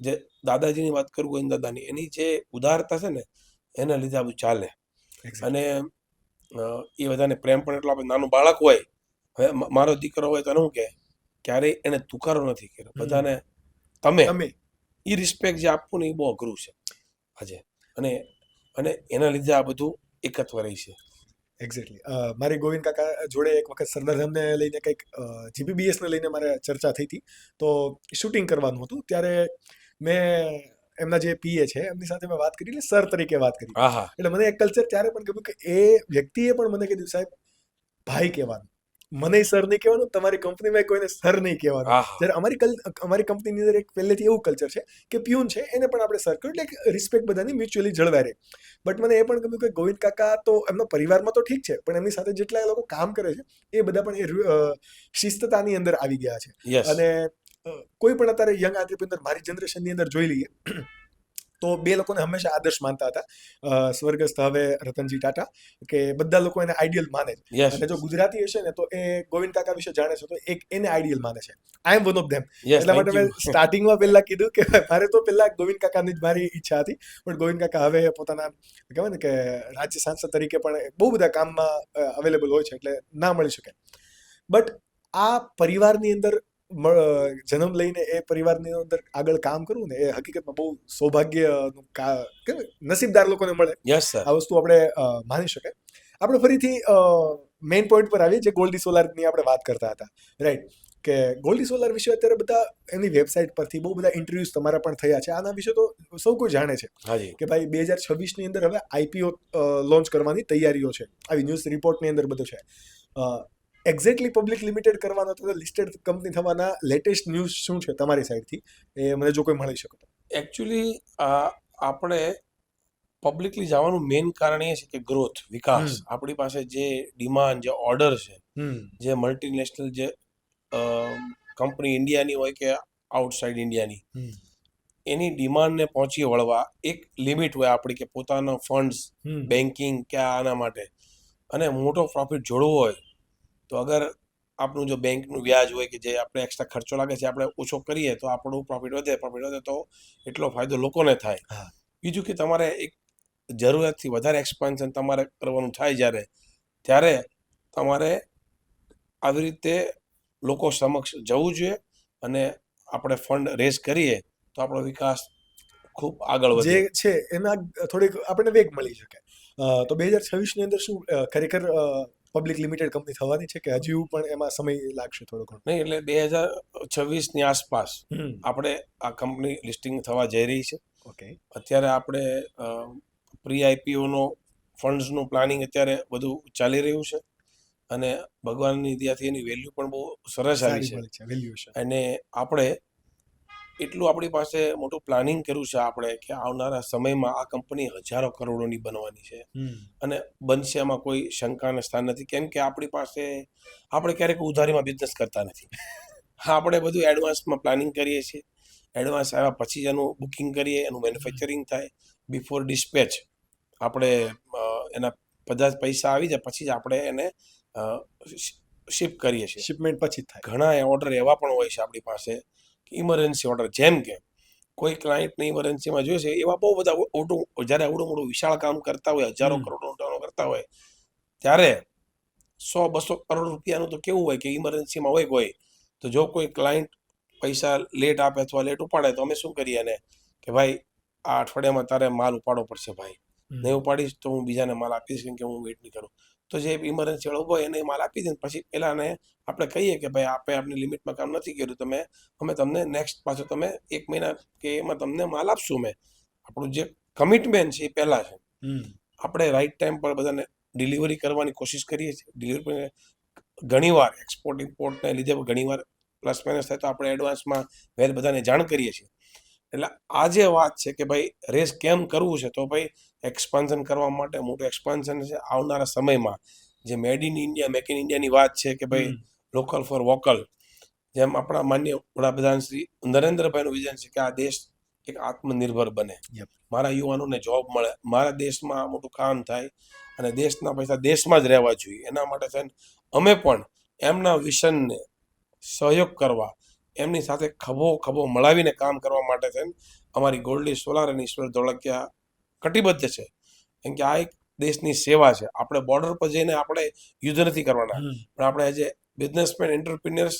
જે દાદાજીની વાત કરું ગોવિંદ દાદાની, એની જે ઉદારતા છે ને, એના લીધે આ બધું ચાલે. અને એ બધાને પ્રેમ પણ એટલો આપે. નાનું બાળક હોય, હવે મારો દીકરો હોય તો શું કે ક્યારેય એને તુકારો નથી કર્યો, બધાને તમે એ રિસ્પેક્ટ જે આપવું ને એ બહુ અઘરું છે આજે. અને એના લીધે આ બધું એકત્વ રહી છે.
એક્ઝેક્ટલી. મારી ગોવિંદ કાકા જોડે એક વખત સરદારધામને લઈને કંઈક જીપીબીએસને લઈને મારે ચર્ચા થઈ હતી. તો શૂટિંગ કરવાનું હતું, ત્યારે મેં એમના જે પીએ છે એમની સાથે મેં વાત કરી, એટલે સર તરીકે વાત કરી.
હા હા
એટલે મને એક કલ્ચર ત્યારે પણ ગમ્યું કે એ વ્યક્તિએ પણ મને કીધું, સાહેબ ભાઈ કહેવાનું, મને સર નહીં કહેવાનું, તમારી કંપનીમાં કોઈને સર નહીં કહેવાનું.
હા હા
જ્યારે અમારી કંપનીની અંદર એક પહેલેથી એવું કલ્ચર છે કે પ્યુન છે એને પણ આપણે સર કહ્યું, એટલે એક રિસ્પેક્ટ બધાની મ્યુચ્યુઅલી જળવાઈ રહે. બટ મને એ પણ ગમ્યું કે ગોવિંદ કાકા તો એમના પરિવારમાં તો ઠીક છે, પણ એમની સાથે જેટલા એ લોકો કામ કરે છે એ બધા પણ શિસ્તતાની અંદર આવી ગયા છે.
યસ
અને કોઈ પણ અત્યારે યંગ આંત્રપ્રિનર મારી જનરેશનની અંદર જોઈ લઈએ તો બે લોકોને હંમેશા આદર્શ માનતા હતા, સ્વર્ગસ્થ હવે રતનજી ટાટા, કે બધા લોકો એને આઈડિયલ માને છે.
યસ
અને જો ગુજરાતી હશે ને તો એ ગોવિંદ કાકા વિશે જાણે છે તો એક એને આઈડિયલ માને છે. આઈ એમ વન ઓફ ધેમ.
યસ
એટલા માટે મેં સ્ટાર્ટિંગમાં પહેલા કીધું કે મારે તો પહેલા ગોવિંદ કાકાની જ મારી ઈચ્છા હતી, પણ ગોવિંદ કાકા હવે પોતાના કહેવાય ને કે રાજ્ય સાંસદ તરીકે પણ બહુ બધા કામમાં અવેલેબલ હોય છે, એટલે ના મળી શકે. બટ આ પરિવારની અંદર જન્મ લઈને એ પરિવારની અંદર આગળ કામ કરવું ને એ હકીકતમાં બહુ સૌભાગ્યનું નસીબદાર લોકોને મળે,
યસ સર
આ વસ્તુ આપણે માની શકાય. આપણે ફરીથી મેઇન પોઈન્ટ પર આવીએ, જે ગોલ્ડી સોલારની આપણે વાત કરતા હતા, રાઈટ, કે ગોલ્ડી સોલાર વિશે અત્યારે બધા એમની વેબસાઇટ પરથી બહુ બધા ઇન્ટરવ્યુઝ તમારા પણ થયા છે. આના વિશે તો સૌ કોઈ જાણે છે
હાજી
કે ભાઈ 2026ની અંદર હવે આઈપીઓ લોન્ચ કરવાની તૈયારીઓ છે, આવી ન્યૂઝ રિપોર્ટની અંદર બધું છે. એક્ઝેક્ટલી પબ્લિક લિમિટેડ કરવાનો અથવા લિસ્ટેડ કંપની થવાના લેટેસ્ટ ન્યૂઝ શું છે તમારી સાઈડથી, એ મને જો કોઈ મળી શકે તો.
એકચ્યુઅલી આપણે પબ્લિકલી જવાનું મેઇન કારણ એ છે કે ગ્રોથ, વિકાસ. આપણી પાસે જે ડિમાન્ડ, જે ઓર્ડર છે, જે મલ્ટીનેશનલ જે કંપની ઇન્ડિયાની હોય કે આઉટસાઇડ ઇન્ડિયાની, એની ડિમાન્ડને પહોંચી વળવા એક લિમિટ હોય આપણી, કે પોતાના ફંડ્સ, બેન્કિંગ કે આના માટે, અને મોટો પ્રોફિટ જોડવો હોય તો અગર આપણું જો બેંકનું વ્યાજ હોય કે જે આપણે એક્સ્ટ્રા ખર્ચો લાગે છે આપણે ઓછો કરીએ તો આપણું પ્રોફિટ વધે તો એટલો ફાયદો લોકોને થાય. બીજું કે તમારે એક જરૂરિયાતથી વધારે એક્સપાન્શન તમારે કરવાનું થાય ત્યારે તમારે આવી રીતે લોકો સમક્ષ જવું જોઈએ અને આપણે ફંડ રેઝ કરીએ તો આપણો વિકાસ ખૂબ આગળ વધે.
જે છે એમાં થોડીક આપણને વેગ મળી શકે. તો 2026ની અંદર શું ખરેખર પબ્લિક લિમિટેડ કંપની થવાની છે કે હજુ પણ એમાં સમય લાગશે થોડો ઘણો?
નહીં, એટલે 2026ની આસપાસ આપણે આ કંપની લિસ્ટિંગ થવા જઈ રહી છે.
ઓકે.
અત્યારે આપણે પ્રી આઈપીઓનો ફંડ્સનું પ્લાનિંગ અત્યારે બધું ચાલી રહ્યું છે અને ભગવાનની દયાથી એની વેલ્યુ પણ બહુ સરસ આવી છે. અને આપણે એટલું આપણી પાસે મોટું પ્લાનિંગ કર્યું છે આપણે કે આવનારા સમયમાં આ કંપની હજારો કરોડોની બનવાની છે અને બનશે, એમાં કોઈ શંકાને સ્થાન નથી. કેમ કે આપણી પાસે, આપણે ક્યારેક ઉધારીમાં બિઝનેસ કરતા નથી. આપણે બધું એડવાન્સમાં પ્લાનિંગ કરીએ છીએ. એડવાન્સ આવ્યા પછી જ એનું બુકિંગ કરીએ, એનું મેન્યુફેક્ચરિંગ થાય. બિફોર ડિસ્પેચ આપણે એના બધા પૈસા આવી જાય પછી જ આપણે એને શિપ કરીએ છીએ.
શિપમેન્ટ પછી જ થાય.
ઘણા ઓર્ડર એવા પણ હોય છે આપણી પાસે, ઇમરજન્સી ઓર્ડર, જેમ કે કોઈ ક્લાયન્ટને ઇમરજન્સીમાં જોઈએ છે, એવા બહુ બધા જ્યારે આવડું મોટું વિશાળ કામ કરતા હોય, હજારો કરોડનું ટર્ન કરતા હોય, ત્યારે 100-200 કરોડ રૂપિયાનું તો કેવું હોય કે ઇમરજન્સીમાં હોય તો જો કોઈ ક્લાયન્ટ પૈસા લેટ આપે અથવા લેટ ઉપાડે તો અમે શું કરીએ એને કે ભાઈ આ અઠવાડિયામાં તારે માલ ઉપાડવો પડશે ભાઈ, નહીં ઉપાડીશ તો હું બીજાને માલ આપીશ કેમ કે હું વેઇટ નહીં કરું. તો જે ઇમરજન્સી વાળો હોય એને માલ આપી દે, પછી પેલાને આપણે કહીએ કે ભાઈ આપણે આપની લિમિટમાં કામ નથી કર્યું, અમે તમને નેક્સ્ટ પાછું તમે 1 મહિના કે એમાં તમને માલ આપશું. આપણું જે કમિટમેન્ટ છે એ પહેલાં છે. આપણે રાઈટ ટાઈમ પર બધાને ડિલિવરી કરવાની કોશિશ કરીએ છીએ. ડિલિવરી ઘણીવાર એક્સપોર્ટ ઇમ્પોર્ટને લીધે ઘણીવાર પ્લસ માઇનસ થાય તો આપણે એડવાન્સમાં બધાને જાણ કરીએ છીએ. એટલે આ જે વાત છે કે ભાઈ રેસ કેમ કરવું છે, તો ભાઈ એક્સપાન્શન કરવા માટે મોટું એક્સપાન્શન છે આવનારા સમયમાં. જે made in India, make in ઇન્ડિયાની વાત છે કે ભાઈ લોકલ ફોર વોકલ, જેમ આપણા માન્ય વડાપ્રધાન શ્રી નરેન્દ્રભાઈનું વિઝન છે કે આ દેશ એક આત્મનિર્ભર બને, મારા યુવાનોને જોબ મળે, મારા દેશમાં મોટું કામ થાય અને દેશના પૈસા દેશમાં જ રહેવા જોઈએ. એના માટે થઈને અમે પણ એમના વિઝનને સહયોગ કરવા, એમની સાથે ખભો મળાવીને કામ કરવા માટે થઈને અમારી ગોલ્ડી સોલાર અને ઈશ્વર ધોળકિયા કટિબદ્ધ છે. કેમ કે આ એક દેશની સેવા છે. આપણે બોર્ડર પર જઈને આપણે યુદ્ધ નથી કરવાના, પણ આપણે એઝ એ બિઝનેસમેન, એન્ટરપ્રિન્યોર્સ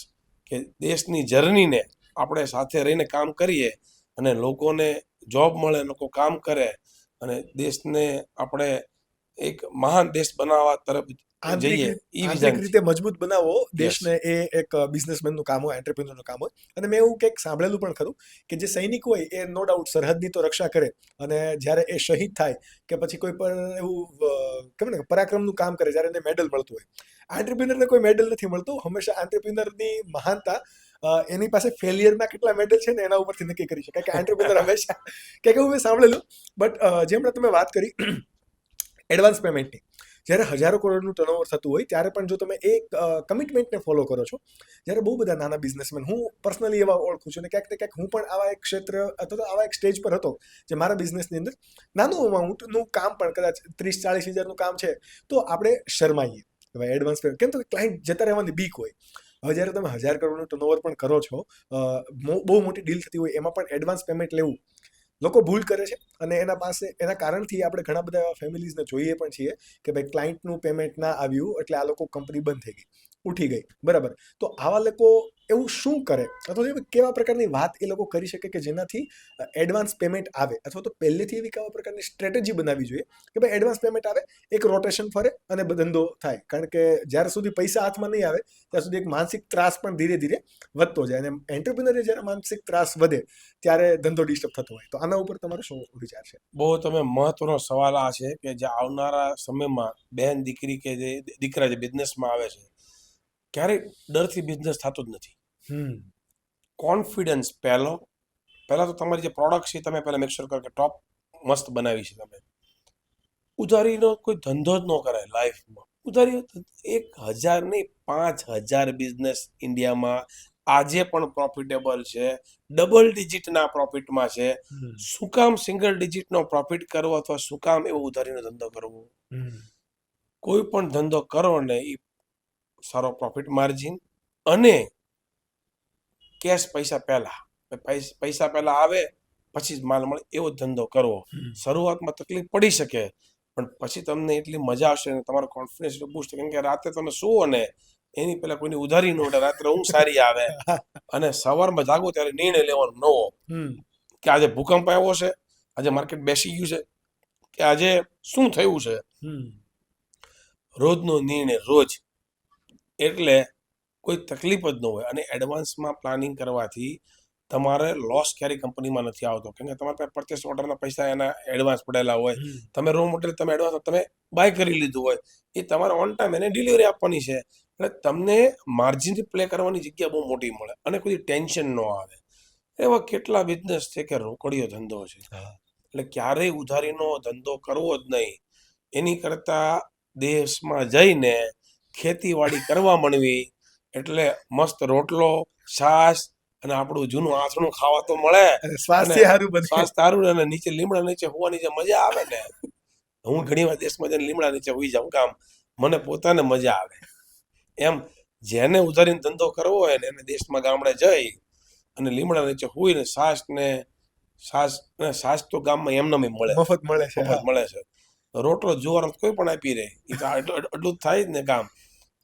કે દેશની જર્નીને આપણે સાથે રહીને કામ કરીએ અને લોકોને જોબ મળે, લોકો કામ કરે અને દેશને આપણે એક મહાન દેશ બનાવવા તરફ જઈએ એ
આંતરિક
વિઝન
રીતે મજબૂત બનાવો દેશને, એ એક બિઝનેસમેનનું કામ હોય, એન્ટરપ્રિન્યોરનું કામ હોય. અને મેં એવું કંઈક સાંભળેલું પણ ખરું કે જે સૈનિક હોય એ નો ડાઉટ સરહદની તો રક્ષા કરે, અને જ્યારે એ શહીદ થાય કે પછી કોઈ પણ એવું કેમ ને પરાક્રમનું કામ કરે, જ્યારે એને મેડલ મળતું હોય. એન્ટરપ્રિન્યોરને કોઈ મેડલ નથી મળતું. હંમેશા એન્ટરપ્રિન્યોરની મહાનતા એની પાસે ફેલિયરના કેટલા મેડલ છે ને એના ઉપરથી નક્કી કરી શકાય. કે એન્ટરપ્રિન્યોર હંમેશા કે એવું મેં સાંભળેલું. બટ જેમ તમે વાત કરી એડવાન્સ પેમેન્ટની, જ્યારે હજારો કરોડનું ટર્નઓવર થતું હોય ત્યારે પણ જો તમે એક કમિટમેન્ટને ફોલો કરો છો, જ્યારે બહુ બધા નાના બિઝનેસમેન, હું પર્સનલી એવા ઓળખું છું, ને ક્યાંક ને ક્યાંક હું પણ આવા એક ક્ષેત્ર અથવા તો આવા એક સ્ટેજ પર હતો જે મારા બિઝનેસની અંદર નાનું અમાઉન્ટનું કામ પણ કદાચ 30-40 હજારનું કામ છે તો આપણે શરમાઈએ કે ભાઈ એડવાન્સ પેમેન્ટ, કેમ તો ક્લાયન્ટ જતા રહેવાની બીક હોય. હવે જ્યારે તમે 1000 કરોડનું ટર્નઓવર પણ કરો છો, બહુ મોટી ડીલ થતી હોય, એમાં પણ એડવાન્સ પેમેન્ટ લેવું લોકો ભૂલ કરે છે. અને એના કારણથી આપણે ઘણા બધા એવા ફેમિલીઝને જોઈએ પણ છીએ કે ભાઈ ક્લાયન્ટનું પેમેન્ટ ના આવ્યું એટલે આ લોકો કંપની બંધ થઈ ગઈ, ઉઠી ગઈ, બરાબર. તો આવા લોકો એવું શું કરે, અથવા તો કેવા પ્રકારની વાત એ લોકો કરી શકે કે જેનાથી એડવાન્સ પેમેન્ટ આવે, અથવા તો પહેલેથી એવી કેવા પ્રકારની સ્ટ્રેટેજી બનાવવી જોઈએ કે ભાઈ એડવાન્સ પેમેન્ટ આવે, એક રોટેશન ફરે અને ધંધો થાય. કારણ કે જ્યાર સુધી પૈસા હાથમાં નહીં આવે ત્યાં સુધી એક માનસિક ત્રાસ પણ ધીરે ધીરે વધતો જાય, અને એન્ટરપ્રિન્યોરે જ્યારે માનસિક ત્રાસ વધે ત્યારે ધંધો ડિસ્ટર્બ થતો હોય. તો આના ઉપર તમારો શું વિચાર છે?
બહુ તમે મહત્વનો સવાલ આ છે કે જે આવનારા સમયમાં બહેન દીકરી કે જે દીકરા જે બિઝનેસમાં આવે છે, ક્યારેય ડરથી બિઝનેસ થતો જ નથી. કોન્ફિડન્સ પહેલા તો તમારી જે પ્રોડક્ટ છે તમે પહેલા મેક શ્યોર કરો કે ટોપ મસ્ત બનાવી છે. તમે ઉધારીનો કોઈ ધંધો જ ન કરાય લાઈફમાં. ઉધારી 1000 નહીં 5000 બિઝનેસ ઇન્ડિયામાં આજે પણ પ્રોફિટેબલ છે, ડબલ ડિજિટના પ્રોફિટમાં છે. શું કામ સિંગલ ડિજિટનો પ્રોફિટ કરવો, અથવા શું કામ એવો ઉધારીનો ધંધો કરવો? કોઈ પણ ધંધો કરો ને એ સારો પ્રોફિટ માર્જિન અને કેશ પૈસા પહેલા આવે પછી જ માલ મળે એવો ધંધો કરવો. શરૂઆતમાં તકલીફ પડી શકે પણ પછી તમને એટલી મજા આવશે ને તમારો કોન્ફિડન્સ બૂસ્ટ, કેમ કે રાતે તમે સુવો ને એની પહેલા કોઈની ઉધારી ન ઉઠે, રાત્રે ઊંઘ સારી આવે અને સવારમાં જાગો ત્યારે નિર્ણય લેવાનો નવો કે આજે ભૂકંપ આવ્યો છે, આજે માર્કેટ બેસી ગયું છે, કે આજે શું થયું છે. રોજનો નિર્ણય રોજ, એટલે કોઈ તકલીફ જ ન હોય. અને એડવાન્સમાં પ્લાનિંગ કરવાથી તમારે લોસ ક્યારેય કંપનીમાં નથી આવતો, કેમ કે તમારા પાસે પરચેસ ઓર્ડરના પૈસા એના એડવાન્સ પડેલા હોય. તમે રો મટીરિયલ તમે એડવાન્સ તમે બાય કરી લીધું હોય, એ તમારે ઓન ટાઈમ એને ડિલિવરી આપવાની છે. એટલે તમને માર્જિન પ્લે કરવાની જગ્યા બહુ મોટી મળે અને કોઈ ટેન્શન ન આવે. એવા કેટલા બિઝનેસ છે કે રોકડીયો ધંધો છે, એટલે ક્યારેય ઉધારીનો ધંધો કરવો જ નહીં. એની કરતા દેશમાં જઈને ખેતીવાડી કરવા માંડવી, એટલે મસ્ત રોટલો, છાશ અને આપણું જૂનું આથણું ખાવા તો મળે,
સ્વાસ્થ્ય સારું બને.
સ્વાસ્થ્ય સારું, અને નીચે લીમડા નીચે હોવાની જે મજા આવે ને, હું ઘણી વાર દેશમાં જઈને લીમડા નીચે હોઈ જાઉં, કામ મને પોતાને મજા આવે. એમ જેને ઉધારીનો ધંધો કરવો હોય ને એને દેશમાં ગામડે જઈ અને લીમડા નીચે હોઈને છાશ તો ગામમાં એમને મળે,
મફત મળે છે.
મળે છે. રોટલો જુવાર કોઈ પણ આપી રહે, એ તો એટલું જ થાય જ ને કામ.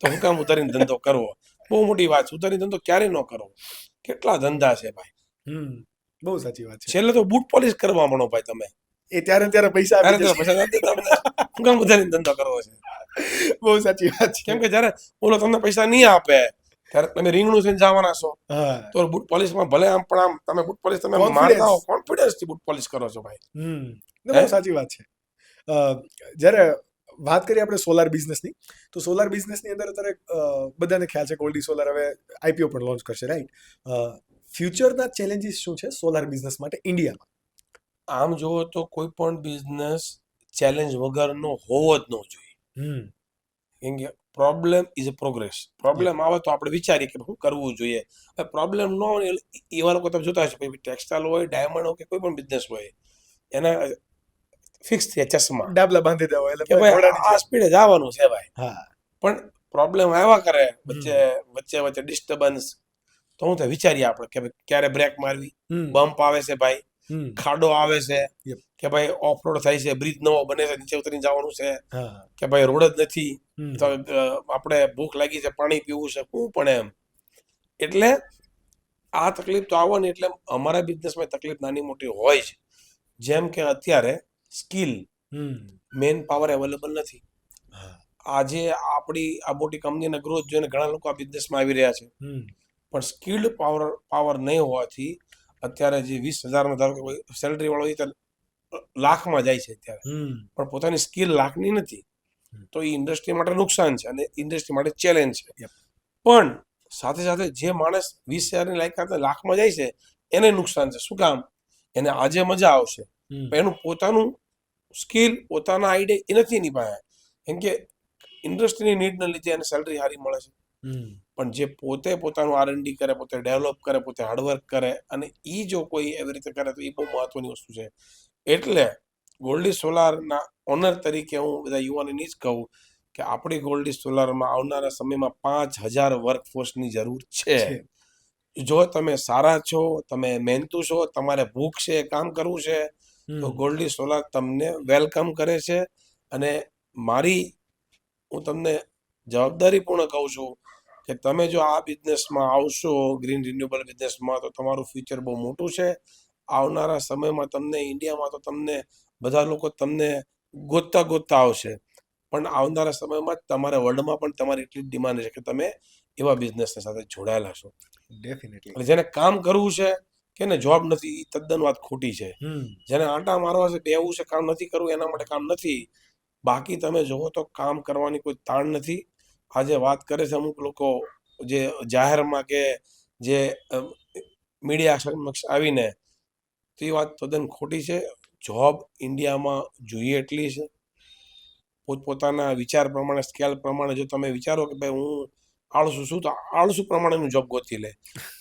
તો હું કામ ઉધારીનો ધંધો કરવો? બહુ મોટી વાત છે. ઉધારીનો ધંધો ક્યારેય ન કરવો. કેટલા ધંધા છે ભાઈ.
બહુ સાચી વાત છે.
છેલ્લે તો બૂટ પોલિશ કરવા માંડો ભાઈ તમે,
એ ત્યારે પૈસા આપી દેશે.
પૈસા નથી તમને, હું કામ ઉધારીનો ધંધો કરવો છે?
બહુ સાચી વાત છે.
કેમ કે જયારે ઓલો તમને પૈસા નહીં આપે ત્યારે તમે રીંગણું થઈને જવાના છો, તો બૂટ પોલિશમાં ભલે આમ પણ આમ તમે બૂટ પોલિશ તમે મારતા હો, કોન્ફિડન્સથી બૂટ પોલિશ કરો છો ભાઈ.
બહુ સાચી વાત છે. જ્યારે વાત કરીએ આપણે સોલાર બિઝનેસની, તો સોલાર બિઝનેસની અંદર અત્યારે બધાને ખ્યાલ છે ગોલ્ડી સોલાર હવે આઈપીઓ પણ લોન્ચ કરશે, રાઈટ? ફ્યુચરના ચેલેન્જીસ શું છે સોલાર બિઝનેસ માટે ઇન્ડિયામાં?
આમ જુઓ તો કોઈ પણ બિઝનેસ ચેલેન્જ વગરનો હોવો જ ન જોઈએ. કેમ કે problem is a progress. Problem આવે તો આપણે વિચારીએ કે શું કરવું જોઈએ. પ્રોબ્લેમ ન હોય એવા લોકો તમે જોતા હશો, ટેક્સટાઇલ હોય, ડાયમંડ હોય કે કોઈ પણ બિઝનેસ હોય, એના ફિક્સ થયા ચશ્મા,
ડાબલા બાંધી દેવા એટલે
આ સ્પીડે જવાનું છે ભાઈ.
હા,
પણ પ્રોબ્લેમ આવ્યા કરે વચ્ચે ડિસ્ટર્બન્સ, તો હું તો વિચારીએ આપણે કે ભાઈ ક્યારે બ્રેક મારવી, બમ્પ આવે છે ભાઈ, ખાડો આવે છે કે ભાઈ ઓફરોડ થાય છે, બ્રિજ નવો બને છે, નીચે ઉતરીને જવાનું છે કે ભાઈ રોડ જ નથી, આપણે ભૂખ લાગી છે, પાણી પીવું છે, શું પણ એમ. એટલે આ તકલીફ તો આવવાની. એટલે અમારા બિઝનેસમાં તકલીફ નાની મોટી હોય છે. જેમ કે અત્યારે સ્કિલ મેન પાવર અવેલેબલ નથી.
હા.
આજે આપણી આ મોટી કંપનીના ગ્રોથ જોઈને ઘણા લોકો આ બિઝનેસમાં આવી રહ્યા છે, પણ સ્કિલ્ડ પાવર નહીં હોવાથી અત્યારે જે 20,000 ધારો કે સેલરી વાળો એ લાખમાં જાય છે અત્યારે, પણ પોતાની સ્કિલ લાખની નથી. તો એ ઇન્ડસ્ટ્રી માટે નુકસાન છે અને ઇન્ડસ્ટ્રી માટે ચેલેન્જ છે. પણ સાથે સાથે જે માણસ 20,000ની લાયકાત લાખમાં જાય છે એને નુકસાન છે. શું કામ? એને આજે મજા આવશે, પણ એનું પોતાનું સ્કિલ, પોતાના આઈડિયા એ નથી એની પાસે, કેમ કે ઇન્ડસ્ટ્રીની નીડને લીધે એને સેલરી સારી મળે છે. પણ જે પોતે પોતાનું R&D કરે, પોતે ડેવલપ કરે, પોતે હાર્ડવર્ક કરે, અને એ જો કોઈ એવી રીતે કરે તો એ બહુ મહત્વની વસ્તુ છે. એટલે ગોલ્ડી સોલારના ઓનર તરીકે હું બધા યુવાનોને જ કહું કે આપણી ગોલ્ડી સોલારમાં આવનારા સમયમાં 5,000 વર્કફોર્સની જરૂર છે. જો તમે સારા છો, તમે મહેનતુ છો, તમારે ભૂખ છે, કામ કરવું છે, તો ગોલ્ડી સોલાર તમને વેલકમ કરે છે. અને હું તમને જવાબદારીપૂર્ણ કહું છું કે તમે જો આ બિઝનેસમાં આવશો, ગ્રીન રિન્યુએબલ બિઝનેસમાં, તો તમારું ફ્યુચર બહુ મોટું છે. આવનારા સમયમાં તમને ઇન્ડિયામાં તો તમને બધા લોકો તમને ગોતતા આવશે, પણ આવનારા સમયમાં તમારા વર્લ્ડમાં પણ તમારી એટલી ડિમાન્ડ છે કે તમે એવા બિઝનેસની સાથે જોડાયેલા છો.
ડેફિનેટલી.
એટલે જેને કામ કરવું છે કે ને જોબ નથી, એ તદ્દન વાત ખોટી છે. જેને આંટા મારવા છે, બેવું છે, કામ નથી કરવું, એના માટે કામ નથી. બાકી તમે જુઓ તો કામ કરવાની કોઈ તાણ નથી. આજે વાત કરે છે અમુક લોકો જે જાહેરમાં કે જે મીડિયા સમક્ષ આવીને, તો એ વાત તદ્દન ખોટી છે. જોબ ઇન્ડિયામાં જોઈએ એટલી છે. પોતપોતાના વિચાર પ્રમાણે, સ્કેલ પ્રમાણે જો તમે વિચારો કે ભાઈ હું આળસુ છું, તો આળસુ પ્રમાણેનું જોબ ગોતી લે.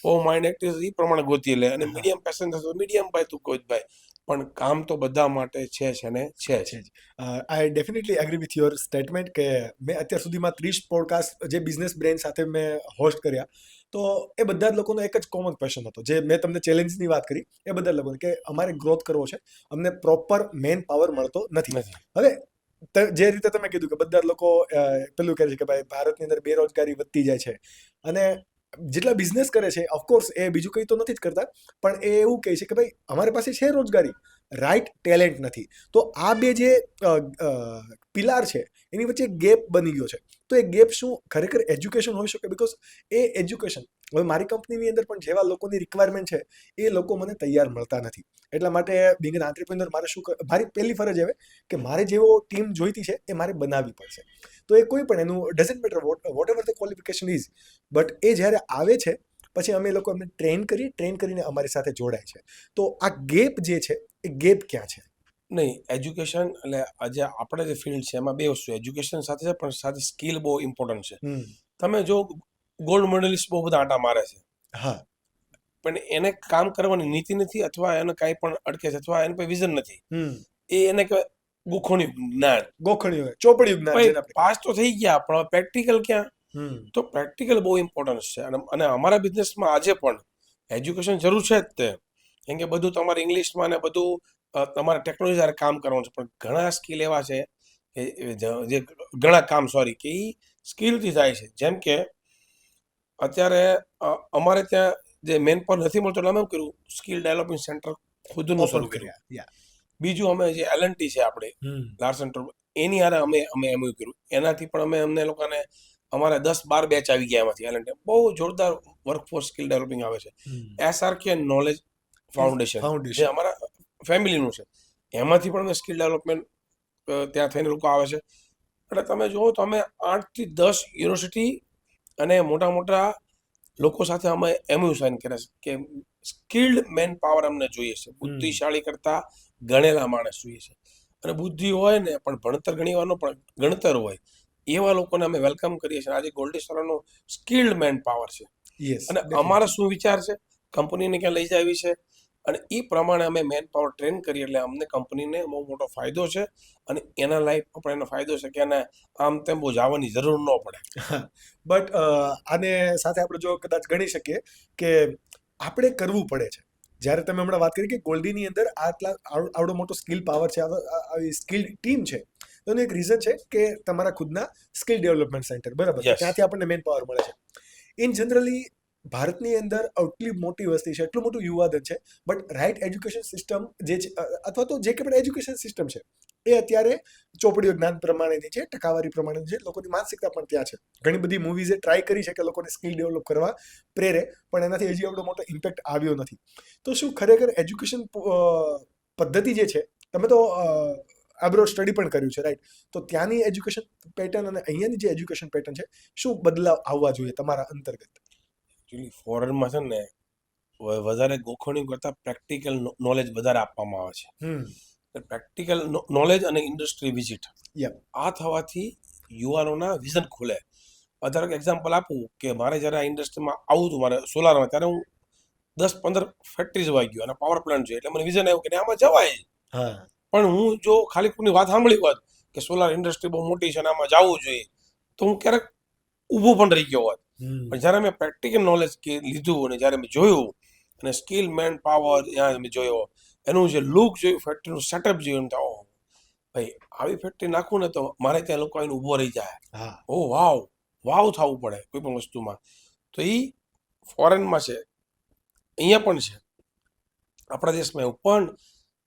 બહુ માઇન્ડ એક્ટિવ એ પ્રમાણે ગોતી લે, અને મીડિયમ પેશન થશે મીડિયમ ભાઈ તું ગોત ભાઈ. પણ કામ તો બધા માટે છે ને છે જ.
આઈ definitely agree with your statement કે મેં અત્યાર સુધીમાં 30 પોડકાસ્ટ જે બિઝનેસ બ્રેન સાથે મેં હોસ્ટ કર્યા, તો એ બધા જ લોકોનો એક જ કોમન ક્વેશ્ચન હતો, જે મેં તમને ચેલેન્જની વાત કરી, એ બધા લોકોને કે અમારે ગ્રોથ કરવો છે, અમને પ્રોપર મેન પાવર મળતો નથી. હવે જે રીતે તમે કીધું કે બધા લોકો પેલું કહે છે કે ભાઈ ભારતની અંદર બેરોજગારી વધતી જાય છે, અને જેટલા બિઝનેસ કરે છે ઓફકોર્સ એ બીજું કંઈ તો નથી જ કરતા, પણ એ એવું કહે છે કે ભાઈ અમારી પાસે છે રોજગારી, રાઈટ ટેલેન્ટ નથી. તો આ બે જે પિલાર છે એની વચ્ચે ગેપ બની ગયો છે. તો એ ગેપ શું ખરેખર એજ્યુકેશન હોઈ શકે? બિકોઝ એ એજ્યુકેશન, હવે મારી કંપનીની અંદર પણ જેવા લોકોની રિક્વાયરમેન્ટ છે એ લોકો મને તૈયાર મળતા નથી. એટલા માટે બિંગ એન આંત્રપ્રિન્યોર મારી પહેલી ફરજ આવે કે મારે જેવો ટીમ જોઈતી છે એ મારે બનાવવી પડશે. તો એ કોઈ પણ એનું doesn't matter whatever the qualification is, but એ જ્યારે આવે છે પછી અમે લોકો એમને ટ્રેન કરીને અમારી સાથે જોડાય છે. તો આ ગેપ જે છે એ ગેપ ક્યાં છે?
નહીં, એજ્યુકેશન એટલે આજે આપણે જે ફિલ્ડ છે એમાં બે વસ્તુ, એજ્યુકેશન સાથે છે પણ સાથે સ્કિલ બહુ ઇમ્પોર્ટન્ટ છે. તમે જો ગોલ્ડ મેડલિસ્ટ બહુ બધા આંટા મારે છે,
હા,
પણ એને કામ કરવાની નીતિ નથી, અથવા એને કાંઈ પણ અડકે છે, અથવા એને કોઈ વિઝન નથી. એને કહેવાય ગોખણિયું જ્ઞાન,
ચોપડિયું જ્ઞાન.
પાસ તો થઈ ગયા, પણ પ્રેક્ટિકલ ક્યાં? તો પ્રેક્ટિકલ બહુ ઇમ્પોર્ટન્ટ છે. અને અમારા બિઝનેસમાં આજે પણ એજ્યુકેશન જરૂર છે જ તે, કેમ કે બધું તમારે ઇંગ્લિશમાં ને બધું તમારે ટેકનોલોજી સાથે કામ કરવાનું છે. પણ ઘણા સ્કિલ એવા છે કે જે ઘણા કામ કે એ સ્કિલથી થાય છે. જેમ કે અત્યારે અમારે ત્યાં જે મેન પાવર નથી મળતો, એટલે અમે શું કર્યું, સ્કિલ ડેવલપમેન્ટ સેન્ટર ખુદનું શરૂ કર્યું. બીજું અમે જે L&T છે આપણે લાર્સન એની હારે અમે એમ કર્યું. એનાથી પણ અમને લોકોને અમારે 10-12 બેચ આવી ગયા એમાંથી. L&T બહુ જોરદાર વર્કફોર્સ સ્કિલ ડેવલપિંગ આવે છે. SRK નોલેજ ફાઉન્ડેશન જે અમારા ફેમિલીનું છે, એમાંથી પણ અમે સ્કિલ ડેવલપમેન્ટ ત્યાં થઈને લોકો આવે છે. એટલે તમે જુઓ તો અમે 8 થી 10 યુનિવર્સિટી અને મોટા મોટા લોકો સાથે અમે MOU સાઇન કર્યા છે કે સ્કિલ્ડ મેન પાવર અમને જોઈએ છે. બુદ્ધિશાળી કરતા ગણેલા માણસ જોઈએ છે. અને બુદ્ધિ હોય ને પણ ભણતર ઘણી વાર પણ ગણતર હોય, એવા લોકોને અમે વેલકમ કરીએ છીએ. આજે ગોલ્ડી સોલારનો સ્કિલ્ડ મેન પાવર છે. અને અમારા શું વિચાર છે, કંપનીને ક્યાં લઈ જાવી છે, અને એ પ્રમાણે અમે મેન પાવર ટ્રેન કરીએ એટલે અમને કંપનીને બહુ મોટો ફાયદો છે. અને એના લાઈફ પણ એનો ફાયદો છે કે એને આમ તેમ બહુ જવાની જરૂર ન પડે.
બટ આને સાથે આપણે જો કદાચ ગણી શકીએ કે આપણે કરવું પડે છે. જ્યારે તમે હમણાં વાત કરી કે ગોલ્ડીની અંદર આવડો મોટો સ્કિલ પાવર છે, આવી સ્કિલ ટીમ છે, તો એનું એક રીઝન છે કે તમારા ખુદના સ્કિલ ડેવલપમેન્ટ સેન્ટર, બરાબર, ત્યાંથી આપણને મેન પાવર મળે છે. ઇન જનરલી ભારતની અંદર આટલી મોટી વસ્તી છે, એટલું મોટું યુવાધન છે, બટ રાઇટ એજ્યુકેશન સિસ્ટમ જે છે, અથવા તો જે કે પણ એજ્યુકેશન સિસ્ટમ છે, એ અત્યારે ચોપડીઓ જ્ઞાન પ્રમાણેની છે, ટકાવારી પ્રમાણેની છે, લોકોની માનસિકતા પણ ત્યાં છે. ઘણી બધી મૂવીઝે ટ્રાય કરી છે કે લોકોને સ્કિલ ડેવલપ કરવા પ્રેરે, પણ એનાથી હજી આપણો મોટો ઇમ્પેક્ટ આવ્યો નથી. તો શું ખરેખર એજ્યુકેશન પદ્ધતિ જે છે, તમે તો એબ્રોડ સ્ટડી પણ કર્યું છે, રાઈટ? તો ત્યાંની એજ્યુકેશન પેટર્ન અને અહીંયાની જે એજ્યુકેશન પેટર્ન છે, શું બદલાવ આવવા જોઈએ તમારા અંતર્ગત?
એકચ્યુઅલી ફોરેનમાં છે ને વધારે ગોખણિયું કરતાં પ્રેક્ટિકલ નોલેજ વધારે આપવામાં આવે છે. પ્રેક્ટિકલ નોલેજ અને ઇન્ડસ્ટ્રી વિઝિટ આ થવાથી યુવાનોના વિઝન ખુલે. વધારે એક્ઝામ્પલ આપું કે મારે જ્યારે આ ઇન્ડસ્ટ્રીમાં આવું હતું, મારે સોલારમાં, ત્યારે હું 10-15 ફેક્ટરી જોવા ગયો અને પાવર પ્લાન્ટ જોઈએ, એટલે મને વિઝન આવ્યું કે આમાં જવાય. પણ હું જો ખાલી કોઈની વાત સાંભળી હોત કે સોલાર ઇન્ડસ્ટ્રી બહુ મોટી છે અને આમાં જવું જોઈએ, તો હું ક્યારેક ઊભો પણ રહી ગયો હોત. પણ જ્યારે મેં પ્રેક્ટિકલ નોલેજ લીધું અને જ્યારે મેં જોયું અને સ્કિલ મેન પાવર ત્યાં મેં જોયો, એનું જે લુક જોયું, ફેક્ટરીનું સેટઅપ જોયું, તો ભાઈ આવી ફેક્ટરી નાખું ને તો મારે ત્યાં લોકો આવીને ઊભો રહી જાય. ઓ વાવ થવું પડે કોઈ પણ વસ્તુમાં. તો એ ફોરેનમાં છે, અહીંયા પણ છે, આપણા દેશમાં એવું. પણ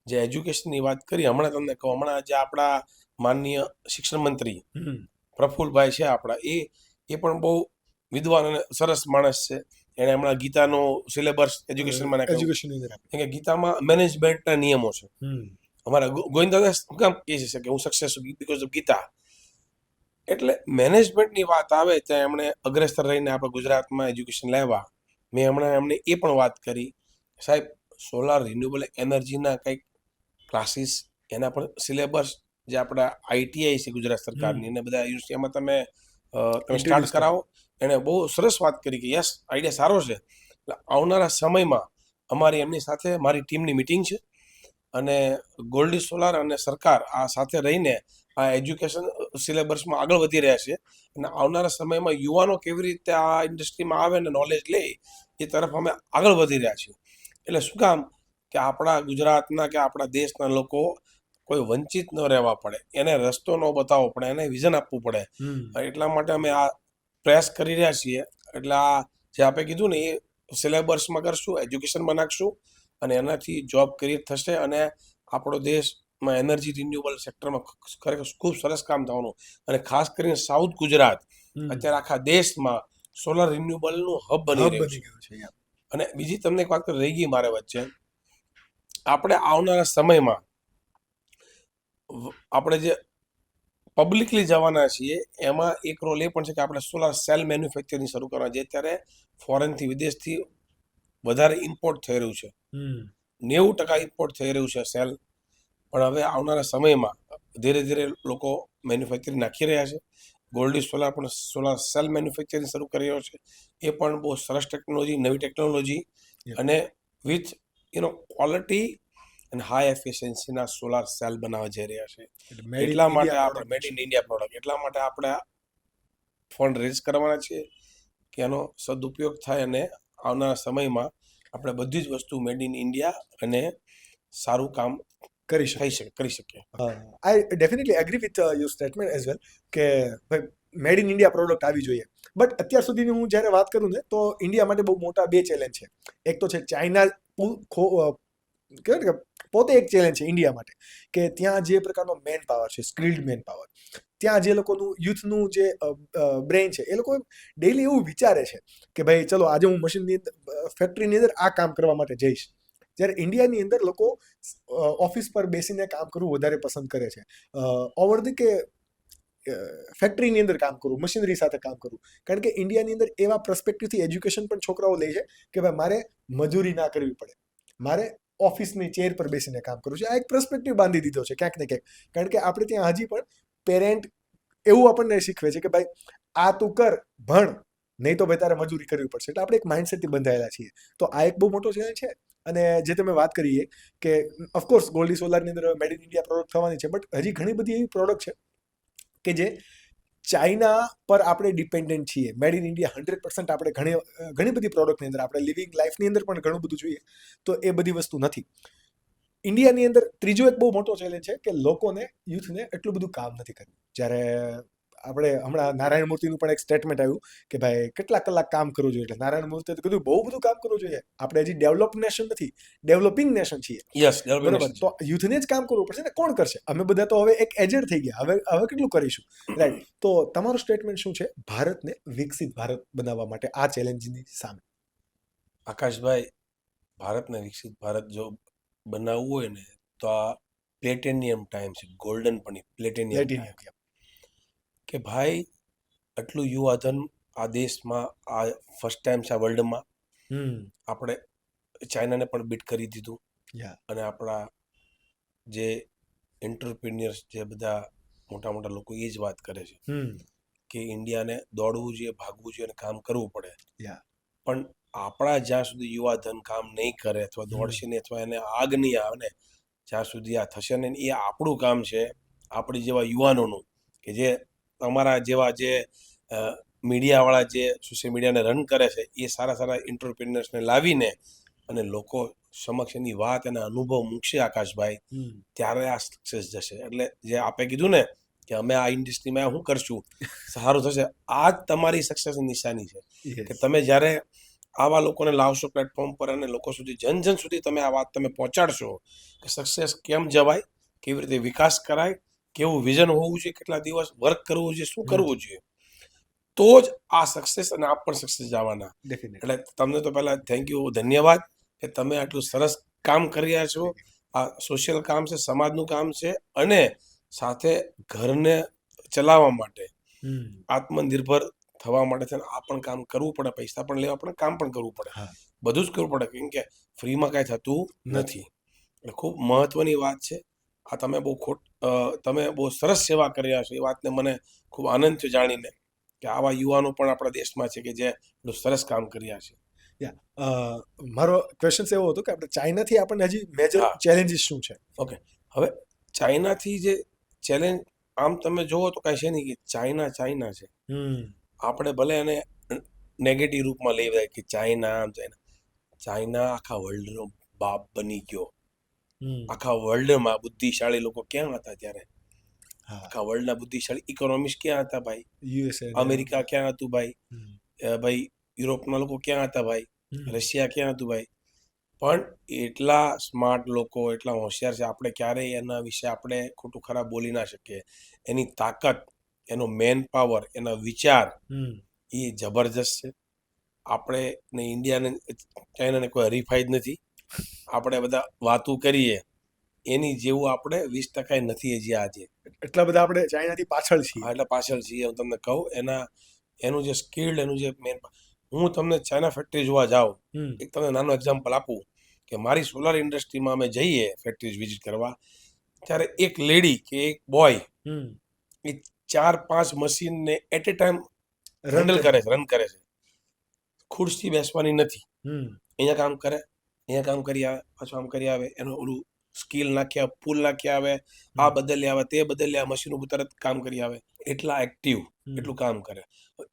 જે એજ્યુકેશનની વાત કરી, હમણાં તમને કહું, હમણાં જે આપણા માનનીય શિક્ષણ મંત્રી પ્રફુલ્લભાઈ છે આપણા, એ પણ બહુ વિદ્વાન અને સરસ માણસ છે. એણે હમણાં ગીતાનો સિલેબસ એજ્યુકેશનમાં નાખ્યો, કે ગીતામાં મેનેજમેન્ટના નિયમો છે. અમારા ગોવિંદાદાસ શું કામ કહે છે કે હું સક્સેસ બીકોઝ ઓફ ગીતા. એટલે મેનેજમેન્ટની વાત આવે ત્યાં એમણે અગ્રેસર રહીને આપણે ગુજરાતમાં એજ્યુકેશન લાવ્યા. મેં હમણાં એમને એ પણ વાત કરી, સાહેબ સોલાર રિન્યુએબલ એનર્જીના કંઈક ક્લાસીસ, એના પણ સિલેબસ જે આપણા ITI છે ગુજરાત સરકારની, અને બધા યુનિવર્સિટીમાં તમે સ્ટાર્ટ કરાવો. એણે બહુ સરસ વાત કરી કે યસ, આઈડિયા સારો છે. એટલે આવનારા સમયમાં અમારી એમની સાથે મારી ટીમની મિટિંગ છે, અને ગોલ્ડી સોલાર અને સરકાર આ સાથે રહીને આ એજ્યુકેશન સિલેબસમાં આગળ વધી રહ્યા છે. અને આવનારા સમયમાં યુવાનો કેવી રીતે આ ઇન્ડસ્ટ્રીમાં આવે અને નોલેજ લે, એ તરફ અમે આગળ વધી રહ્યા છીએ. એટલે શું કામ કે આપણા ગુજરાતના કે આપણા દેશના લોકો કોઈ વંચિત ન રહેવા પડે, એને રસ્તો ન બતાવવો પડે, એને વિઝન આપવું પડે. એટલા માટે અમે આ પ્રયાસ કરી રહ્યા છીએ. એટલે આ જે આપણે કીધું ને એ સિલેબસમાં કરશું, એજ્યુકેશનમાં નાખશું, અને એનાથી જોબ ક્રિએટ થશે, અને આપણો દેશમાં એનર્જી રિન્યુએબલ સેક્ટરમાં ખરેખર ખૂબ સરસ કામ થવાનું. અને ખાસ કરીને સાઉથ ગુજરાત અત્યારે આખા દેશમાં સોલર રિન્યુએબલનું હબ બની રહ્યું છે. અને બીજી તમને એક વાત રહી ગઈ મારે વચ્ચે, આપણે આવનારા સમયમાં આપણે જે પબ્લિકલી જવાના છીએ એમાં એક રોલ એ પણ છે કે આપણે સોલાર સેલ મેન્યુફેક્ચરિંગ શરૂ કરવાના. જે અત્યારે ફોરેનથી, વિદેશથી વધારે ઇમ્પોર્ટ થઈ રહ્યું છે, 90% ઇમ્પોર્ટ થઈ રહ્યું છે સેલ. પણ હવે આવનારા સમયમાં ધીરે ધીરે લોકો મેન્યુફેક્ચરિંગ નાખી રહ્યા છે. ગોલ્ડી સોલાર પણ સોલાર સેલ મેન્યુફેક્ચરિંગ શરૂ કરી રહ્યો છે. એ પણ બહુ સરસ ટેકનોલોજી, નવી ટેકનોલોજી, અને વિથ ક્વોલિટી અને હાઈ એફિશિયન્સીના સોલાર સેલ બનાવવા જઈ રહ્યા છે. એટલા માટે આપણે મેડ ઇન ઇન્ડિયા પ્રોડક્ટ, એટલા માટે આપણે ફંડ રેઝ કરવાના છીએ કે એનો સદુપયોગ થાય, અને આવનારા સમયમાં આપણે બધી જ વસ્તુ મેડ ઇન ઇન્ડિયા અને સારું કામ કરી શકીએ.
આઈ definitely agree with your statement as well કે ભાઈ મેડ ઇન ઇન્ડિયા પ્રોડક્ટ આવી જોઈએ. બટ અત્યાર સુધીની હું જ્યારે વાત કરું ને, તો ઇન્ડિયા માટે બહુ મોટા 2 ચેલેન્જ છે. એક તો છે ચાઇના, કહેવાય કે પોતે એક ચેલેન્જ છે ઇન્ડિયા માટે, કે ત્યાં જે પ્રકારનો મેન પાવર છે, સ્કિલ્ડ મેન પાવર, ત્યાં જે લોકોનું યુથનું જે બ્રેઇન છે, એ લોકો ડેઈલી એવું વિચારે છે કે ભાઈ ચલો આજે હું મશીનની ફેક્ટરીની અંદર આ કામ કરવા માટે જઈશ. જ્યારે ઇન્ડિયાની અંદર લોકો ઓફિસ પર બેસીને કામ કરવું વધારે પસંદ કરે છે, ઓવર ધી કે ફેક્ટરીની અંદર કામ કરવું, મશીનરી સાથે કામ કરવું. કારણ કે ઇન્ડિયાની અંદર એવા પર્સપેક્ટિવથી એજ્યુકેશન પણ છોકરાઓ લે છે કે ભાઈ મારે મજૂરી ના કરવી પડે, મારે ઓફિસની ચેર પર બેસીને કામ કરવું છે. આ એક પર્સપેક્ટિવ બાંધી દીધો છે ક્યાંક ને ક્યાંક. કારણ કે આપણે ત્યાં હજી પણ પેરેન્ટ એવું આપણને શીખવે છે કે ભાઈ આ તું કર, ભણ, નહીં તો ભાઈ તારે મજૂરી કરવી પડશે. એટલે આપણે એક માઇન્ડસેટથી બંધાયેલા છીએ. તો આ એક બહુ મોટો ચેલેન્જ છે. અને જે તમે વાત કરીએ કે ઓફકોર્સ ગોલ્ડી સોલારની અંદર મેડ ઇન ઇન્ડિયા પ્રોડક્ટ થવાની છે, બટ હજી ઘણી બધી એવી પ્રોડક્ટ છે કે જે ચાઇના પર આપણે ડિપેન્ડન્ટ છીએ. મેડ ઇન ઇન્ડિયા 100% આપણે ઘણી બધી પ્રોડક્ટની અંદર, આપણે લિવિંગ લાઈફની અંદર પણ ઘણું બધું જોઈએ તો એ બધી વસ્તુ નથી. ઇન્ડિયાની અંદર ત્રીજો એક બહુ મોટો ચેલેન્જ છે કે લોકોને, યુથને એટલું બધું કામ નથી કરવું. જ્યારે આપણે હમણાં નારાયણ મૂર્તિનું પણ એક સ્ટેટમેન્ટ આવ્યું કે ભાઈ કેટલા કલાક કામ કરવું જોઈએ, એટલે નારાયણ મૂર્તિએ તો કીધું બહુ બધું કામ કરવું જોઈએ, આપણે હજી ડેવલપ નેશન નથી, ડેવલપિંગ નેશન છીએ.
યસ,
બરોબર, તો યુથને જ કામ કરવું પડશે ને, કોણ કરશે? અમે બધા તો હવે એક એજેડ થઈ ગયા, હવે કેટલું કરીશું, રાઈટ? તો તમારું સ્ટેટમેન્ટ શું છે ભારતને વિકસિત ભારત બનાવવા માટે આ ચેલેન્જની સામે?
આકાશભાઈ, ભારતને વિકસિત ભારત જો બનાવવું હોય ને તો આ પ્લેટેનિયમ ટાઈમ છે, ગોલ્ડન પણ પ્લેટેનિયમ ટાઈમ. કે ભાઈ આટલું યુવાધન આ દેશમાં આ ફર્સ્ટ ટાઈમ છે આ વર્લ્ડમાં. આપણે ચાઇનાને પણ બીટ કરી દીધું. અને આપણા જે એન્ટરપ્રિન્યોર્સ જે બધા મોટા મોટા લોકો એ જ વાત કરે છે કે ઇન્ડિયાને દોડવું જોઈએ, ભાગવું જોઈએ અને કામ કરવું પડે. પણ આપણા જ્યાં સુધી યુવાધન કામ નહીં કરે અથવા દોડશે નહીં અથવા એને આગ નહીં આવે ને જ્યાં સુધી આ થશે ને, એ આપણું કામ છે, આપણી જેવા યુવાનોનું, કે જે અમારા જેવા જે મીડિયાવાળા જે સોશિયલ મીડિયાને રન કરે છે એ સારા સારા એન્ટરપ્રિન્યોર્સને લાવીને અને લોકો સમક્ષ એની વાત અને અનુભવ મૂકશે આકાશભાઈ, ત્યારે આ સક્સેસ જશે. એટલે જે આપે કીધું ને કે અમે આ ઇન્ડસ્ટ્રીમાં શું કરશું સારું થશે, આ જ તમારી સક્સેસની નિશાની છે કે તમે જ્યારે આવા લોકોને લાવશો પ્લેટફોર્મ પર અને લોકો સુધી જન સુધી તમે આ વાત તમે પહોંચાડશો કે સક્સેસ કેમ જવાય, કેવી રીતે વિકાસ કરાય, કેવું વિઝન હોવું જોઈએ, કેટલા દિવસ વર્ક કરવું જોઈએ, શું કરવું જોઈએ, તો જ આ સક્સેસ અને આપ પણ સક્સેસ જવાના. એટલે તમને તો પહેલા થેન્ક યુ, ધન્યવાદ કે તમે આટલું સરસ કામ કરી રહ્યા છો. આ સોશિયલ કામ છે, સમાજનું કામ છે અને સાથે ઘરને ચલાવવા માટે, આત્મનિર્ભર થવા માટે આ પણ કામ કરવું પડે, પૈસા પણ લેવા પડે, કામ પણ કરવું પડે, બધું જ કરવું પડે, કેમ કે ફ્રીમાં કાંઈ થતું નથી. એટલે ખૂબ મહત્વની વાત છે આ. તમે બહુ સરસ સેવા કરી રહ્યા છો, એ વાતને મને ખૂબ આનંદ થયો જાણીને કે આવા યુવાનો પણ આપણા દેશમાં છે કે જે એટલું સરસ કામ કરી રહ્યા છે.
મારો ક્વેશ્ચન એવો હતો કે આપણે ચાઇનાથી આપણને હજી મેજર ચેલેન્જીસ શું છે?
ઓકે, હવે ચાઇનાથી જે ચેલેન્જ આમ તમે જોવો તો કાંઈ છે નહીં, કે ચાઇના છે. આપણે ભલે એને નેગેટિવ રૂપમાં લઈ જાય કે ચાઇના આખા વર્લ્ડનો બાપ બની ગયો. આખા વર્લ્ડમાં બુદ્ધિશાળી લોકો ક્યાં હતા ત્યારે? આખા વર્લ્ડના બુદ્ધિશાળી ઇકોનોમિસ્ટ ક્યાં હતા ભાઈ?
યુએસએ,
અમેરિકા ક્યાં હતું ભાઈ? ભાઈ યુરોપના લોકો ક્યાં હતા ભાઈ? રશિયા ક્યાં હતું ભાઈ? પણ એટલા સ્માર્ટ લોકો, એટલા હોશિયાર છે, આપણે ક્યારેય એના વિશે આપણે ખોટું ખરાબ બોલી ના શકીએ. એની તાકાત, એનો મેન પાવર, એના વિચાર એ જબરજસ્ત છે. આપણે ને ઇન્ડિયાને ચાઇનાને કોઈ હરીફાઈ જ નથી. આપણે બધા વાતું કરીએ એની જેવું આપણે 20% નથી હજી આજે.
એટલા બધા આપણે ચાઇનાથી પાછળ છીએ.
એટલે પાછળ છીએ. હું તમને કહું એનું જે સ્કિલ્ડ, એનું જે મેન, હું તમને ચાઇના ફેક્ટરી જોવા જાઉં, એક તમને નાનો એક્ઝામ્પલ આપું કે મારી સોલાર ઇન્ડસ્ટ્રીમાં અમે જઈએ ફેક્ટરીઝ વિઝિટ કરવા, ત્યારે એક લેડી કે એક બોય એ 4-5 મશીનને એટ એ ટાઈમ રન કરે છે. ખુરશી બેસવાની નથી, અહીંયા કામ કરે, અહીંયા કામ કરી આવે, પાછું આમ કરી આવે, એનું ઓલું સ્કિલ નાખી આવે, પુલ નાખી આવે, આ બદલી આવે, તે બદલી આવે, મશીન ઉપર તરત કામ કરી આવે. એટલા એક્ટિવ, એટલું કામ કરે.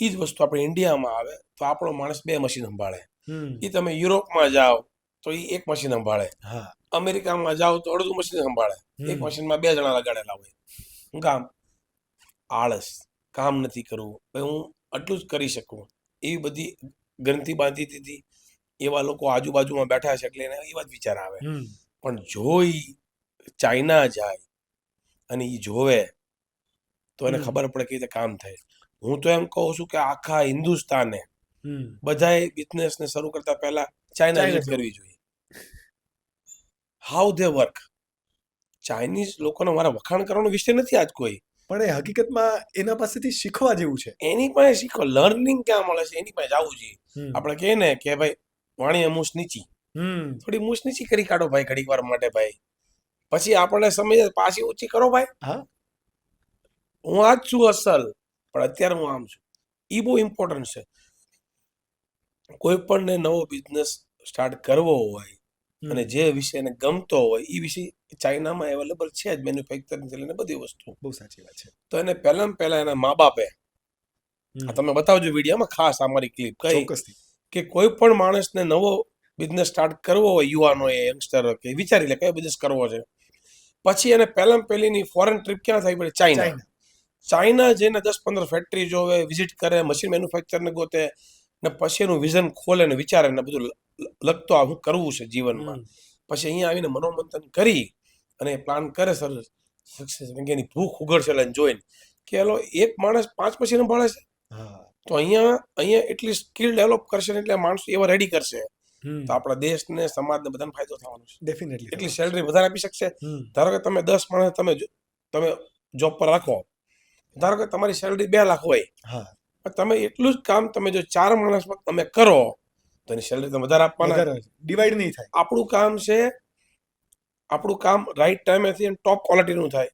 એ જ વસ્તુ આપણે ઇન્ડિયામાં આવે તો આપણો માણસ 2 મશીન સંભાળે. એ તમે યુરોપમાં જાઓ તો એ 1 મશીન સંભાળે, અમેરિકામાં જાઓ તો અડધું મશીન સંભાળે, 1 મશીનમાં 2 જણા લગાડેલા હોય. શું કામ? આળસ, કામ નથી કરવું, ભાઈ હું આટલું જ કરી શકું, એવી બધી ગ્રંથિ બાંધી દીધી. એવા લોકો આજુબાજુમાં બેઠા છે એટલે એને એવા જ વિચાર આવે. પણ જો એ ચાઇના જાય અને એ જોવે તો એને ખબર પડે કે રીતે કામ થાય. હું તો એમ કહું છું કે આખા હિન્દુસ્તાને બધાએ બિઝનેસને શરૂ કરતા પહેલા ચાઇના વિઝિટ કરવી જોઈએ. How they work. ચાઇનીઝ લોકોને મારા વખાણ કરવાનો વિષય નથી આજ કોઈ,
પણ એ હકીકતમાં એના પાસેથી શીખવા જેવું છે.
એની પાસે શીખો, લર્નિંગ ક્યાં મળે છે એની પાસે જવું જોઈએ. આપણે કહીએ ને કે ભાઈ વાણીએ મૂછ નીચી, થોડી મૂછ નીચી કરી કાઢો ભાઈ ઘડીક વાર માટે ભાઈ, પછી આપણને સમજ પાછી ઊંચી કરો ભાઈ. હું આ જ છું અસલ, પણ અત્યારે હું આમ છું. એ બહુ ઇમ્પોર્ટન્ટ છે. કોઈ પણને નવો બિઝનેસ સ્ટાર્ટ કરવો હોય અને જે વિષય એને ગમતો હોય એ વિષય ચાઇનામાં અવેલેબલ છે જ, મેન્યુફેક્ચરિંગ લઈને બધી વસ્તુ.
બહુ સાચી વાત છે.
તો એને પહેલા એના મા બાપે, તમે બતાવજો વિડીયોમાં ખાસ અમારી ક્લિપ કઈ કે કોઈ પણ માણસને નવો બિઝનેસ સ્ટાર્ટ કરવો હોય, યુવાનો યંગસ્ટર કે વિચારી લે કયો બિઝનેસ કરવો છે, પછી એને પહેલીની ફોરેન ટ્રીપ ક્યાં થઈ પડે? ચાઇના. ચાઇના જઈને 10-15 ફેક્ટરી જોવે, વિઝિટ કરે, મશીન મેન્યુફેક્ચરને ગોતે, ને પછી એનું વિઝન ખોલે ને વિચારે ને બધું લખતો આ હું કરવું છે જીવનમાં. પછી અહીંયા આવીને મનોમંથન કરી અને પ્લાન કરે સરસ સક્સેસ, કેમ કે એની ભૂખ ઉઘડશે એટલે જોઈને કે એલો એક માણસ 5 મશીન સંભાળે છે,
હા
તો અહીંયા એટલી સ્કિલ ડેવલપ કરશે ને એટલે માણસો એવા રેડી કરશે, તો આપણા દેશને સમાજને બધાને ફાયદો થવાનો છે.
ડેફિનેટલી
એટલી સેલરી વધારે આપી શકશે. ધારો કે તમે 10 માણસ તમે જોબ પર રાખો, ધારો કે તમારી સેલરી 2 લાખ હોય,
હા
પણ તમે એટલું જ કામ તમે જો 4 માણસમાં તમે કરો તો એની સેલરી તમે વધારે આપવાના.
વધારે ડિવાઈડ નહીં થાય.
આપણું કામ રાઈટ ટાઈમે થી ટોપ ક્વોલિટીનું થાય,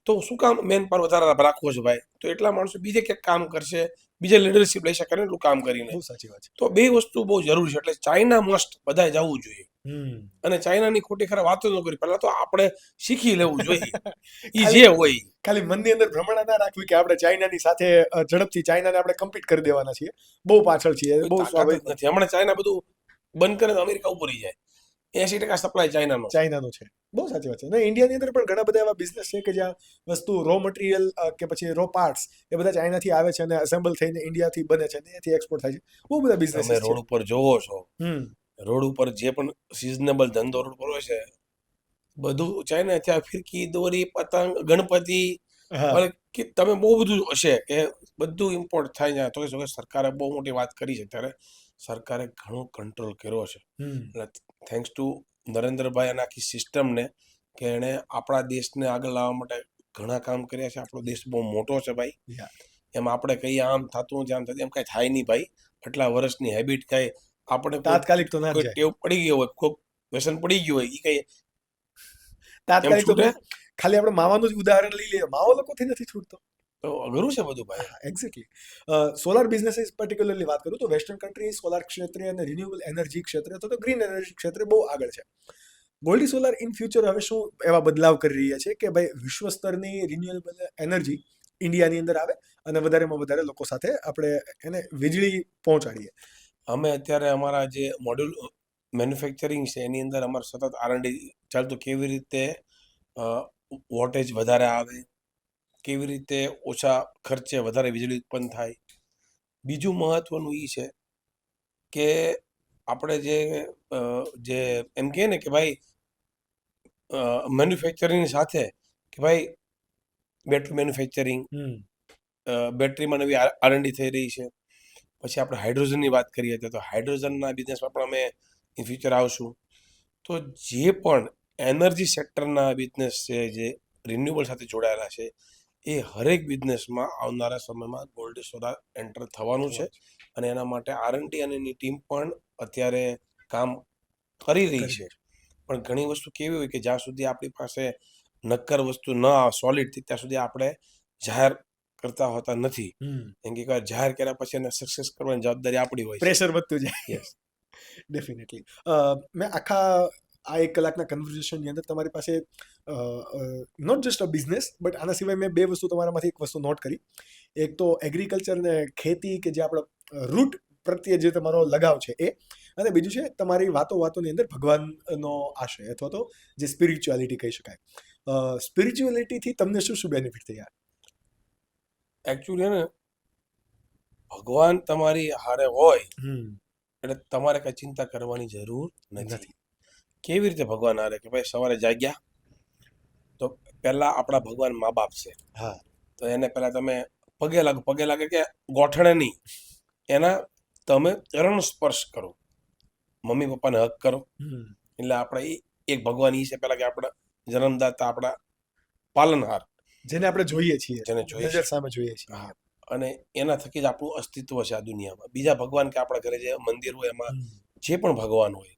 તો શું કામ મેન પાવર વધારે રાખવો છે ભાઈ? તો એટલા માણસો બીજે ક્યાંક કામ કરશે, બીજે લીડરશિપ લઈ શકે ને એટલું કામ કરીને.
બહુ સાચી વાત છે.
તો બે વસ્તુ બહુ જરૂરી છે. એટલે ચાઇના મસ્ટ બધાએ જવું જોઈએ. અને ચાઇનાની ખોટી ખરાબ વાતો ન કરી, પહેલા તો આપણે શીખી લેવું જોઈએ. ઈ જે હોય
ખાલી મનની અંદર ભ્રમણા ના રાખવી કે આપણે ચાઇનાની સાથે ઝડપથી ચાઇનાને આપણે કમ્પીટ કરી દેવાના છીએ, બહુ પાછળ છીએ, બહુ સ્વાભાવિક
નથી. હમણાં ચાઇના બધું બંધ કરે તો અમેરિકા ઉપર જાય. 80% સપ્લાય
ચાઇનાનો છે. બહુ સાચી વાત છે. ને ઇન્ડિયાની અંદર પણ ઘણા બધા એવા બિઝનેસ છે કે જ્યાં વસ્તુ રો મટીરિયલ કે પછી રો પાર્ટ્સ એ બધા ચાઇનાથી આવે છે અને એસેમ્બલ થઈને ઇન્ડિયાથી બને છે અને એથી એક્સપોર્ટ થાય છે. બહુ બધા બિઝનેસ
તમે રોડ ઉપર જોવો છો,
હમ
રોડ ઉપર જે પણ સિઝનેબલ ધંધો રોડ પર હોય છે, બધું ચાઇના ત્યાં ફિરકી, દોરી, પતંગ, ગણપતિ,
હા
કે તમે બહુ બધું હશે કે બધું ઇમ્પોર્ટ થાય છે. તો કે સરકારે બહુ મોટી વાત કરી છે, ત્યારે સરકારે ઘણો કંટ્રોલ કર્યો છે. એટલે થેન્ક્સ ટુ નરેન્દ્રભાઈ અને આખી સિસ્ટમને કે એણે આપણા દેશને આગળ લાવવા માટે ઘણા કામ કર્યા છે. આપણો દેશ બહુ મોટો છે ભાઈ. એમ આપણે કહીએ આમ થતું નથી, આમ થતું, એમ કાંઈ થાય નહીં ભાઈ. આટલા વર્ષની હેબિટ કાંઈ આપણે
તાત્કાલિક તો ના
કોઈ
જાય.
ટેવ પડી ગયો હોય, કોઈ વ્યસન પડી ગયું હોય, એ કઈ
તાત્કાલિક તો
છૂટે?
ખાલી આપણે માવાનું જ ઉદાહરણ લઈ લઈએ, માવો લોકોથી નથી છૂટતો.
તો અઘરું છે બધું ભાઈ.
એક્ઝેક્ટલી. સોલાર બિઝનેસીસ પર્ટિક્યુલરલી વાત કરું તો વેસ્ટર્ન કન્ટ્રી સોલાર ક્ષેત્રે અને રિન્યુએબલ એનર્જી ક્ષેત્રે તો ગ્રીન એનર્જી ક્ષેત્રે બહુ આગળ છે. ગોલ્ડી સોલાર ઇન ફ્યુચર હવે શું એવા બદલાવ કરી રહ્યા છે કે ભાઈ વિશ્વ સ્તરની રિન્યુએબલ એનર્જી ઇન્ડિયાની અંદર આવે અને વધારેમાં વધારે લોકો સાથે આપણે એને વીજળી પહોંચાડીએ.
અમે અત્યારે અમારા જે મોડ્યુલ મેન્યુફેક્ચરિંગ છે એની અંદર અમારે સતત R&D ચાલતું, કેવી રીતે વોટેજ વધારે આવે, કેવી રીતે ઓછા ખર્ચે વધારે વીજળી ઉત્પન્ન થાય. બીજું મહત્વનું એ છે કે આપણે જે એમ કહે ને કે ભાઈ મેન્યુફેક્ચરિંગની સાથે કે ભાઈ બેટરી મેન્યુફેક્ચરિંગ, બેટરીમાં નવી R&D થઈ રહી છે. પછી આપણે હાઇડ્રોજનની વાત કરીએ તો હાઇડ્રોજનના બિઝનેસમાં પણ અમે ઇન ફ્યુચર આવશું. તો જે પણ એનર્જી સેક્ટરના બિઝનેસ છે, જે રિન્યુએબલ સાથે જોડાયેલા છે, એ હરેક બિઝનેસમાં આવનારા સમયમાં ગોલ્ડી સોલાર એન્ટર થવાનું છે. અને એના માટે R&D અને એની ટીમ પણ અત્યારે કામ કરી રહી છે. પણ ઘણી વસ્તુ કેવી હોય કે જ્યાં સુધી આપણી પાસે નક્કર વસ્તુ ન સોલિડ ત્યાં સુધી આપણે જાહેર કરતા હોતા નથી. કેમ કે જાહેર કર્યા પછી એને સક્સેસ કરવાની જવાબદારી આપણી હોય છે.
પ્રેશર વધતું જાય. ડેફિનેટલી. મેં આખા આ 1 કલાકના કન્વર્ઝેશનની અંદર તમારી પાસે not just a business but આના સિવાય મેં 2 વસ્તુ તમારામાંથી એક વસ્તુ નોટ કરી. એક તો એગ્રીકલ્ચર ને ખેતી કે જે આપણો રૂટ પ્રત્યે જે તમારો લગાવ છે એ, અને બીજું છે તમારી વાતોની અંદર ભગવાનનો આશય અથવા તો જે સ્પિરિચ્યુઆલિટી કહી શકાય. સ્પિરિચ્યુઆલિટીથી તમને શું શું બેનિફિટ થયા?
એકચ્યુઅલી ને ભગવાન તમારી હારે હોય એટલે તમારે કઈ ચિંતા કરવાની જરૂર નથી. કેવી રીતે ભગવાન હારે? કે ભાઈ સવારે જાગ્યા તો પહેલા આપણા ભગવાન મા બાપ છે.
હા.
તો એને પહેલા તમે પગે લાગે કે ગોઠણે નહીં, એના તમે ચરણ સ્પર્શ કરો, મમ્મી પપ્પાને હક કરો. એટલે આપણે એક ભગવાન ઈ છે પહેલા કે આપણા જન્મદાતા, આપણા પાલનહાર,
જેને આપણે જોઈએ છીએ,
જેને જોઈએ
નજર સામે જોઈએ છીએ.
હા. અને એના થકી જ આપણું અસ્તિત્વ છે આ દુનિયામાં. બીજા ભગવાન કે આપણા ઘરે જે મંદિર હોય એમાં જે પણ ભગવાન હોય,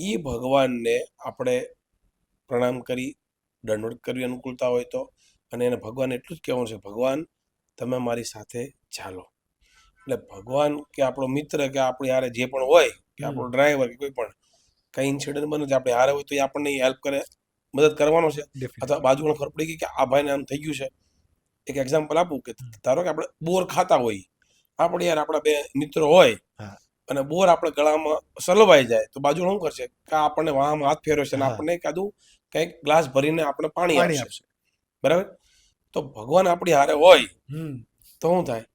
એ ભગવાનને આપણે પ્રણામ કરી દંડવત કરવી અનુકૂળતા હોય તો, અને એને ભગવાન એટલું જ કહેવાનું છે, ભગવાન તમે મારી સાથે ચાલો. એટલે ભગવાન કે આપણો મિત્ર કે આપણી હારે જે પણ હોય, કે આપણો ડ્રાઈવર કે કોઈ પણ કઈ ઇન્સિડન્ટ બને છે આપણે હારે હોય તો એ આપણને હેલ્પ કરે, મદદ કરવાનો છે. અથવા બાજુમાં ખબર પડી ગઈ કે આ ભાઈને આમ થઈ ગયું છે. એક એક્ઝામ્પલ આપું કે ધારો કે આપણે બોર ખાતા હોય, આપણે યાર આપણા 2 મિત્રો હોય અને બોર આપણે ગળામાં સલવાઈ જાય તો બાજુ શું કરશે કે આપણને વાહમાં હાથ ફેરવશે અને આપણને કાદું કંઈક ગ્લાસ ભરીને આપણે પાણી આપશે. બરાબર? તો ભગવાન આપણી હારે હોય
હમ
તો શું થાય?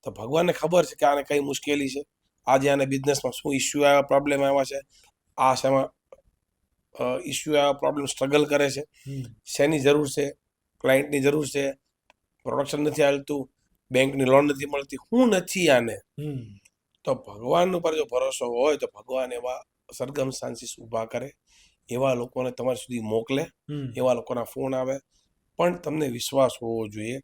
તો ભગવાનને ખબર છે કે આને કઈ મુશ્કેલી છે, આજે આને બિઝનેસમાં શું ઇસ્યુ આવ્યા, પ્રોબ્લેમ આવ્યા છે, આ શેમાં ઇસ્યુ આવ્યા, પ્રોબ્લેમ સ્ટ્રગલ કરે છે,
હમ
શેની જરૂર છે, ક્લાયન્ટની જરૂર છે, પ્રોડક્શન નથી હાલતું, બેંકની લોન નથી મળતી, હું નથી આને.
હમ
તો ભગવાન ઉપર જો ભરોસો હોય તો ભગવાન એવા સરગમસ્ટાન્સીસ ઊભા કરે, એવા લોકોને તમારી સુધી મોકલે,
હમ
એવા લોકોના ફોન આવે. પણ તમને વિશ્વાસ હોવો જોઈએ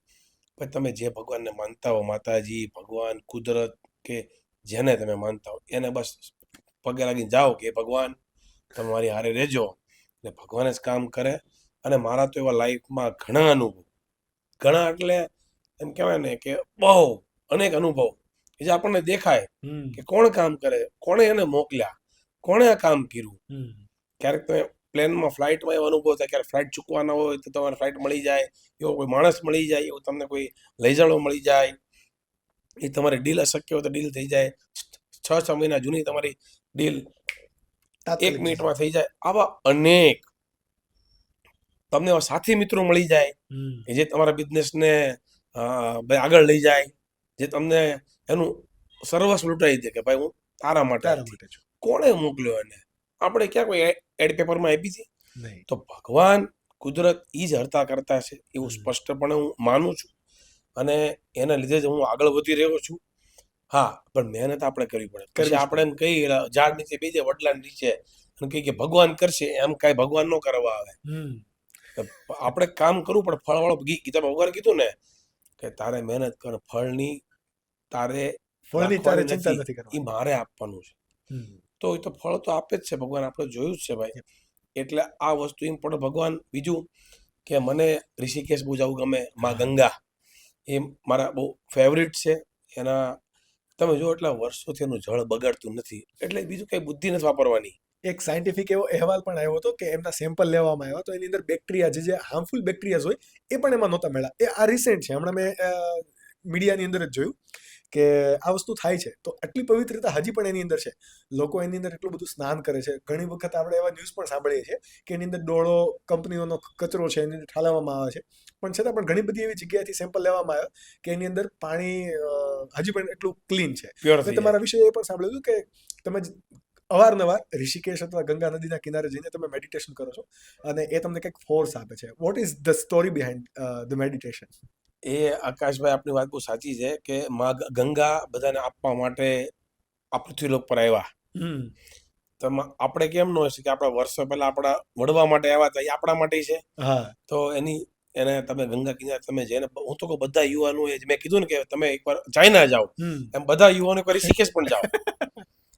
કે તમે જે ભગવાનને માનતા હો, માતાજી, ભગવાન, કુદરત, કે જેને તમે માનતા હો એને બસ પગે લાગીને જાઓ કે ભગવાન તમે મારી હારે રહેજો, એટલે ભગવાન જ કામ કરે. અને મારા તો એવા લાઈફમાં ઘણા અનુભવ, ઘણા એટલે એમ કહેવાય ને કે બહુ અનેક અનુભવ કે જે આપણને દેખાય
હમ
કે કોણ કામ કરે, કોણે એને મોકલ્યા, કોણે આ કામ કર્યું.
હમ
ક્યારેક તમે પ્લેનમાં, ફ્લાઇટમાં એવો અનુભવ થાય, ક્યારેક ફ્લાઇટ ચૂકવાના હોય તો તમારે ફ્લાઇટ મળી જાય, એવો કોઈ માણસ મળી જાય, એવું તમને કોઈ લઈ જાળો મળી જાય, એ તમારી ડીલ અશક્ય હોય તો ડીલ થઈ જાય, 6 મહિના જૂની તમારી ડીલ 1
તાત્કાલિક
મિનિટમાં થઈ જાય. આવા અનેક તમને એવા સાથી મિત્રો મળી જાય
હમ
કે જે તમારા બિઝનેસને આગળ લઈ જાય, જે તમને એનું સર્વસ્વ લૂંટાઈ દે કે ભાઈ હું તારા માટે
તારા
નથી.
માટે છું
કોણે મોકલ્યો એને? આપણે ક્યાં કોઈ એડ પેપરમાં આપી હતી?
નહીં.
તો ભગવાન, કુદરત ઈ જ હરતા કરતા છે એવું સ્પષ્ટપણે હું માનું છું, અને એના લીધે જ હું આગળ વધી રહ્યો છું. હા, પણ મહેનત આપણે કરવી પડે. પછી આપણે એમ કહીએ ઝાડ નીચે બેસી વડલા નીચે અને કહીએ કે ભગવાન કરશે, એમ કાંઈ ભગવાન ન કરવા આવે.
હમ
આપણે કામ કરવું પડે. ફળવાળો ગીતામાં ભગવાન કીધું ને કે તારે મહેનત કર, ફળની તારે
ફળની તારે ચિંતા
રાખવાની
નથી
એ
કરવાની.
મારે આપવાનું છે.
હમ
તો એ તો ફળ તો આપે જ છે ભગવાન, આપણે જોયું જ છે ભાઈ. એટલે આ વસ્તુ ઇમ્પોર્ટન્ટ. ભગવાન બીજું કે મને ઋષિકેશ બહુ જવું ગમે, માં ગંગા એ મારા બહુ ફેવરિટ છે. એના તમે જો એટલા વર્ષોથી એનું જળ બગાડતું નથી, એટલે બીજું કઈ બુદ્ધિ નથી વાપરવાની.
એક સાયન્ટિફિક એવો અહેવાલ પણ આવ્યો હતો કે એમના સેમ્પલ લેવામાં આવ્યા તો એની અંદર બેક્ટેરિયા જે હાર્મફુલ બેક્ટેરિયાઝ હોય એ પણ એમાં નહોતા મળ્યા. એ આ રિસેન્ટ છે, હમણાં મેં મીડિયાની અંદર જ જોયું કે આ વસ્તુ થાય છે. તો આટલી પવિત્રતા હજી પણ એની અંદર છે. લોકો એની અંદર એટલું બધું સ્નાન કરે છે. ઘણી વખત આપણે એવા ન્યૂઝ પણ સાંભળીએ છીએ કે એની અંદર ડોળો, કંપનીઓનો કચરો છે એની અંદર ઠાલવવામાં આવે છે, પણ છતાં પણ ઘણી બધી એવી જગ્યાએથી સેમ્પલ લેવામાં આવ્યા કે એની અંદર પાણી હજી પણ એટલું ક્લીન છે.
પ્યોર
મેં
થઈ જાય.
તમારા વિશે એ પણ સાંભળ્યું હતું કે તમે અવારનવાર ઋષિકેશ અથવા ગંગા નદીના કિનારે જઈને તમે મેડિટેશન કરો છો અને એ તમને કંઈક ફોર્સ આપે છે. What is the story behind the meditation?
એ આકાશભાઈ આપની વાત બહુ સાચી છે કે માં ગંગા બધાને આપવા માટે આ પૃથ્વીલોક પર આવ્યા. તો આપણે કેમ ન હોય કે આપણા વર્ષો પહેલા આપણા વડવા માટે આવ્યા હતા, એ આપણા માટે છે.
હા
તો એને તમે ગંગા કિનારે તમે જઈને, હું તો કહું બધા યુવાનો મેં કીધું ને કે તમે એકવાર ચાઇના જાઓ, એમ બધા યુવાનો એકવાર ઋષિકેશ પણ જાઓ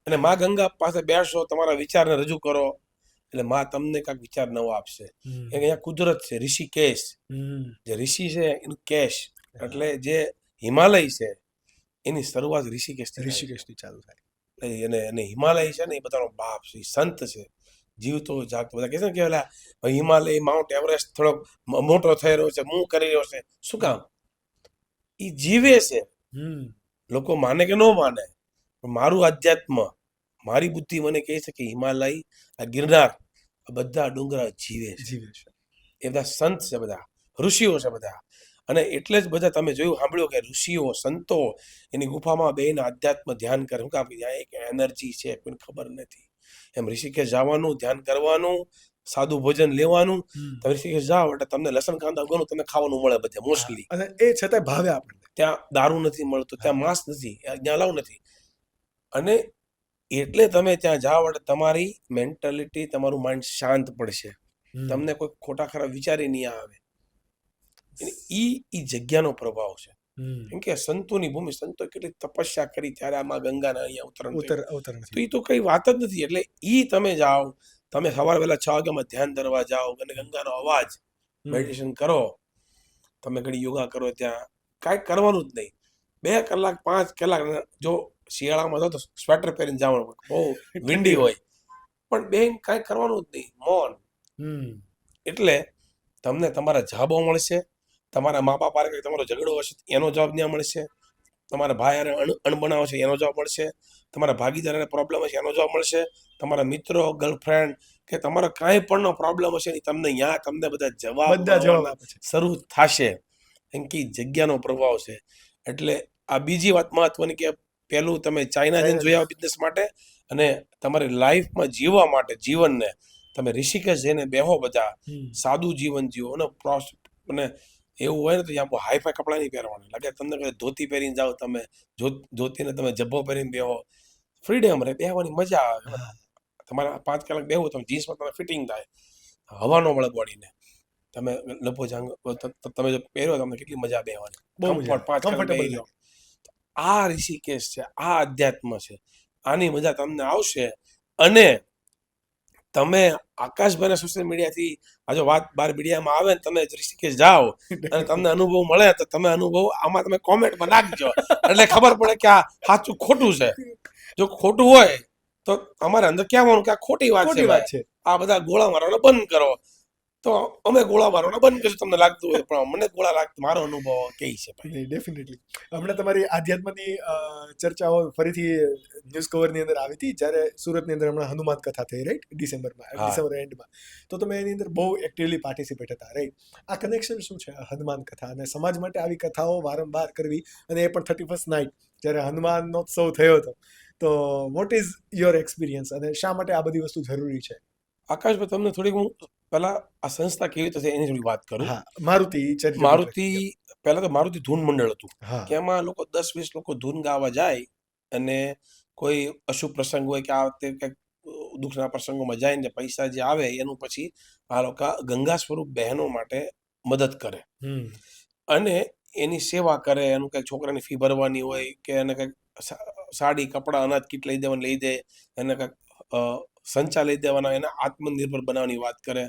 અને માં ગંગા પાસે બેસો, તમારા વિચારને રજૂ કરો, એટલે માં તમને કાંઈક વિચાર નવો આપશે. અહીંયા કુદરત છે, ઋષિકેશ, જે ઋષિ છે એનું કેશ, એટલે જે હિમાલય છે એની શરૂઆત ઋષિકેશથી થાય છે.
ઋષિકેશથી ચાલુ થાય.
અને હિમાલય છે ને એ બધાનો બાપ છે, સંત છે, જીવતો જાગતો. બધા કહે છે ને કે ઓલા હિમાલય, માઉન્ટ એવરેસ્ટ થોડોક મોટો થઈ રહ્યો છે, હું કરી રહ્યો છે, શું કામ? એ જીવે છે. લોકો માને કે ન માને, મારું અધ્યાત્મ, મારી બુદ્ધિ મને કહે છે કે હિમાલય, આ ગિરનાર, આ બધા ડુંગરા જીવે છે. એ બધા સંત છે, બધા ઋષિઓ છે બધા. અને એટલે જ બધા તમે જોયું સાંભળ્યું કે ઋષિઓ, સંતો એની ગુફામાં બેહીને આધ્યાત્મ ધ્યાન કરે. શું કામ? ત્યાં એક એનર્જી છે, કોઈને ખબર નથી. એમ ઋષિકેશ જવાનું, ધ્યાન કરવાનું, સાદું ભોજન લેવાનું. તમે ઋષિકેશ જાઓ એટલે તમને લસણ કાંદા ઘણું તમને ખાવાનું મળે બધે મોસ્ટલી.
અને એ છતાંય ભાવે આપણને.
ત્યાં દારૂ નથી મળતો, ત્યાં માંસ નથી, ત્યાં અલાઉ નથી. અને એટલે તમે ત્યાં જાઓ એટલે તમારી મેન્ટાલિટી, તમારું માઇન્ડ શાંત પડશે. તમને કોઈ ખોટા ખરાબ વિચારી નહીં આવે. ઈ જગ્યાનો પ્રભાવ છે. કેમ કે સંતોની ભૂમિ, સંતો કેટલી તપસ્યા કરી ત્યારે આમાં ગંગાના અહીંયા અવતરણ થયું. તો એ તો કઈ વાત જ નથી. એટલે ઈ તમે જાઓ, તમે સવારે વહેલા 6 વાગ્યામાં ધ્યાન ધરવા જાઓ અને ગંગાનો અવાજ, મેડિટેશન કરો, તમે ઘણી યોગા કરો, ત્યાં કાંઈ કરવાનું જ નહીં. 2 કલાક 5 કલાક, જો શિયાળામાં જાઓ તો સ્વેટર પહેરીને જવાનું, બહુ વિંડી હોય, પણ બેન કાંઈ કરવાનું જ નહીં, મૌન. એટલે તમને તમારા જવાબો મળશે. તમારા મા બાપ હારે તમારો ઝઘડો હશે એનો જવાબ ત્યાં મળશે. તમારા ભાઈ હારે અણબનાવ છે એનો જવાબ મળશે. તમારા ભાગીદાર પ્રોબ્લેમ હશે એનો જવાબ મળશે. તમારા મિત્રો, ગર્લફ્રેન્ડ કે તમારો કાંઈ પણ પ્રોબ્લેમ હશે તમને બધા જવાબ
આપે છે.
શરૂ થશે. એમ કે જગ્યાનો પ્રભાવ છે. એટલે આ બીજી વાત મહત્વની કે પહેલું તમે ચાઇના જઈને જોયા બિઝનેસ માટે, અને તમારી લાઈફમાં જીવવા માટે જીવનને તમે ઋષિકેશ જઈને બેહો, બધા સાદું જીવન જીવો. અને એવું હોય ને તો ત્યાં બહુ હાઈફાઈ કપડાં નહીં પહેરવાના. લાગે તમને કદાચ ધોતી પહેરીને જાઓ, તમે ધોતીને તમે જબ્બો પહેરીને બેહો, ફ્રીડમ રહે, બેહવાની મજા આવે. તમારે 5 કલાક બેહવું, તમે જીન્સમાં તમે ફિટિંગ થાય, હવા ન મળે બોડીને. તમે લપો જાંગ તમે જો પહેરો, તમને કેટલી મજા બેહવાની, કમ્ફર્ટ 5 કલાક બેહી જાઓ. આ ઋષિકેશ છે, આ અધ્યાત્મ છે. આની મજા તમને આવશે. અને તમે આકાશભાઈના સોશિયલ મીડિયાથી આ જો વાત બાર મીડિયામાં આવે ને, તમે ઋષિકેશ જાઓ અને તમને અનુભવ મળે, તો તમે અનુભવ આમાં તમે કોમેન્ટમાં નાખજો, એટલે ખબર પડે કે આ સાચું ખોટું છે. જો ખોટું હોય તો અમારે અંદર કહેવાનું કે આ ખોટી વાત છે, આ બધા ગોળા મારવાના બંધ કરો. તો અમે ગોળા મારવાના બંધ કરીશું, તમને લાગતું હોય. પણ મને ગોળા લાગતું, મારો અનુભવ કે છે ભાઈ.
ડેફિનેટલી. હમણાં તમારી આધ્યાત્મની ચર્ચાઓ ફરીથી ન્યૂઝ કવરની અંદર આવી હતી, જ્યારે સુરતની અંદર હમણાં હનુમાન કથા થઈ, રાઈટ, ડિસેમ્બર એન્ડમાં. તો તમે એની અંદર બહુ એક્ટિવલી પાર્ટિસિપેટ હતા, રાઈટ. આ કનેક્શન શું છે હનુમાન કથા અને સમાજ માટે આવી કથાઓ વારંવાર કરવી, અને એ પણ 31st નાઇટ જ્યારે હનુમાનોત્સવ થયો હતો. તો વોટ ઇઝ યોર એક્સપિરિયન્સ, અને શા માટે આ બધી વસ્તુ જરૂરી છે?
આકાશભાઈ, તમને થોડીક હું પહેલા આ સંસ્થા કેવી રીતે છે એની થોડી વાત કરું.
મારુતિ
પહેલા તો મારુતિ ધૂન મંડળ હતું, કે એમાં લોકો 10-20 લોકો ધૂન ગાવા જાય, અને કોઈ અશુભ પ્રસંગ હોય કે આ વખતે કંઈક દુઃખના પ્રસંગોમાં જાય ને પૈસા જે આવે એનું પછી આ લોકો ગંગા સ્વરૂપ બહેનો માટે મદદ કરે, અને એની સેવા કરે. એનું કંઈક છોકરાની ફી ભરવાની હોય કે એને કંઈક સાડી, કપડાં, અનાજ કીટ લઈ દેવાનું લઈ દે, એને કંઈક સંચા લઈ દેવાના, એને આત્મનિર્ભર બનાવવાની વાત કરે.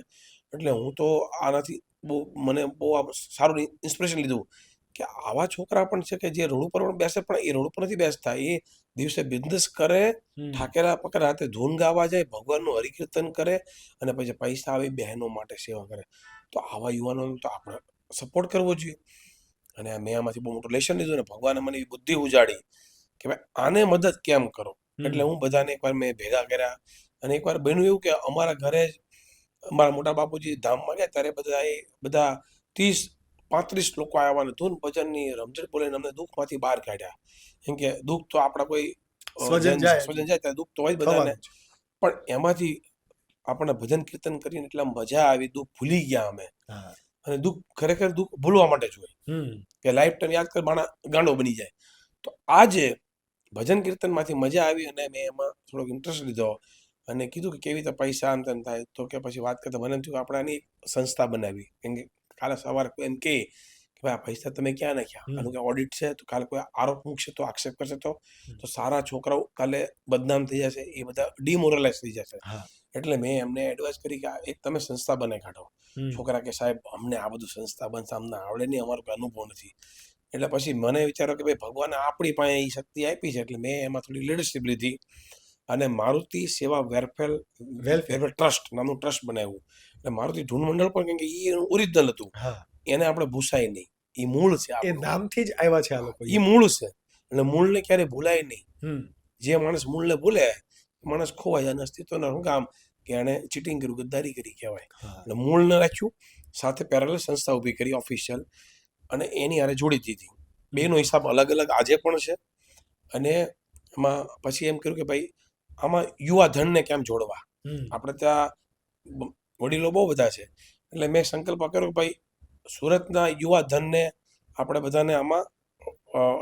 એટલે હું તો આનાથી મને બહુ સારું ઇન્સ્પિરેશન લીધું કે આવા છોકરા પણ છે કે જે રોડ ઉપર પણ બેસે, પણ એ રોડ ઉપર નથી બેસતા, એ દિવસે બિઝનેસ કરે, ઠાકેરા પકડ હાથે ધૂન ગાવા જાય, ભગવાનનું હરિકીર્તન કરે, અને પછી પૈસા આવી બહેનો માટે સેવા કરે. તો આવા યુવાનોને તો આપણે સપોર્ટ કરવો જોઈએ. અને મેં આમાંથી બહુ મોટું લેસન લીધું, ને ભગવાને મને એવી બુદ્ધિ ઉજાડી કે ભાઈ આને મદદ કેમ કરો. એટલે હું બધાને એકવાર મેં ભેગા કર્યા, અને એકવાર બન્યું એવું કે અમારા ઘરે જ અમારા મોટા બાપુજી ધામમાં ગયા ત્યારે બધા 30-35 લોકો આવ્યા, અને ધૂન ભજનની રમઝટ બોલીને અમને દુઃખમાંથી બહાર કાઢ્યા. કેમ કે દુઃખ તો આપણા કોઈ સ્વજન જાય ત્યારે દુઃખ તો હોય જ બધાને, પણ એમાંથી આપણને ભજન કીર્તન કરીને એટલા મજા આવી, દુઃખ ભૂલી ગયા અમે. અને દુઃખ ખરેખર દુઃખ ભૂલવા માટે જ હોય, કે લાઈફ ટાઈમ યાદ કર માણા ગાંડો બની જાય. તો આજે ભજન કીર્તનમાંથી મજા આવી, અને મેં એમાં થોડોક ઇન્ટરેસ્ટ લીધો, અને કીધું કે કેવી રીતે પૈસા આમ તેમ થાય. તો કે પછી વાત કરતા મને એમ થયું આપણે આની સંસ્થા બનાવી. કેમ કે કાલે સવારે એમ કે ભાઈ આ પૈસા તમે ક્યાં નાખ્યા, આનું કે ઓડિટ છે, તો કાલે કોઈ આરોપ મૂકશે તો આક્ષેપ કરશે તો સારા છોકરાઓ કાલે બદનામ થઈ જશે, એ બધા ડિમોરલાઇઝ થઈ જશે. એટલે મેં એમને એડવાઇસ કરી કે એક તમે સંસ્થા બનાવી કાઢો. છોકરા કે સાહેબ અમને આ બધું સંસ્થા બનતા અમને આવડે નહીં, અમારો કોઈ અનુભવ નથી. એટલે પછી મને વિચારો કે ભાઈ ભગવાને આપણી પાસે એ શક્તિ આપી છે, એટલે મેં એમાં થોડી લીડરશીપ લીધી, અને મારુતિ સેવા વેલફેર ટ્રસ્ટ નામનું ટ્રસ્ટ બનાવ્યું. એટલે મારુતિ ધૂન મંડળ પણ કેમ કે એ ઓરિજિનલ હતું, એને આપણે ભૂસાય નહીં, એ મૂળ છે,
એ નામથી જ આવ્યા છે આ લોકો,
એ મૂળ છે. એટલે મૂળને ક્યારે ભૂલાય નહીં. જે માણસ મૂળને ભૂલે માણસ ખોવાય જાય, અસ્તિત્વના શું કામ કે એને ચીટિંગ કર્યું, ગદ્દારી કરી કહેવાય. એટલે મૂળ ન રાખ્યું, સાથે પેરેલલ સંસ્થા ઊભી કરી ઓફિશિયલ, અને એની હારે જોડી દીધી. બેનો હિસાબ અલગ અલગ આજે પણ છે. અને એમાં પછી એમ કર્યું કે ભાઈ આમાં યુવા ધનને કેમ જોડવા. આપણે ત્યાં વડીલો બહુ બધા છે, એટલે મેં સંકલ્પ કર્યો કે ભાઈ સુરતના યુવા ધનને આપણે બધાને આમાં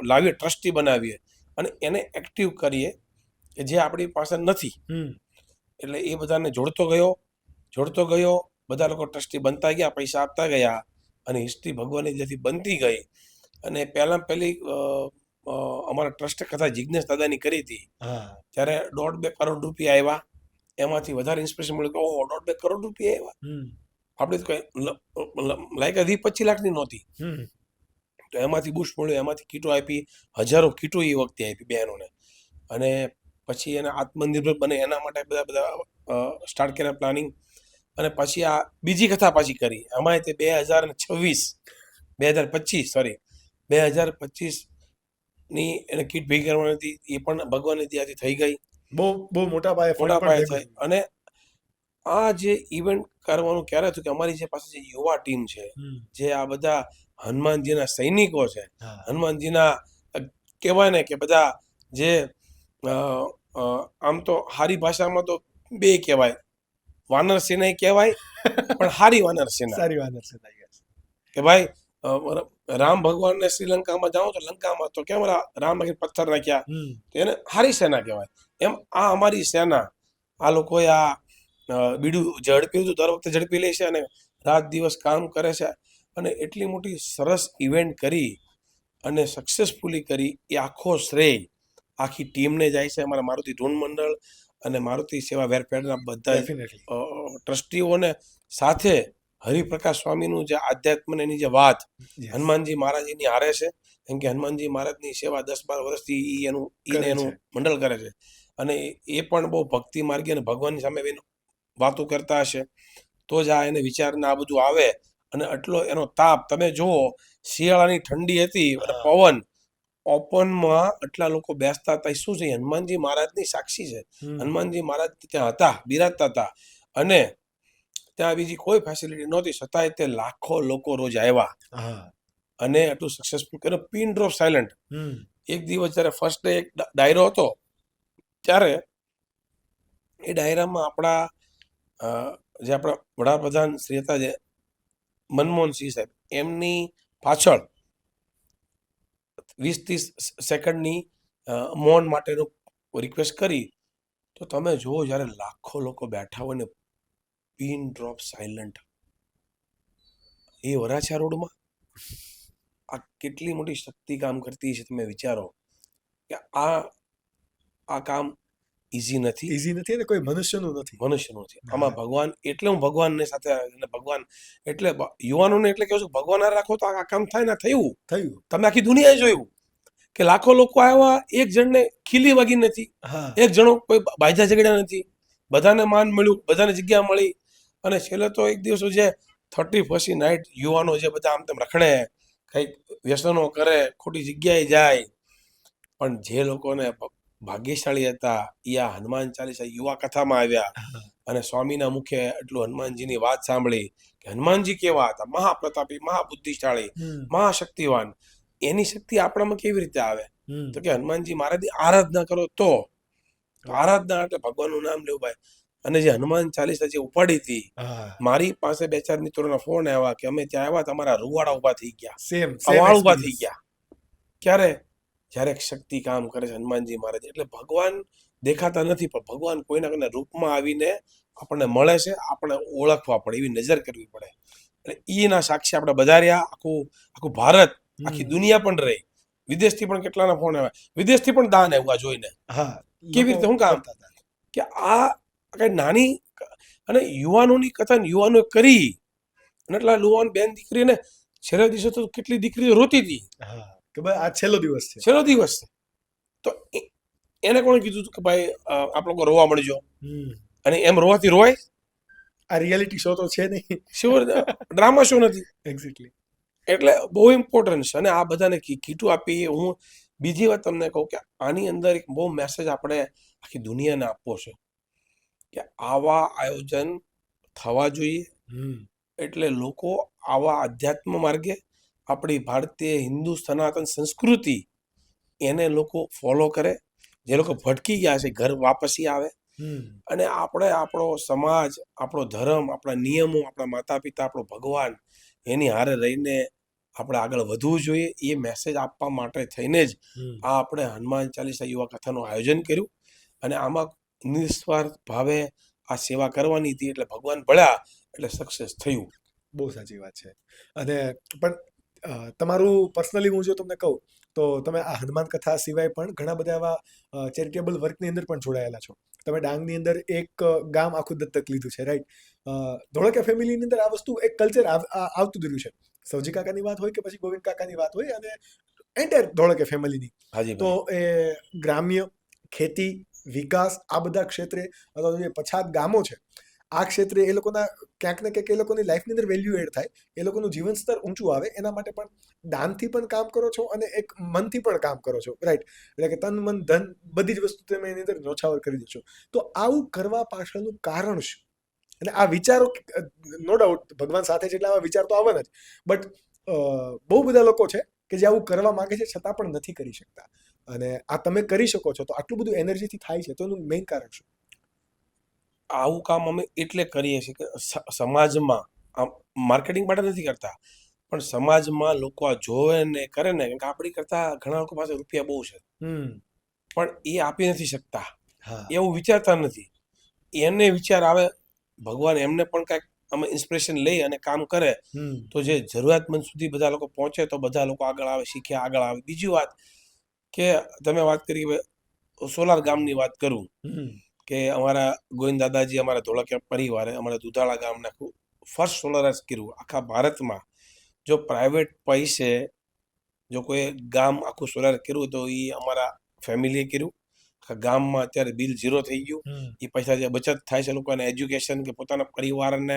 લાવીએ, ટ્રસ્ટી બનાવીએ, અને એને એક્ટિવ કરીએ કે જે આપણી પાસે નથી. એટલે એ બધાને જોડતો ગયો, બધા લોકો ટ્રસ્ટી બનતા ગયા, પૈસા આપતા ગયા, અને હિસ્ટ્રી ભગવાનની જેથી બનતી ગઈ. અને પહેલી અમારા ટ્રસ્ટે કથા જિજ્ઞેશ દાદાની કરી હતી, ત્યારે 1.5-2 કરોડ રૂપિયા આવ્યા. એમાંથી વધારે ઇન્સ્પિરેશન મળ્યું કે ઓહો 1.5-2 કરોડ રૂપિયા આવ્યા, આપણે તો કઈ લાયક 20-25 લાખની નહોતી. તો એમાંથી બુસ્ટ મળ્યું, એમાંથી કીટો આપી, હજારો કીટો એ વખતે આપી બહેનોને. અને પછી એને આત્મનિર્ભર બને એના માટે બધા સ્ટાર્ટ કર્યા પ્લાનિંગ. અને પછી આ બીજી કથા પાછી કરી, અમારે તે 2025 ની એને કીટ ભેગી કરવાની હતી, એ પણ ભગવાનની દયાથી થઈ ગઈ.
બહુ મોટા પાયે
થઈ. અને આ જે ઇવેન્ટ કરવાનું ક્યારે થયું કે અમારી જે પાસે જે યુવા ટીમ છે, જે આ બધા હનુમાનજીના સૈનિકો છે, હનુમાનજીના કહેવાય ને કે બધા જે આમ તો હારી ભાષામાં તો બે કહેવાય, વાનર સેના કહેવાય પણ હારી વાનર સેના.
સારી વાનર સેના
કે ભાઈ રામ ભગવાનને શ્રીલંકામાં જાઓ તો લંકામાં તો કેમ રામ પથ્થર નાખ્યા, તો એને હારી સેના કહેવાય. એમ આ અમારી સેના, આ લોકોએ આ બીડું ઝડપ્યું હતું, દર વખતે ઝડપી લે છે અને રાત દિવસ કામ કરે છે અને એટલી મોટી સરસ ઇવેન્ટ કરી અને સક્સેસફુલી કરી એ આખો શ્રેય આખી ટીમને જાય છે. અમારા મારુતિ ધૂન મંડળ અને મારુતિ સેવા વેરફેરના બધા ટ્રસ્ટીઓને સાથે હરિપ્રકાશ સ્વામીનું જે આધ્યાત્મ એની જે વાત હનુમાનજી મહારાજની હારે છે, કેમ કે હનુમાનજી મહારાજની સેવા 10-12 વર્ષથી એનું મંડળ કરે છે અને એ પણ બહુ ભક્તિ માર્ગી અને ભગવાનની સામે વાતો કરતા હશે તો જ આ એને વિચારને આ બધું આવે. અને આટલો એનો તાપ તમે જુઓ, શિયાળાની ઠંડી હતી અને પવન, ઓપનમાં આટલા લોકો બેસતા હતા. શું છે? હનુમાનજી મહારાજની સાક્ષી છે. હનુમાનજી મહારાજ ત્યાં હતા, બિરાજતા હતા અને ત્યાં બીજી કોઈ ફેસિલિટી નહોતી, છતાંય તે લાખો લોકો રોજ આવ્યા અને આટલું સક્સેસફુલ કર્યું. Pin drop silent. એક દિવસ જયારે ફર્સ્ટ ડે એક ડાયરો હતો ત્યારે એ ડાયરામાં આપણા જે આપણા વડાપ્રધાન શ્રી હતા જે મનમોહનસિંહ સાહેબ, એમની પાછળ 20-30 સેકન્ડની મૌન માટેનો રિક્વેસ્ટ કરી તો તમે જુઓ જ્યારે લાખો લોકો બેઠા હોય ને પિન ડ્રોપ સાયલન્ટ એ વરાછા રોડમાં, આ કેટલી મોટી શક્તિ કામ કરતી છે. તમે વિચારો કે આ કામ ઈઝી નથી
અને કોઈ મનુષ્યનું નથી.
આમાં ભગવાન, એટલે હું ભગવાનને સાથે ભગવાન એટલે યુવાનોને એટલે કહું છું, ભગવાન હારે રાખો તો આ કામ થાય ને. થયું. તમે આખી દુનિયાએ જોયું કે લાખો લોકો આવ્યા, એક જણને ખીલી વાગી નથી, એક જણો કોઈ બાજા ઝઘડ્યા નથી, બધાને માન મળ્યું, બધાને જગ્યા મળી. અને છેલ્લે તો એક દિવસ જે 31st નાઇટ યુવાનો જે બધા આમ તેમ રખડે, કંઈક વ્યસનો કરે, ખોટી જગ્યાએ જાય, પણ જે લોકોને ભાગ્યશાળી હતા એ આ હનુમાન ચાલીસા યુવા કથામાં આવ્યા અને સ્વામીના મુખે એટલું હનુમાનજીની વાત સાંભળી કે હનુમાનજી કેવા હતા, મહાપ્રતાપી, મહાબુદ્ધિશાળી, મહાશક્તિવાન. એની શક્તિ આપણામાં કેવી રીતે આવે? તો કે હનુમાનજી મહારાજની આરાધના કરો તો. આરાધના એટલે ભગવાનનું નામ લેવું ભાઈ. અને જે હનુમાન ચાલીસા જે ઉપાડી હતી, મારી પાસે 2-4 મિત્રોના ફોન આવ્યા કે અમે ત્યાં આવ્યા, તમારા રૂવાડા ઉભા થઈ ગયા, અવાળ ઉભા થઈ ગયા. ક્યારે? જ્યારે શક્તિ કામ કરે છે હનુમાનજી મહારાજ. એટલે ભગવાન દેખાતા નથી, પણ ભગવાન કોઈના કોઈના રૂપમાં આવીને આપણને મળે છે. આપણે ઓળખવા પડે, એવી નજર કરવી પડે. એટલે એના સાક્ષી આપણે બધા રહ્યા, આખું ભારત, આખી દુનિયા પણ રહી. વિદેશથી પણ કેટલાના ફોન આવ્યા, વિદેશથી પણ દાન આવ્યા જોઈને. કેવી રીતે? શું કામ? કે આ કઈ નાની અને યુવાનોની કથા યુવાનો કરી અને એટલા યુવાન બેન દીકરીને છેલ્લા દિવસે તો કેટલી દીકરીઓ રોતી હતી
કે ભાઈ આ છેલ્લો દિવસ છે,
છેલ્લો દિવસ છે. તો એને કોણે કીધું કે ભાઈ આપ લોકો રોવા મળજો? અને એમ રોવાથી રોવાય?
આ રિયાલિટી શો તો છે નહીં,
શ્યોર ડ્રામા શો નથી.
એક્ઝેક્ટલી.
એટલે બહુ ઇમ્પોર્ટન્ટ છે. અને આ બધાને કીટું આપી. હું બીજી વાત તમને કહું કે આની અંદર એક બહુ મેસેજ આપણે આખી દુનિયાને આપવો છે કે આવા આયોજન થવા જોઈએ. એટલે લોકો આવા આધ્યાત્મ માર્ગે આપણી ભારતીય હિન્દુ સનાતન સંસ્કૃતિ એને લોકો ફોલો કરે. જે લોકો ભટકી ગયા છે ઘર વાપસી આવે અને આપણે આપણો સમાજ, આપણો ધર્મ, આપણા નિયમો, આપણા માતા પિતા, આપણો ભગવાન, એની હારે રહીને આપણે આગળ વધવું જોઈએ. એ મેસેજ આપવા માટે થઈને જ આ આપણે હનુમાન ચાલીસા યુવા કથાનું આયોજન કર્યું અને આમાં નિસ્વાર્થ ભાવે આ સેવા કરવાની હતી. એટલે ભગવાન ભળ્યા એટલે સક્સેસ થયું.
બહુ સાચી વાત છે. અને પણ તમારું પર્સનલી હું જો તમને કહું તો તમે આ હનુમાન કથા સિવાય પણ ઘણા બધા એવા ચેરિટેબલ વર્કની અંદર પણ જોડાયેલા છો. તમે ડાંગની અંદર એક ગામ આખું દત્તક લીધું છે, રાઈટ? ધોળકિયા ફેમિલીની અંદર આ વસ્તુ એક કલ્ચર આવતું રહ્યું છે. સૌજી કાકાની વાત હોય કે પછી ગોવિંદ કાકાની વાત હોય અને એન્ટાયર ધોળકિયા ફેમિલીની, તો એ ગ્રામ્ય ખેતી વિકાસ આ બધા ક્ષેત્રે અથવા જે પછાત ગામો છે આ ક્ષેત્રે એ લોકોના ક્યાંક ને ક્યાંક એ લોકોની લાઈફની અંદર વેલ્યુ એડ થાય, એ લોકોનું જીવન સ્તર ઊંચું આવે, એના માટે પણ દાનથી પણ કામ કરો છો અને એક મનથી પણ કામ કરો છો, રાઈટ? એટલે કે તન મન ધન બધી જ વસ્તુ તમે એની અંદર ન્યોછાવર કરી દો છો. તો આવું કરવા પાછળનું કારણ શું? અને આ વિચારો નો ડાઉટ ભગવાન સાથે છે એટલે આવા વિચાર તો આવવાના જ, બટ બહુ બધા લોકો છે કે જે આવું કરવા માંગે છે છતાં પણ નથી કરી શકતા, અને આ તમે કરી શકો છો તો આટલું બધું એનર્જીથી થાય છે તો એનું મેઇન કારણ શું?
આવું કામ અમે એટલે કરીએ છીએ કે સમાજમાં માર્કેટિંગ માટે નથી કરતા, પણ સમાજમાં લોકો આ જોવે ને કરે ને, કે આપણી કરતા ઘણા લોકો પાસે રૂપિયા બહુ છે પણ એ આપી નથી શકતા,
હા
એવું વિચારતા નથી. એને વિચાર આવે, ભગવાન એમને પણ કાંઈક અમે ઇન્સ્પિરેશન લઈ અને કામ કરે તો જે જરૂરિયાતમંદ સુધી બધા લોકો પહોંચે તો બધા લોકો આગળ આવે, શીખે, આગળ આવે. બીજી વાત કે તમે વાત કરી સોલાર ગામની વાત કરું કે અમારા ગોવિંદ દાદાજી, અમારા ધોળકિયા પરિવારે અમારા દુધાળા ગામને આખું ફર્સ્ટ સોલારાઇઝ કર્યું આખા ભારતમાં. જો પ્રાઇવેટ પૈસે જો કોઈ ગામ આખું સોલાર કર્યું તો એ અમારા ફેમિલીએ કર્યું. આખા ગામમાં અત્યારે બિલ 0 થઈ ગયું. એ પૈસા જે બચત થાય છે લોકોને એજ્યુકેશન કે પોતાના પરિવારને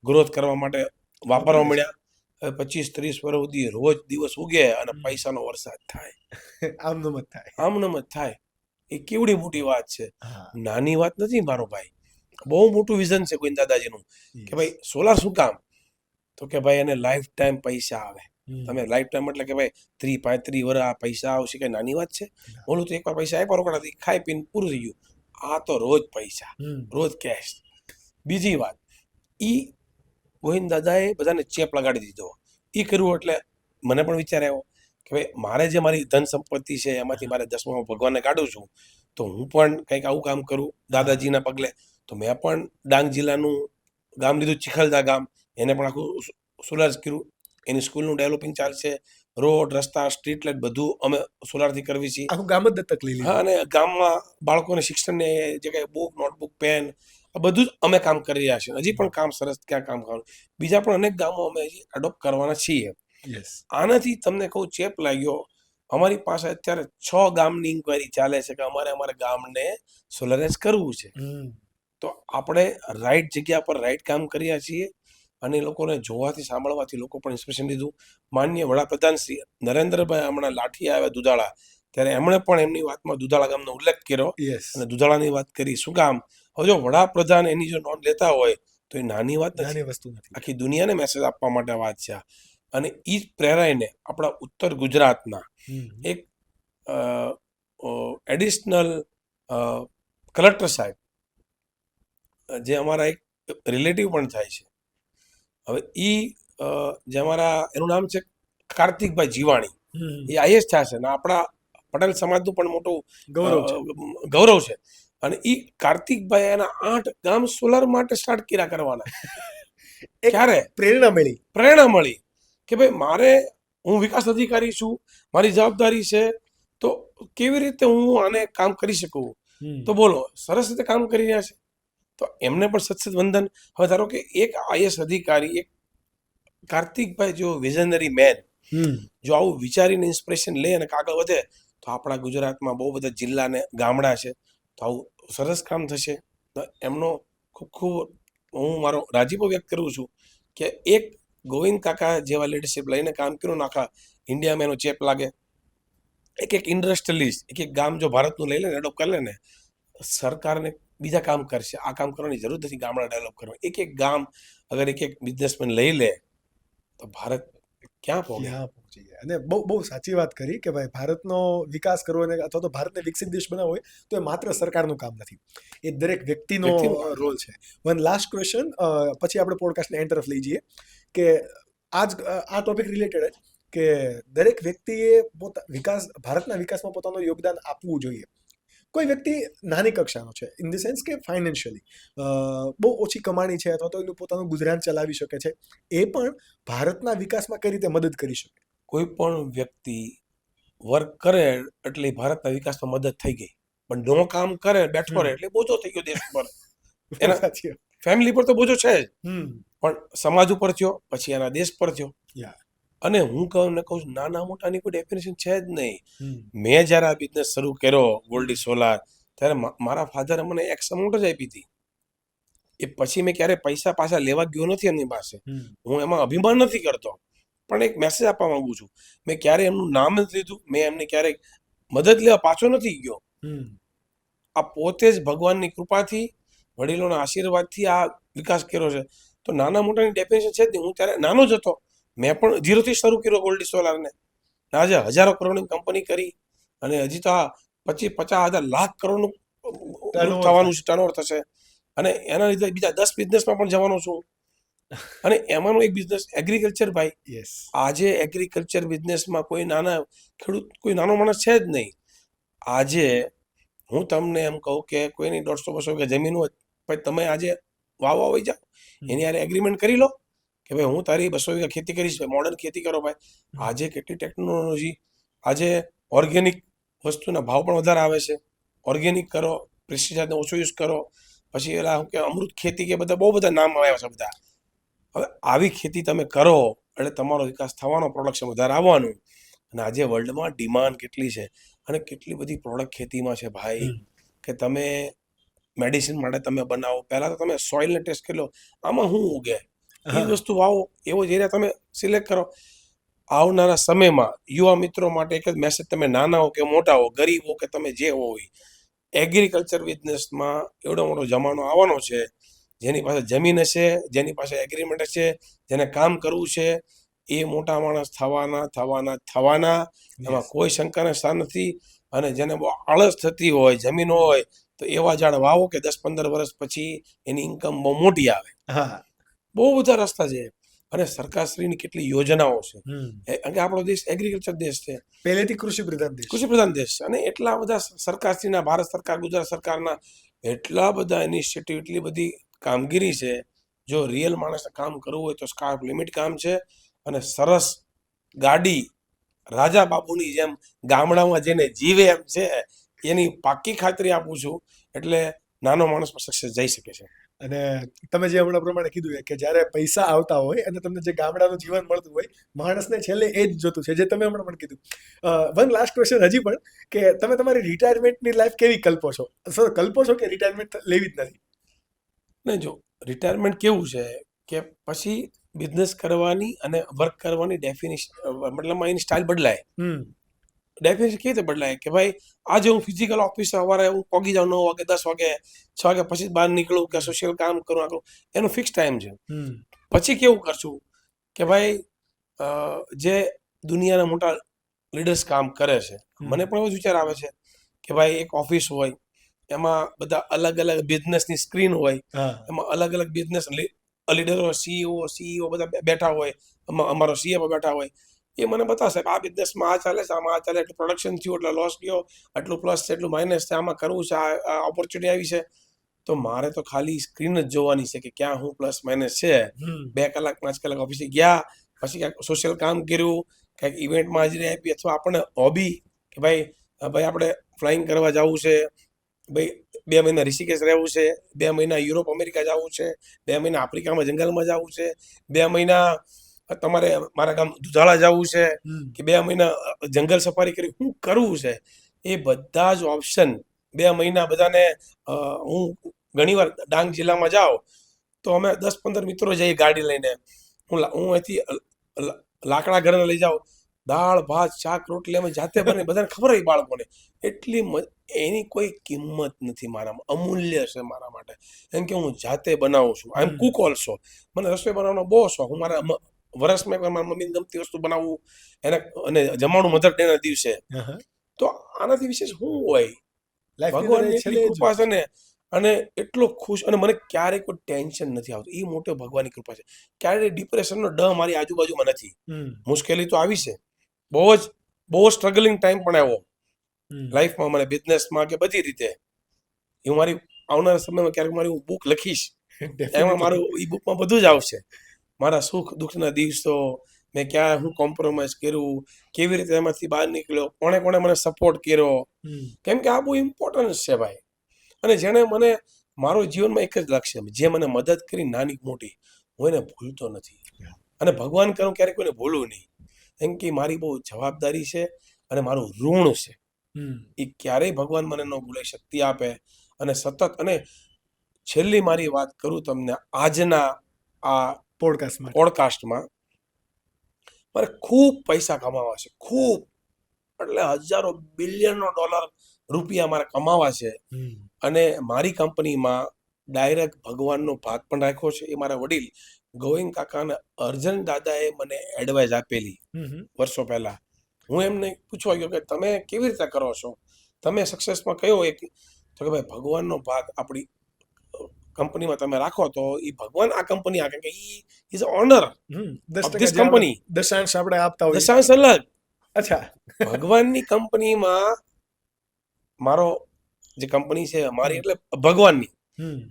ગ્રોથ કરવા માટે વાપરવા મળ્યા. હવે 25-30 વર્ષ સુધી રોજ દિવસ ઉગે અને પૈસાનો વરસાદ થાય,
આમનું મત થાય.
આમનમ જ થાય. એ કેવડી મોટી વાત છે,
હા
નાની વાત નથી મારો ભાઈ. બહુ મોટું વિઝન છે ગોવિંદ દાદાજીનું કે ભાઈ સોલાર શું કામ, તો કે ભાઈ એને લાઈફ ટાઈમ પૈસા આવે. તમે લાઈફ ટાઈમ એટલે કે ભાઈ 30-35 વર્ષ આ પૈસા આવશે, કઈ નાની વાત છે? બોલું તો એકવાર પૈસા આપ્યા રોકડાથી ખાઈ પીને પૂરું થઈ ગયું. આ તો રોજ પૈસા, રોજ કેશ. બીજી વાત, ઈ ગોવિંદ દાદાએ બધાને ચેપ લગાડી દીધો. એ કર્યું એટલે મને પણ વિચાર આવ્યો કે ભાઈ મારે જે મારી ધન સંપત્તિ છે એમાંથી મારે 10માં ભગવાનને કાઢું છું, તો હું પણ કંઈક આવું કામ કરું દાદાજીના પગલે. તો મેં પણ ડાંગ જિલ્લાનું ગામ લીધું, ચિખલદા ગામ. એને પણ આખું સોલાર કર્યું. એની સ્કૂલનું ડેવલપિંગ ચાલશે, રોડ, રસ્તા, સ્ટ્રીટ લાઇટ બધું અમે સોલારથી કરવી છીએ.
આખું ગામ જ દત્તક લઈ લીધું.
હા, અને ગામમાં બાળકોને શિક્ષણને જે કાંઈ બુક, નોટબુક, પેન આ બધું જ અમે કામ કરી રહ્યા છીએ. હજી પણ કામ સરસ ક્યાં કામ કરવાનું. બીજા પણ અનેક ગામો અમે હજી એડોપ્ટ કરવાના છીએ. આનાથી તમને કહું ચેપ લાગ્યો. અમારી પાસે અત્યારે 6 ગામની ઇન્ક્વાયરી ચાલે છે કે અમારા ગામને સોલરાઇઝ કરવું છે. તો આપણે રાઈટ જગ્યા પર રાઈટ કામ કર્યા છીએ, અને લોકોને જોવાથી, સાંભળવાથી લોકો પણ ઇન્સ્પિરેશન લીધું. માનનીય વડાપ્રધાન શ્રી નરેન્દ્રભાઈ હમણાં લાઠી આવ્યા દુધાળા, ત્યારે એમણે પણ એમની વાતમાં દુધાળા ગામનો ઉલ્લેખ કર્યો અને દુધાળાની વાત કરી. શું કામ? હવે જો વડાપ્રધાન એની જો નોંધ લેતા હોય તો એ નાની વાત નથી,
નાની વસ્તુ નથી.
આખી દુનિયાને મેસેજ આપવા માટે વાત છે. અને એ જ પ્રેરાઈને આપણા ઉત્તર ગુજરાતના એક એડિશનલ કલેક્ટર સાહેબ, જે અમારા એક રિલેટિવ પણ થાય છે, હવે જે અમારા એનું નામ છે કાર્તિકભાઈ જીવાણી, એ આઈએસ થયા છે ને આપણા પટેલ સમાજનું પણ મોટું ગૌરવ છે. અને એ કાર્તિકભાઈ એના 8 ગામ સોલાર માટે સ્ટાર્ટ કર્યા કરવાના. ક્યારે પ્રેરણા મળી કે ભાઈ મારે, હું વિકાસ અધિકારી છું, મારી જવાબદારી છે, તો કેવી રીતે હું આને કામ કરી શકું? તો બોલો, સરસ રીતે કામ કરી રહ્યા છે. તો એમને પણ સત વંદન. હવે ધારો કે એક આઈએસ અધિકારી, એક કાર્તિકભાઈ જો વિઝનરી મેન, જો આવું વિચારીને ઇન્સ્પિરેશન લે અને આગળ વધે, તો આપણા ગુજરાતમાં બહુ બધા જિલ્લાને ગામડા છે, તો આવું સરસ કામ થશે. તો એમનો ખૂબ ખૂબ હું મારો રાજીપો વ્યક્ત કરું છું કે એક ગોવિંદ કાકા જેવા લીડરશિપ લઈને કામ કર્યું ને આખા ઇન્ડિયામાં એનો ચેપ લાગે. એક ઇન્ડસ્ટ્રીયલિસ્ટ, એક ગામ જો ભારતનું લઈ લે ને, એડોપ્ટ કરી લે ને, સરકારને બીજા કામ કરશે. આ કામ કરવાની જરૂર નથી, ગામડા ડેવલપ કરવા. એક ગામ અગર એક બિઝનેસમેન લઈ લે તો ભારત ક્યાં પહોંચે?
અને બહુ સાચી વાત કરી કે ભાઈ ભારતનો વિકાસ કરવો અને અથવા તો ભારતને વિકસિત દેશ બનાવવો હોય તો એ માત્ર સરકારનું કામ નથી, એ દરેક વ્યક્તિનો રોલ છે. વન લાસ્ટ ક્વેશ્ચન, પછી આપણે પોડકાસ્ટને એન્ડ તરફ લઈ જઈએ કે આ ટોપિક રિલેટેડ જ કે દરેક વ્યક્તિએ ભારતના વિકાસમાં પોતાનું યોગદાન આપવું જોઈએ. કોઈ વ્યક્તિ નાની કક્ષાનો છે, ઇન ધ સેન્સ કે ફાઇનાન્શિયલી બહુ ઓછી કમાણી છે અથવા તો એનું પોતાનું ગુજરાન ચલાવી શકે છે, એ પણ ભારતના વિકાસમાં કઈ રીતે મદદ કરી શકે?
કોઈ પણ વ્યક્તિ વર્ક કરે એટલે ભારતના વિકાસમાં મદદ થઈ ગઈ, પણ નો કામ કરે, બેઠો રહે એટલે બોજો થઈ ગયો દેશ પર. એના ફેમિલી પર તો બોજો છે જ, પણ સમાજ ઉપર થયો, પછી એના દેશ પર થયો. અને હું કહું નાના મોટાની કોઈ ડેફિનેશન છે જ નહીં. મેં જ્યારે આ બિઝનેસ શરૂ કર્યો ગોલ્ડી સોલાર, ત્યારે મારા ફાધરે મને એક્સ અમાઉન્ટ જ આપી હતી. એ પછી મેં ક્યારે પૈસા પાછા લેવા ગયો નથી એમની પાસે. હું એમાં અભિમાન નથી કરતો, પણ એક મેસેજ આપવા માંગુ છું. મેં ક્યારે એમનું નામ નથી લીધું, મેં એમને ક્યારેક મદદ લેવા પાછો નથી ગયો. આ પોતે જ ભગવાનની કૃપાથી વડીલોના આશીર્વાદથી આ વિકાસ કર્યો છે. તો નાના મોટાની ડેફિનેશન છે જ નહીં. હું ત્યારે નાનો જ હતો, મેં પણ 0 થી શરૂ કર્યો ગોલ્ડી સોલારને. આજે હજારો કરોડની કંપની કરી અને હજી તો આ 25-50 લાખ કરોડનું
Turnover
થવાનું છે, ટર્નઓવર થશે. અને એના લીધે બીજા 10 બિઝનેસમાં પણ જવાનો છું. અને એમાંનો એક બિઝનેસ એગ્રીકલ્ચર ભાઈ.
યસ,
આજે એગ્રીકલ્ચર બિઝનેસમાં કોઈ નાના ખેડૂત, કોઈ નાનો માણસ છે જ નહીં. આજે હું તમને એમ કહું કે કોઈની 150-200 વીઘા જમીન હોય, ભાઈ તમે આજે વાવવા વહી જાઓ, એની યારે એગ્રીમેન્ટ કરી લો કે ભાઈ હું તારી 200 વીઘા ખેતી કરીશ, મોડર્ન ખેતી કરો ભાઈ. આજે કેટલી ટેકનોલોજી, આજે ઓર્ગેનિક વસ્તુના ભાવ પણ વધારે આવે છે. ઓર્ગેનિક કરો, પેસ્ટિસાઇડનો ઓછો યુઝ કરો, પછી એલા શું કે અમૃત ખેતી કે બધા બહુ બધા નામ આવ્યા છે બધા. હવે આવી ખેતી તમે કરો એટલે તમારો વિકાસ થવાનો, પ્રોડક્શન વધારે આવવાનું. અને આજે વર્લ્ડમાં ડિમાન્ડ કેટલી છે અને કેટલી બધી પ્રોડક્ટ ખેતીમાં છે ભાઈ, કે તમે મેડિસિન માટે તમે બનાવો. પહેલા તો તમે સોઇલને ટેસ્ટ કરી લો, આમાં શું ઉગે, એ વસ્તુ વાવો, એવો જ એરિયા તમે સિલેક્ટ કરો. આવનારા સમયમાં યુવા મિત્રો માટે એક જ મેસેજ, તમે નાના હો કે મોટા હો, ગરીબ હો કે તમે જે હોય, એગ્રીકલ્ચર બિઝનેસમાં એવડો મોટો જમાનો આવવાનો છે. જેની પાસે જમીન હશે, જેની પાસે એગ્રીમેન્ટ હશે, જેને કામ કરવું છે, એ મોટા માણસ થવાના. એમાં કોઈ શંકાના સ્થાન નથી. અને જેને બહુ આળસ થતી હોય, જમીન હોય, તો એવા ઝાડ વાવો કે 10-15 વર્ષ પછી એની ઇન્કમ બહુ મોટી આવે.
હા,
બહુ બધા રસ્તા છે. અને સરકારશ્રીની કેટલી યોજનાઓ છે, કારણ કે આપણો દેશ એગ્રીકલ્ચર દેશ છે,
પહેલેથી કૃષિ પ્રધાન દેશ.
કૃષિ પ્રધાન દેશ છે. અને એટલા બધા સરકારશ્રીના, ભારત સરકાર, ગુજરાત સરકારના એટલા બધા ઇનિશિયેટિવ, એટલી બધી કામગીરી છે. જો રિયલ માણસને કામ કરવું હોય તો સ્કાય લિમિટ કામ છે. અને સરસ ગાડી રાજા બાબુની જેમ ગામડામાં જેને જીવે એમ છે, એની પાકી ખાતરી આપું છું. એટલે નાનો માણસ પણ સક્સેસ જઈ શકે છે.
અને તમે જે હમણાં પ્રમાણે કીધું કે જ્યારે પૈસા આવતા હોય અને તમને જે ગામડાનું જીવન મળતું હોય, માણસને છેલ્લે એ જ જોતું છે, જે તમે હમણાં પણ કીધું. વન લાસ્ટ ક્વેશ્ચન હજી પણ, કે તમે તમારી રિટાયરમેન્ટની લાઈફ કેવી કલ્પો છો? કલ્પો છો કે રિટાયરમેન્ટ લેવી જ નથી?
ને જો રિટાયરમેન્ટ કેવું છે કે પછી બિઝનેસ કરવાની અને વર્ક કરવાની ડેફિનેશન, મતલબમાં એની સ્ટાઇલ બદલાય. ડેફિનેશન કેવી રીતે બદલાય કે ભાઈ આજે હું ફિઝિકલ ઓફિસ સવારે હું પોગી જાઉં 9 વાગે, 10 વાગે, 6 વાગે પછી બહાર નીકળું કે સોશિયલ કામ કરું, આ કરું, એનો ફિક્સ ટાઈમ છે. પછી કેવું કરશું કે ભાઈ જે દુનિયાના મોટા લીડર્સ કામ કરે છે, મને પણ એવો જ વિચાર આવે છે કે ભાઈ એક ઓફિસ હોય, એમાં બધા અલગ અલગ બિઝનેસની સ્ક્રીન હોય, એમાં અલગ અલગ બિઝનેસ લીડરો, સીઈઓ બધા બેઠા હોય, અમારો સીએફઓ બેઠા હોય. એ મને બતાવશે આ બિઝનેસમાં આ ચાલે છે, આમાં આ ચાલે, એટલું પ્રોડક્શન થયું, એટલે લોસ ગયો, આટલું પ્લસ છે, એટલું માઇનસ છે, આમાં કરવું છે, આ ઓપોર્ચ્યુનિટી આવી છે. તો મારે તો ખાલી સ્ક્રીન જ જોવાની છે કે ક્યાં હું પ્લસ માઇનસ છે. 2 કલાક 5 કલાક ઓફિસે ગયા, પછી ક્યાંક સોશિયલ કામ કર્યું, ક્યાંક ઇવેન્ટમાં હાજરી આપી, અથવા આપણને હોબી કે ભાઈ આપણે ફ્લાઇંગ કરવા જવું છે, ભાઈ 2 મહિના ઋષિકેશ રહેવું છે, 2 મહિના યુરોપ અમેરિકા જવું છે, 2 મહિના આફ્રિકામાં જંગલમાં જવું છે, 2 મહિના તમારે મારા ગામ દુધાળા જવું છે, કે 2 મહિના જંગલ સફારી કરી, શું કરવું છે, એ બધા જ ઓપ્શન 2 મહિના બધાને. હું ઘણીવાર ડાંગ જિલ્લામાં જાઉં તો અમે 10-15 મિત્રો જઈએ ગાડી લઈને. હું અહીંથી લાકડા ઘરે લઈ જાઉં, દાળ ભાત શાક રોટલી અમે જાતે બને, બધાને ખબર હોય બાળકોને. એટલી એની કોઈ કિંમત નથી મારામાં, અમૂલ્ય છે મારા માટે. એમ કે હું જાતે બનાવું છું. આઈ એમ કુક ઓલ્સો. મને રસોઈ બનાવવાનો બહુ શોખ. હું મારા વર્ષમાં એકવાર મારા મમ્મીને ગમતી વસ્તુ બનાવવું, એને અને જમાણું મધર ડેના દિવસે. તો આનાથી વિશેષ શું હોય? ભગવાનની એટલી કૃપા છે ને, અને એટલો ખુશ. અને મને ક્યારેય કોઈ ટેન્શન નથી આવતું. એ મોટો ભગવાનની કૃપા છે. ક્યારેય ડિપ્રેશનનો ડ મારી આજુબાજુમાં નથી. મુશ્કેલી તો આવી છે, બહુ સ્ટ્રગલિંગ ટાઈમ પણ આવ્યો લાઈફમાં, મને બિઝનેસમાં કે બધી રીતે. હું મારી આવનારા સમયમાં ક્યારેક મારી હું બુક લખીશ, એમાં મારું એ બુકમાં બધું જ આવશે. મારા સુખ દુઃખના દિવસો, મેં ક્યાં હું કોમ્પ્રોમાઇઝ કર્યું, કેવી રીતે એમાંથી બહાર નીકળ્યો, કોણે મને સપોર્ટ કર્યો. કેમ કે આ બહુ ઇમ્પોર્ટન્સ છે ભાઈ. અને જેણે મને, મારો જીવનમાં એક જ લક્ષ્ય, જે મને મદદ કરી નાની મોટી, હું એને ભૂલતો નથી. અને ભગવાન કરું ક્યારેક કોઈને ભૂલું નહીં. કેમ કે મારી બહુ જવાબદારી છે અને મારું ઋણ છે. એ ક્યારેય ભગવાન મને ન ભૂલાય, શક્તિ આપે. અને સતત, અને છેલ્લી મારી વાત કરું તમને, આજના આ પોડકાસ્ટમાં મારે ખૂબ પૈસા કમાવા છે, ખૂબ, એટલે હજારો બિલિયનનો ડોલર રૂપિયા મારે કમાવા છે. અને મારી કંપનીમાં ડાયરેક્ટ ભગવાનનો ભાગ પણ રાખ્યો છે. એ મારા વડીલ ગોવિંદ કાકા અને અર્જન દાદાએ મને એડવાઇસ આપેલી વર્ષો પહેલા. હું એમને પૂછવા ગયો કે તમે કેવી રીતે કરો છો, તમે સક્સેસમાં કયો એક, તો કે ભાઈ ભગવાનનો ભાગ આપણી કંપનીમાં તમે રાખો તો એ ભગવાન આ કંપની આ કે ઈ ઇઝ ઓનર
10%
of this
જે આપણે
company.
દશાંશ આપણે આપતા હોઈએ.
દશાંશ અલગ.
અચ્છા.
ભગવાનની કંપનીમાં મારો જે કંપની છે મારી એટલે ભગવાનની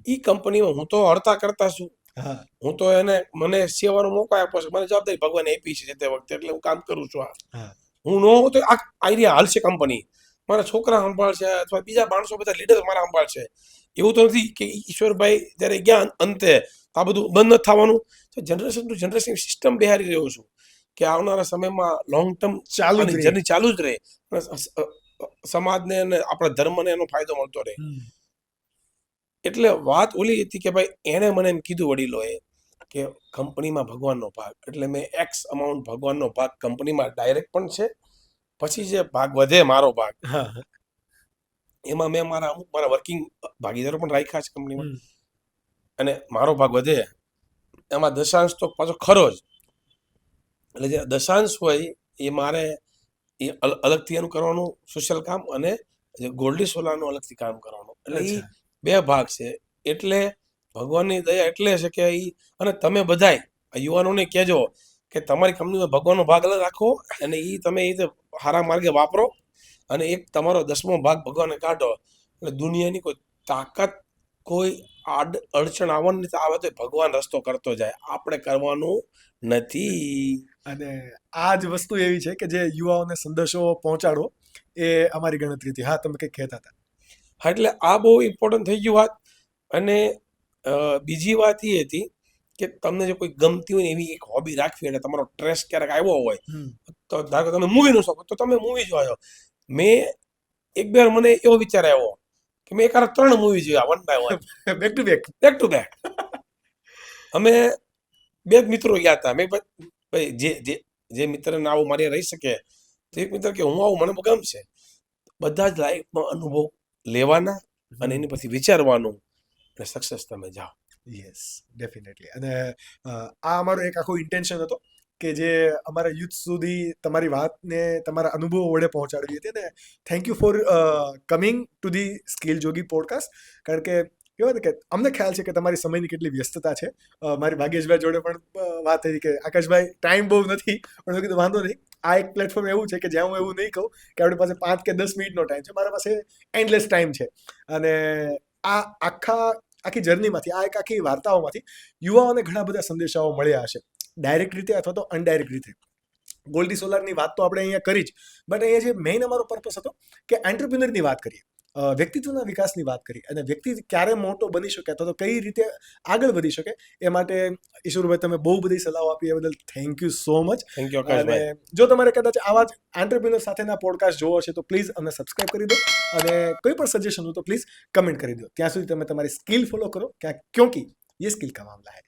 ઈ કંપનીમાં હું તો હડતા કરતા છું.
હા.
હું તો એને મને સેવાનો મોકો આપ્યો છે, મને જવાબદારી ભગવાને આપી છે તે વખતે, એટલે હું કામ કરું છું.
હા.
હું ન હોઉં તો આ આઈડિયા હાલશે કંપની, મારા છોકરા સંભાળશે અથવા બીજા માણસો બધા લીડર મારા સંભાળશે. એવું તો નથી કે ઈશ્વરભાઈ જ્યારે ગયા અંતે આ બધું બંધ નથી થવાનું. તો generation to generation system Bihari રહ્યો છું કે આવનારા સમયમાં લોંગ ટર્મ
ચાલુ જ રહે.
જર્ની ચાલુ જ રહે અને સમાજને અને આપણા ધર્મને એનો ફાયદો મળતો રહે. એટલે વાત ઓલી હતી કે ભાઈ એણે મને એમ કીધું વડીલોએ કે કંપનીમાં ભગવાનનો ભાગ, એટલે મેં એક્સ અમાઉન્ટ ભગવાનનો ભાગ કંપનીમાં ડાયરેક્ટ પણ છે, પછી જે ભાગ વધે મારો ભાગ
હા.
એમાં મેં અમુક મારા વર્કિંગ ભાગીદારો પણ રાખ્યા છે કંપનીમાં, અને મારો ભાગ વધે એમાં દશાંશ તો પાછો ખરો જ. એટલે જે દશાંશ હોય એ મારે એ અલગથી એનું કરવાનું સોશિયલ કામ, અને જે ગોલ્ડી સોલારનું અલગથી કામ કરવાનું. એટલે એ બે ભાગ છે. એટલે ભગવાનની દયા એટલે છે કે ઈ, અને તમે બધાય યુવાનોને કહેજો કે તમારી કંપનીમાં ભગવાનનો ભાગ અલગ રાખો અને એ તમે એ રીતે સારા માર્ગે વાપરો, અને એક તમારો 10મો ભાગ ભગવાનને કાઢો. એટલે દુનિયાની કોઈ તાકાત, કોઈ અડચણ આવવાની નથી, આવે તો ભગવાન રસ્તો કરતો જાય, આપણે કરવાનું નથી.
અને આ જ વસ્તુ એવી છે કે જે યુવાઓને સંદેશો પહોંચાડવો એ અમારી ગણતરી હતી. હા, તમે કંઈક કહેતા હતા.
હા, એટલે આ બહુ ઇમ્પોર્ટન્ટ થઈ ગયું વાત. અને બીજી વાત એ હતી કે તમને જો કોઈ ગમતી હોય ને એવી એક હોબી રાખવી, એટલે તમારો સ્ટ્રેસ ક્યારેક આવ્યો હોય તો ધારો કે તમે મૂવીનો શોખ તો તમે મૂવી જોવા. મેં એક બે મને એવો વિચાર આવ્યો કે મેં એક 3 મૂવી જોયા, 1 by 1,
back to back.
Back to back. અમે 2 મિત્રો ગયા હતા. મેં ભાઈ જે મિત્રને આવું મારી રહી શકે, તો એક મિત્ર કે હું આવું મને બહુ ગમશે. બધા જ લાઈફમાં અનુભવ લેવાના અને એની પછી વિચારવાનું, અને સક્સેસ તમે જાઓ.
Yes, definitely. અને આ અમારો એક આખો ઇન્ટેન્શન હતો કે જે અમારા યુથ સુધી તમારી વાતને તમારા અનુભવો વડે પહોંચાડવી હતી. અને thank you for coming to the skill Jogi podcast. કારણ કે કહેવાય ને કે અમને ખ્યાલ છે કે તમારી સમયની કેટલી વ્યસ્તતા છે. મારી ભાગ્યેશભાઈ જોડે પણ વાત થઈ કે આકાશભાઈ ટાઈમ બહુ નથી, પણ મેં કીધું વાંધો નહીં, આ એક પ્લેટફોર્મ એવું છે કે જ્યાં હું એવું નહીં કહું કે આપણી પાસે 5 કે 10 મિનિટનો ટાઈમ છે, મારા પાસે એન્ડલેસ ટાઈમ છે. અને આ આખી જર્નીમાંથી, આ એક આખી વાર્તાઓમાંથી યુવાઓને ઘણા બધા સંદેશાઓ મળ્યા હશે, ડાયરેક્ટ રીતે અથવા તો અનડાયરેક્ટ રીતે. ગોલ્ડી સોલારની વાત તો આપણે અહીંયા કરી જ, બટ અહીંયા જે મેઇન અમારો પર્પસ હતો કે એન્ટરપ્રિનરની વાત કરીએ, વ્યક્તિત્વના વિકાસની વાત કરી, અને વ્યક્તિ ક્યારે મોટો બની શકે અથવા તો કઈ રીતે આગળ વધી શકે એ માટે ઈશ્વરભાઈ તમે બહુ બધી સલાહ આપી, એ બદલ thank you so much.
Thank you
અને
આકાશભાઈ.
જો તમારે કદાચ આવા જ એન્ટરપ્રિનર સાથેના પોડકાસ્ટ જોવો છે તો પ્લીઝ અમને સબસ્ક્રાઇબ કરી દો, અને કોઈ પણ સજેશન હોય તો પ્લીઝ કમેન્ટ કરી દો. ત્યાં સુધી તમે તમારી સ્કિલ ફોલો કરો, ક્યોંકિ ये स्किल का मामला है.